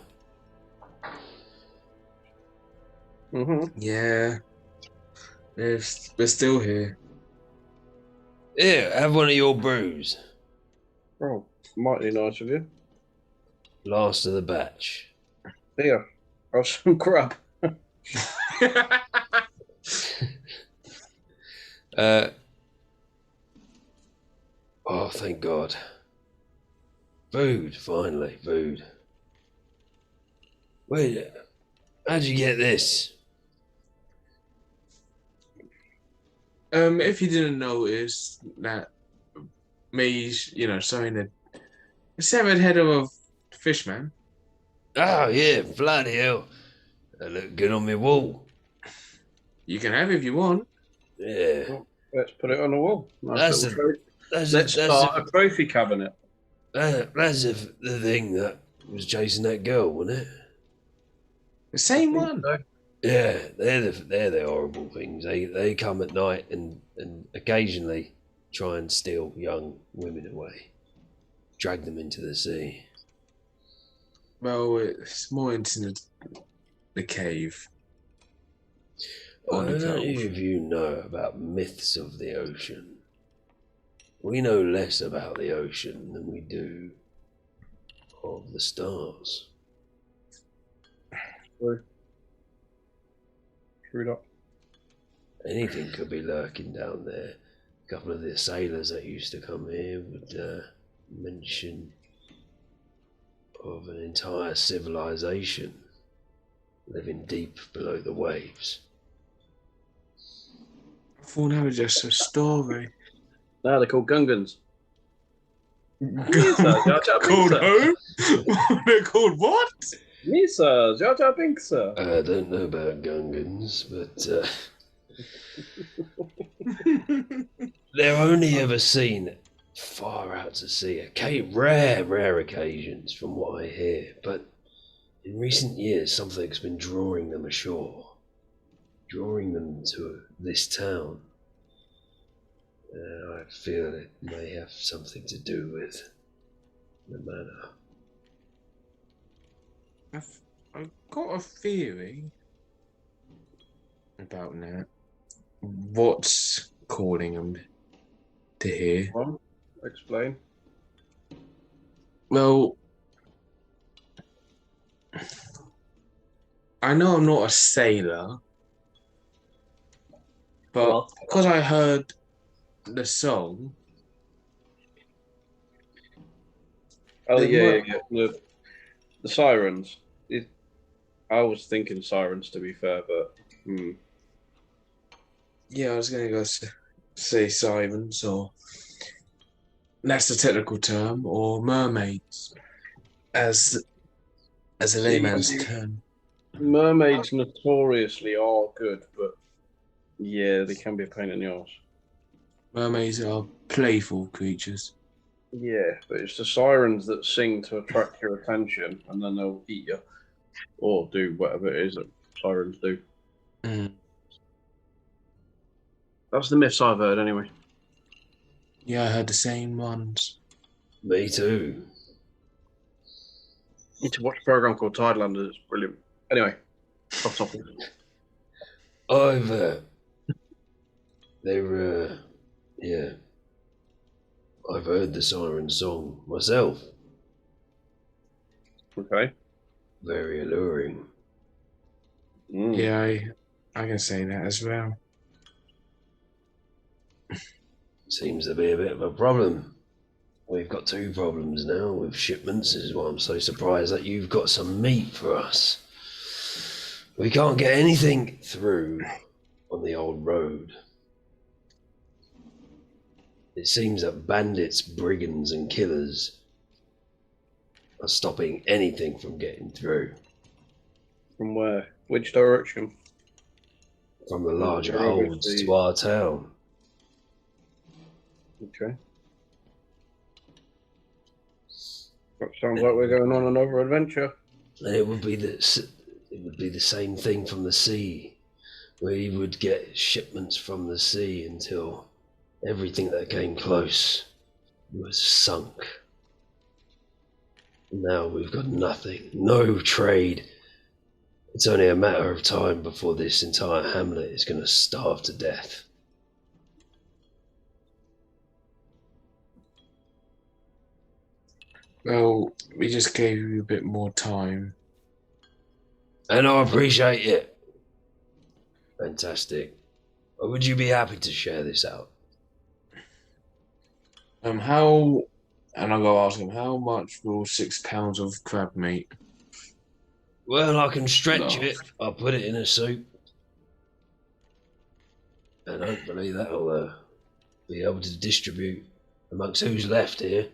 Mm-hmm. Yeah, we're still here. Here, have one of your brews. Oh, mighty nice of you. Last of the batch. Here, have some crab. Oh, thank God. Food, finally, food. Wait, how'd you get this? If you didn't notice that me, showing the severed head of a fishman. Oh, yeah, bloody hell. That look good on my wall. You can have it if you want. Yeah. Well, let's put it on the wall. Nice That's little trophy. Let's that's start a trophy cabinet. that's the thing that was chasing that girl, wasn't it? The same one. So. Yeah, they're the horrible things. They come at night and occasionally try and steal young women away, drag them into the sea. Well, it's more into the cave. Or I the don't know cove. if you know about myths of the ocean. We know less about the ocean than we do of the stars. Screwed up. Anything could be lurking down there. A couple of the sailors that used to come here would mention of an entire civilization living deep below the waves. I thought that was just a story. No, they're called Gungans. Called who? They're called what? Misa, Jar Jar Binks, sir. I don't know about Gungans, but they're only ever seen far out to sea. Rare occasions, from what I hear. But in recent years, something's been drawing them ashore, drawing them to this town. I feel it may have something to do with the manor. I've got a theory about that. What's calling them to here? Well, explain. Well, I know I'm not a sailor, but because I heard the song. Oh, yeah. The sirens. I was thinking sirens, to be fair, but... Yeah, I was going to go say sirens, or... That's the technical term, or mermaids, as a layman's term. Mermaids notoriously are good, but yeah, they can be a pain in the arse. Mermaids are playful creatures. Yeah, but it's the sirens that sing to attract your attention, and then they'll eat you, or do whatever it is that sirens do. That's the myths I've heard, anyway. Yeah, I heard the same ones. Me too. Need to watch a program called Tidelanders. It's brilliant. Anyway, off topic. I've heard the siren song myself. Okay. Very alluring. Yeah, I can say that as well. Seems to be a bit of a problem. We've got two problems now with shipments. This is why I'm so surprised that you've got some meat for us. We can't get anything through on the old road. It seems that bandits, brigands and killers are stopping anything from getting through. From where? Which direction? From the larger They're holds obviously- to our town. Okay. That sounds like we're going on another adventure. And it would be the same thing from the sea. We would get shipments from the sea until everything that came close was sunk. Now we've got nothing, no trade. It's only a matter of time before this entire hamlet is going to starve to death. Well, we just gave you a bit more time. And I appreciate it. Fantastic. Would you be happy to share this out? How? And I'll go ask him, how much will 6 pounds of crab meat? Well, I can stretch No. it. I'll put it in a soup. And hopefully that'll be able to distribute amongst who's left here.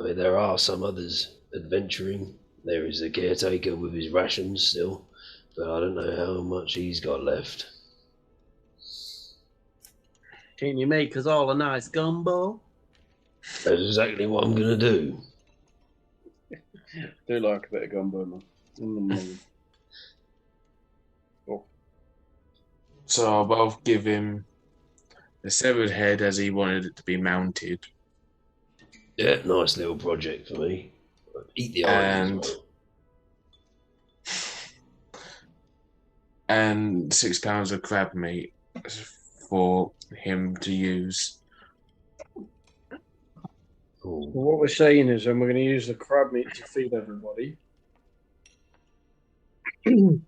I mean, there are some others adventuring. There is a caretaker with his rations still, but I don't know how much he's got left. Can you make us all a nice gumbo? That's exactly what I'm going to do. Do like a bit of gumbo, man. Oh. So I'll both give him the severed head as he wanted it to be mounted. Yeah, nice little project for me. Eat the iron as well. And 6 pounds of crab meat for him to use. Cool. Well, what we're saying is, then we're going to use the crab meat to feed everybody. And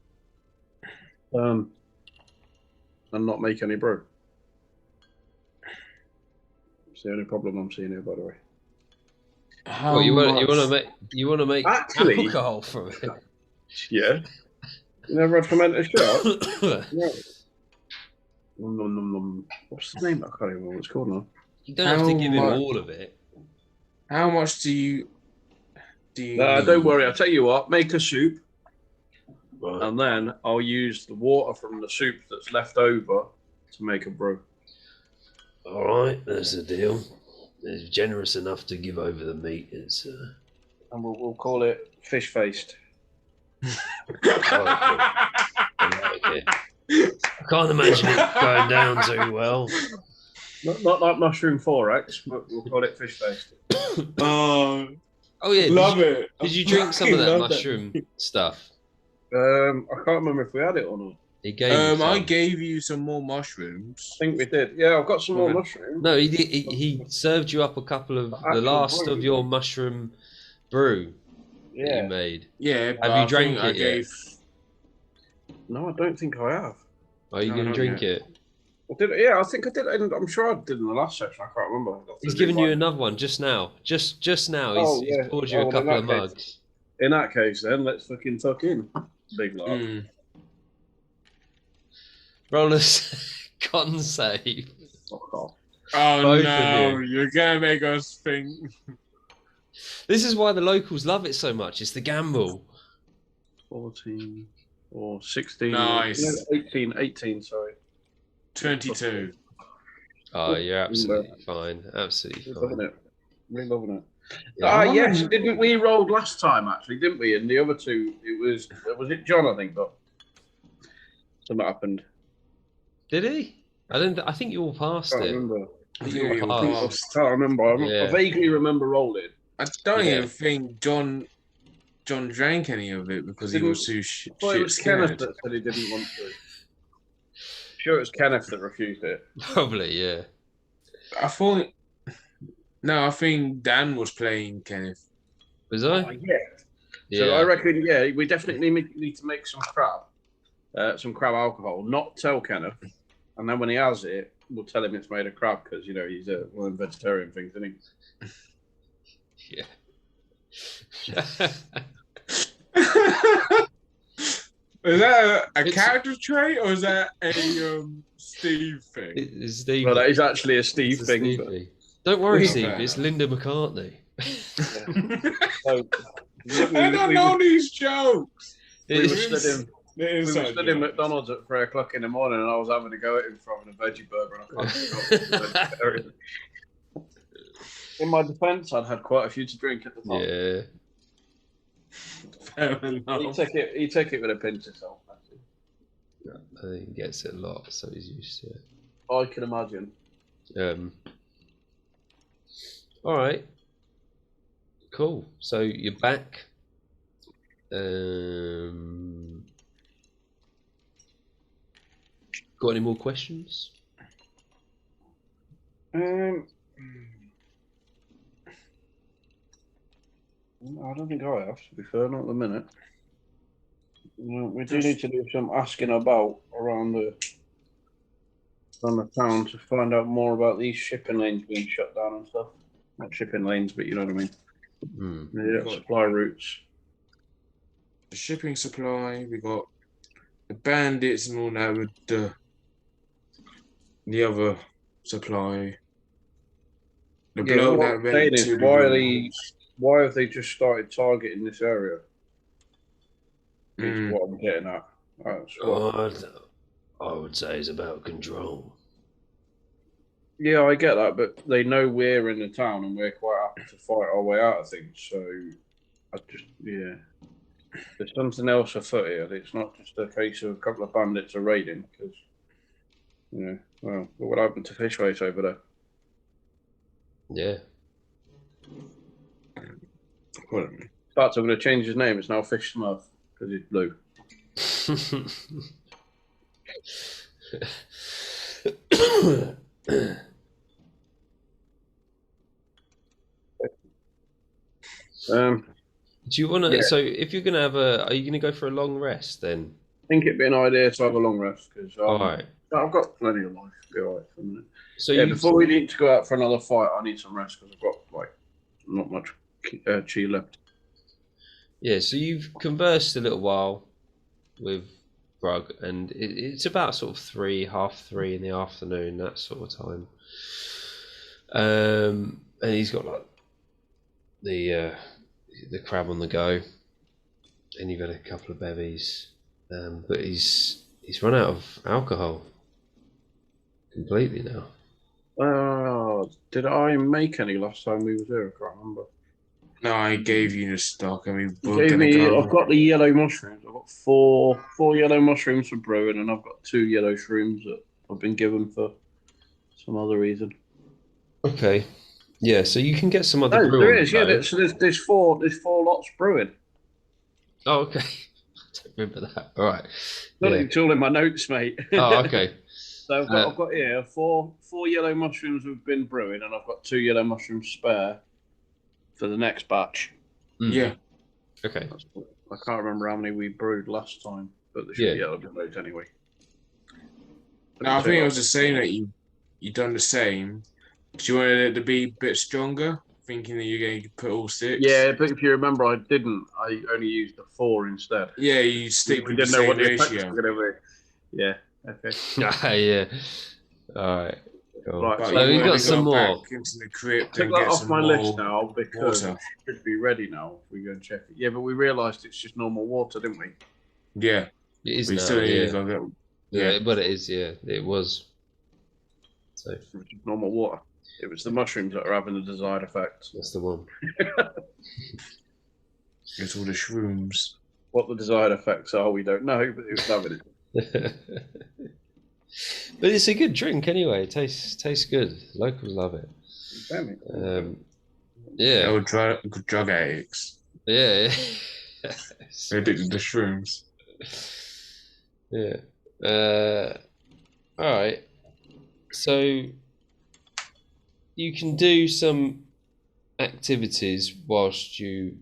not make any brew. It's the only problem I'm seeing here, by the way. How Well, you want much- to make Actually- alcohol from it? Yeah. You never had fermented shark? Yeah. What's the name? I can't even remember what it's called now. You don't have to How give him much- all of it. How much do you Don't need? worry. I'll tell you what. Make a soup, Right. and then I'll use the water from the soup that's left over to make a brew. All right, there's the deal. It's generous enough to give over the meat. It's And we'll call it fish faced. I like it. I can't imagine it going down too well. Not like mushroom 4X, but we'll call it fish faced. Oh, Oh yeah, love it. Did you drink some of that Love mushroom stuff? I can't remember if we had it or not. He gave you some. I gave you some more mushrooms. I think we did. Yeah, I've got some more Okay. mushrooms. No, he did. He served you up a couple of the Actual last brew. of your mushroom brew that you Yeah. made. Yeah, but Have you I drank think I it yet? gave. No, I don't think I have. Are you No, going to not drink yet. it? I did. Yeah, I think I did. I'm sure I did in the last section. I can't remember. He's given you another one just now. Just now. Oh, He's yeah. poured you Oh, a well, in couple of that case- mugs. In that case, then let's fucking tuck in. Big lark. Mm. Roll us con save. Fuck off. Oh Both of no, you. you're gonna make us think. This is why the locals love it so much. It's the gamble. 14 or 16. Nice. No, 18, sorry. 22. Oh, you're absolutely fine. Absolutely We're loving fine. it. We're loving it. Yeah. Yes, didn't we roll last time, actually, didn't we? And the other two, was it John, I think, but something happened. Did he? I think you all passed Can't it. remember. I think you all I passed. can't remember. I Yeah. vaguely remember rolling. I don't Yeah. even think John drank any of it because he Didn't- was too I shit thought it was Kenneth scared. that said he didn't want to. Sure, it was Kenneth that refused it. Probably, yeah. I thought. No, I think Dan was playing Kenneth. Was I? Oh, yeah. Yeah. So I reckon, we definitely need to make some crab alcohol. Not tell Kenneth, and then when he has it, we'll tell him it's made of crab because he's one of the vegetarian things, isn't he? Yeah. Is that a character trait or is that a Steve thing? It's Steve. Well, that is actually a Steve thing. Steve But... thing. Don't worry, We- Steve. It's Linda McCartney. So, I don't know these jokes. we were It's- stood in McDonald's at 3 o'clock in the morning, and I was having to go at him for having a veggie burger, and I can't vegetarian. In my defence, I'd had quite a few to drink at the time. Yeah. Fair enough. He took it with a pinch of salt. Actually. I think he gets it a lot, so he's used to it. I can imagine. All right. Cool. So you're back. Got any more questions? I don't think I have, to be fair, not at the minute. We do need to do some asking about around the town to find out more about these shipping lanes being shut down and stuff. Not shipping lanes, but you know what I mean. Yeah, supply routes. The shipping supply, we got the bandits and all that with the other supply. The bloke that went to why have they just started targeting this area? Is what I'm getting at. I would say it's about control. Yeah, I get that, but they know we're in the town and we're quite happy to fight our way out of things. So, there's something else afoot here. It's not just a case of a couple of bandits are raiding, because, well, what happened to Fishface over there? Yeah. In fact, I'm going to change his name. It's now Fish Smurf, because he's blue. Do you want to? Yeah. So, if you're going to have are you going to go for a long rest then? I think it'd be an idea to have a long rest because all right. I've got plenty of life. Be all right for a minute. So before we need to go out for another fight, I need some rest because I've got not much chi left. Yeah, so you've conversed a little while with Brug, and it's about sort of 3:30 in the afternoon, that sort of time. And he's got like the crab on the go, and you've had a couple of bevies, but he's run out of alcohol completely now. Did I make any last time we were there? I can't remember. No, I gave you the stock. I mean, I've got the yellow mushrooms. I've got four yellow mushrooms for brewing, and I've got 2 yellow shrooms that I've been given for some other reason. Okay. Yeah, so you can get some other brewing. There is, yeah. There's four lots brewing. Oh, okay. I don't remember that. All right. It's all in my notes, mate. Oh, okay. So I've got here four yellow mushrooms have been brewing, and I've got 2 yellow mushrooms spare for the next batch. Yeah. Okay. I can't remember how many we brewed last time, but there should be yellow loads anyway. No, I think I was just saying that you done the same. Do you wanted it to be a bit stronger, thinking that you're going to put all 6? Yeah, but if you remember, I didn't. I only used the 4 instead. Yeah, you stick with the same ratio. Yeah. Okay. Yeah. All right. Cool. Right, so we've got some more. Back into the crypt Take and that get off some my more list now because water. it should be ready now if we go and check it. Yeah, but we realised it's just normal water, didn't we? Yeah. It is we now, still need yeah. to go get, Yeah, but it is, yeah. It was. So normal water. It was the mushrooms that are having the desired effect. That's the one. It's all the shrooms. What the desired effects are, we don't know, but it was having it. But it's a good drink anyway. It tastes good. Locals love it. Yeah. Oh, drug addicts. Yeah. They're addicted to shrooms. Yeah. All right. So you can do some activities whilst you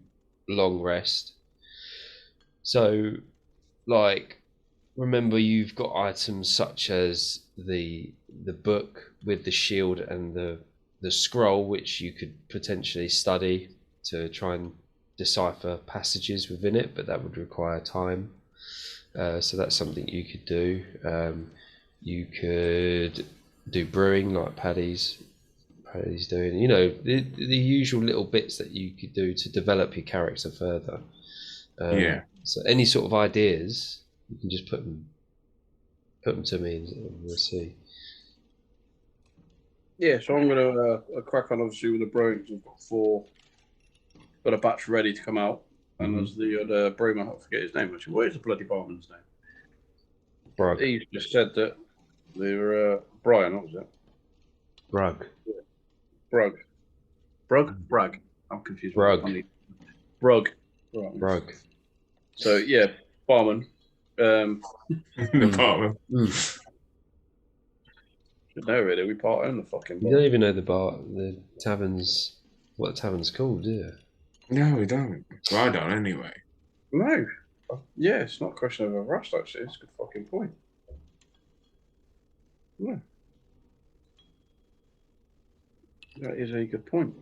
long rest. So, like, remember you've got items such as the book with the shield and the scroll, which you could potentially study to try and decipher passages within it, but that would require time. So that's something you could do. You could do brewing like Paddy's doing. You know, the usual little bits that you could do to develop your character further. So any sort of ideas, you can just put them to me, and we'll see. Yeah, so I'm going to crack on, obviously, with the brewing. We've got a batch ready to come out. And there's the other brewman, I forget his name, actually. What is the bloody barman's name? Brug. He just said that they were Brian, what was it? Brug. Bragg. I'm confused. Brug. Right. Brug. So, yeah, barman. The barman. No, really, we part own the fucking bar. You don't even know the tavern's, what the tavern's called, do you? No, we don't. Well, I don't anyway. No. Yeah, it's not a question of a rust, actually. It's a good fucking point. Yeah. That is a good point.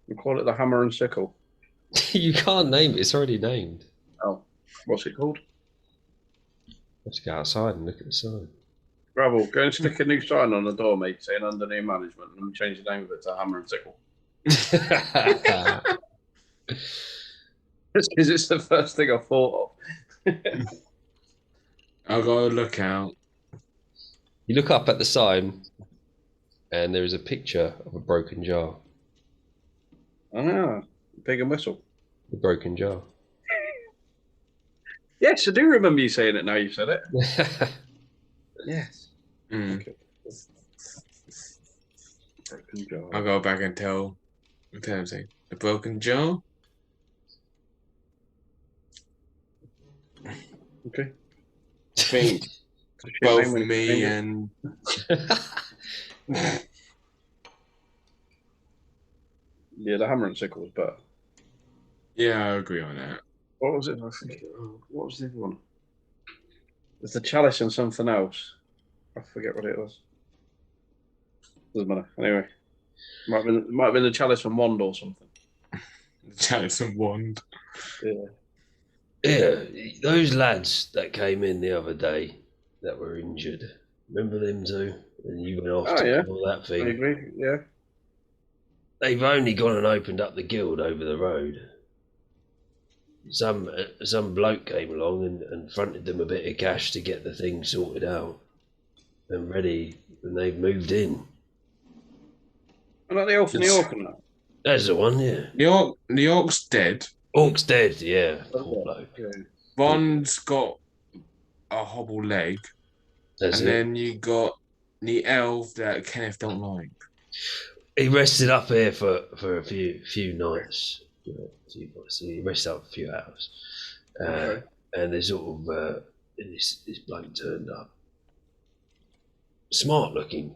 We call it the Hammer and Sickle. You can't name it, it's already named. Oh, what's it called? Let's go outside and look at the sign. Gravel, go and stick a new sign on the door, mate, saying under new management, and we change the name of it to Hammer and Sickle. Just because it's the first thing I thought of. I'll go look out. You look up at the sign, and there is a picture of a broken jar. Ah, pig and whistle. The broken jar. Yes, I do remember you saying it now you said it. Yes. Okay. Broken jar. I'll go back and tell him, say, the broken jar. Okay. I think both me and yeah, the Hammer and Sickle was better. yeah, I agree on that. What was it? I think. What was the other one? There's the chalice and something else. I forget what it was. Doesn't matter. Anyway, might have been the chalice and wand or something. The chalice and wand. Yeah. Yeah, those lads that came in the other day that were injured. Remember them two? And you went off to all that I thing. agree. Yeah. They've only gone and opened up the guild over the road. Some bloke came along and fronted them a bit of cash to get the thing sorted out and ready, and they've moved in. And like the elf and the orc and that. That's the one, yeah. The orc's dead. Orc's dead, yeah. Poor bloke. Yeah. One's got a hobble leg. That's and it. then you got the elf that Kenneth don't like. He rested up here for a few nights. So he rested up a few hours. Okay. And there's sort of this bloke turned up. Smart looking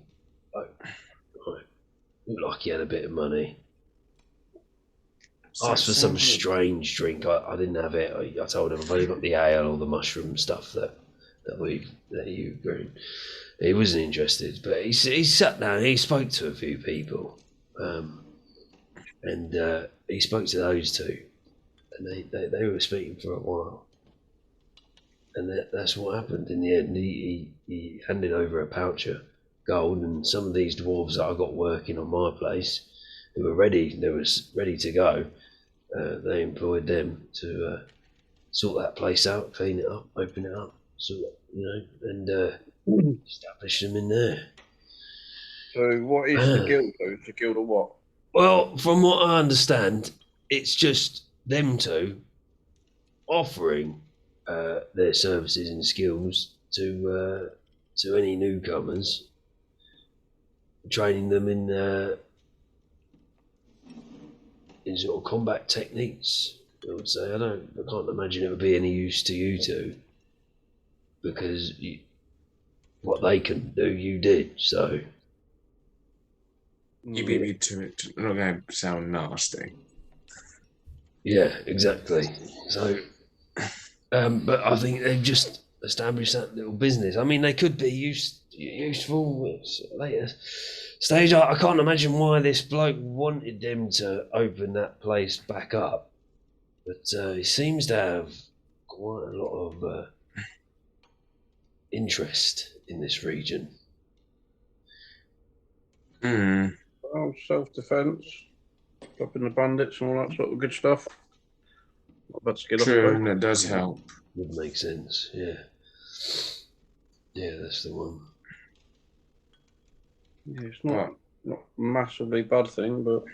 bloke. Right. Looked like he had a bit of money. Asked for some strange drink. I didn't have it. I told him I've only got the ale or the mushroom stuff that you grew. He wasn't interested, but he sat down and he spoke to a few people, and he spoke to those two, and they were speaking for a while, and that's what happened in the end. He handed over a pouch of gold, and some of these dwarves that I got working on my place, who were ready, to go. They employed them to sort that place out, clean it up, open it up, and establish them in there. So what is the guild though? It's the guild of what? Well, from what I understand, it's just them two offering their services and skills to any newcomers, training them in sort of combat techniques. I would say I can't imagine it would be any use to you two, because what they couldn't do, you did. So You beat me to it. I'm not going to sound nasty. yeah, exactly. So, but I think they've just established that little business. I mean, they could be used useful later stage. I can't imagine why this bloke wanted them to open that place back up, but he seems to have quite a lot of interest in this region. Well, self-defense, stopping the bandits and all that sort of good stuff. Not bad to get True, off. that does help. Would make sense, yeah. Yeah, that's the one. Yeah, it's not a massively bad thing, but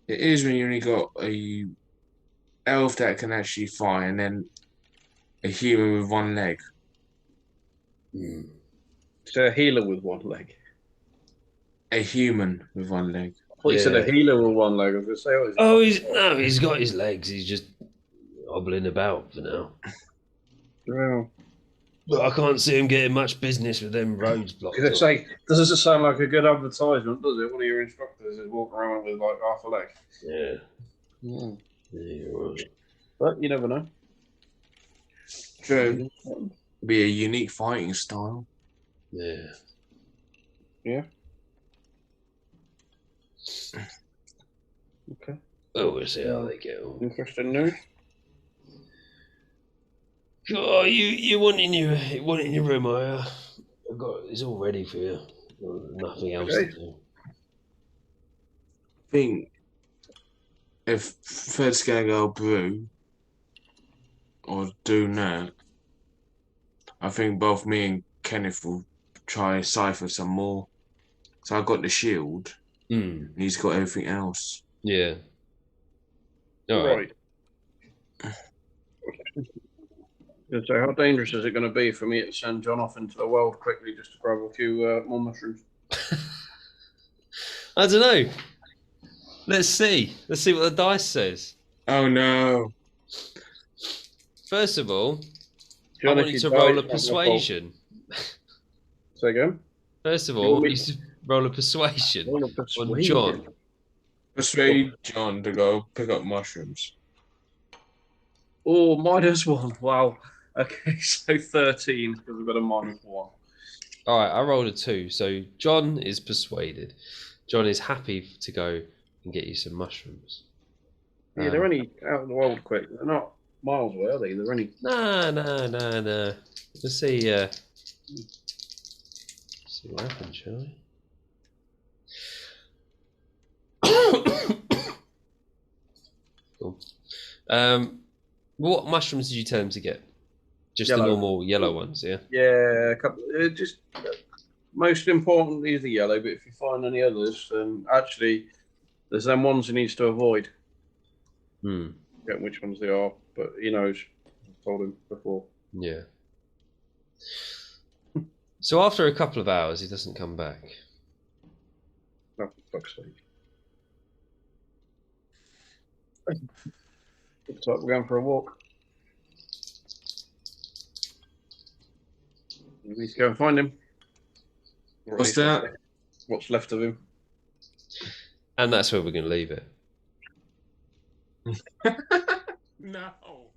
It is when you only got a elf that can actually fly, and then a hero with one leg. it's a healer with one leg. A human with one leg. I thought you said a healer with one leg. I was going to say, he's got his legs. He's just hobbling about for now. Yeah. But I can't see him getting much business with them roads blocked. I was going to say, doesn't sound like a good advertisement, does it? One of your instructors is walking around with like half a leg. Yeah. Yeah, You're right. but you never know. True. Be a unique fighting style. Yeah. Yeah. Okay. Oh, we'll see how they get on. Interesting news. Oh, you want in your room? I've got it's all ready for you. Nothing else to do. I think if Fred's gonna go brew or do that, I think both me and Kenneth will try cipher some more. So I got the shield. And he's got everything else. Yeah. All right. So how dangerous is it going to be for me to send John off into the world quickly just to grab a few more mushrooms? I don't know. Let's see. Let's see what the dice says. Oh no. First of all, John, I want you to roll a persuasion. Say again? First of all, you should roll a persuasion on John. Persuade John to go pick up mushrooms. Oh, -1. Wow. Okay, so 13 because we've got a -1. All right, I rolled a 2, so John is persuaded. John is happy to go and get you some mushrooms. Yeah, they're only out of the world quick. They're not miles away, are they? They're only... No. Let's see. See what happens, shall we? Cool. What mushrooms did you tell him to get? Just yellow. The normal yellow ones, yeah? Yeah, a couple. Just most importantly is the yellow, but if you find any others, then actually there's them ones he needs to avoid. Forget which ones they are, but he knows. I told him before. Yeah. So after a couple of hours, he doesn't come back. Oh, for fuck's sake. Looks like we're going for a walk. We need to go and find him. What's that? What's left of him. And that's where we're going to leave it. No.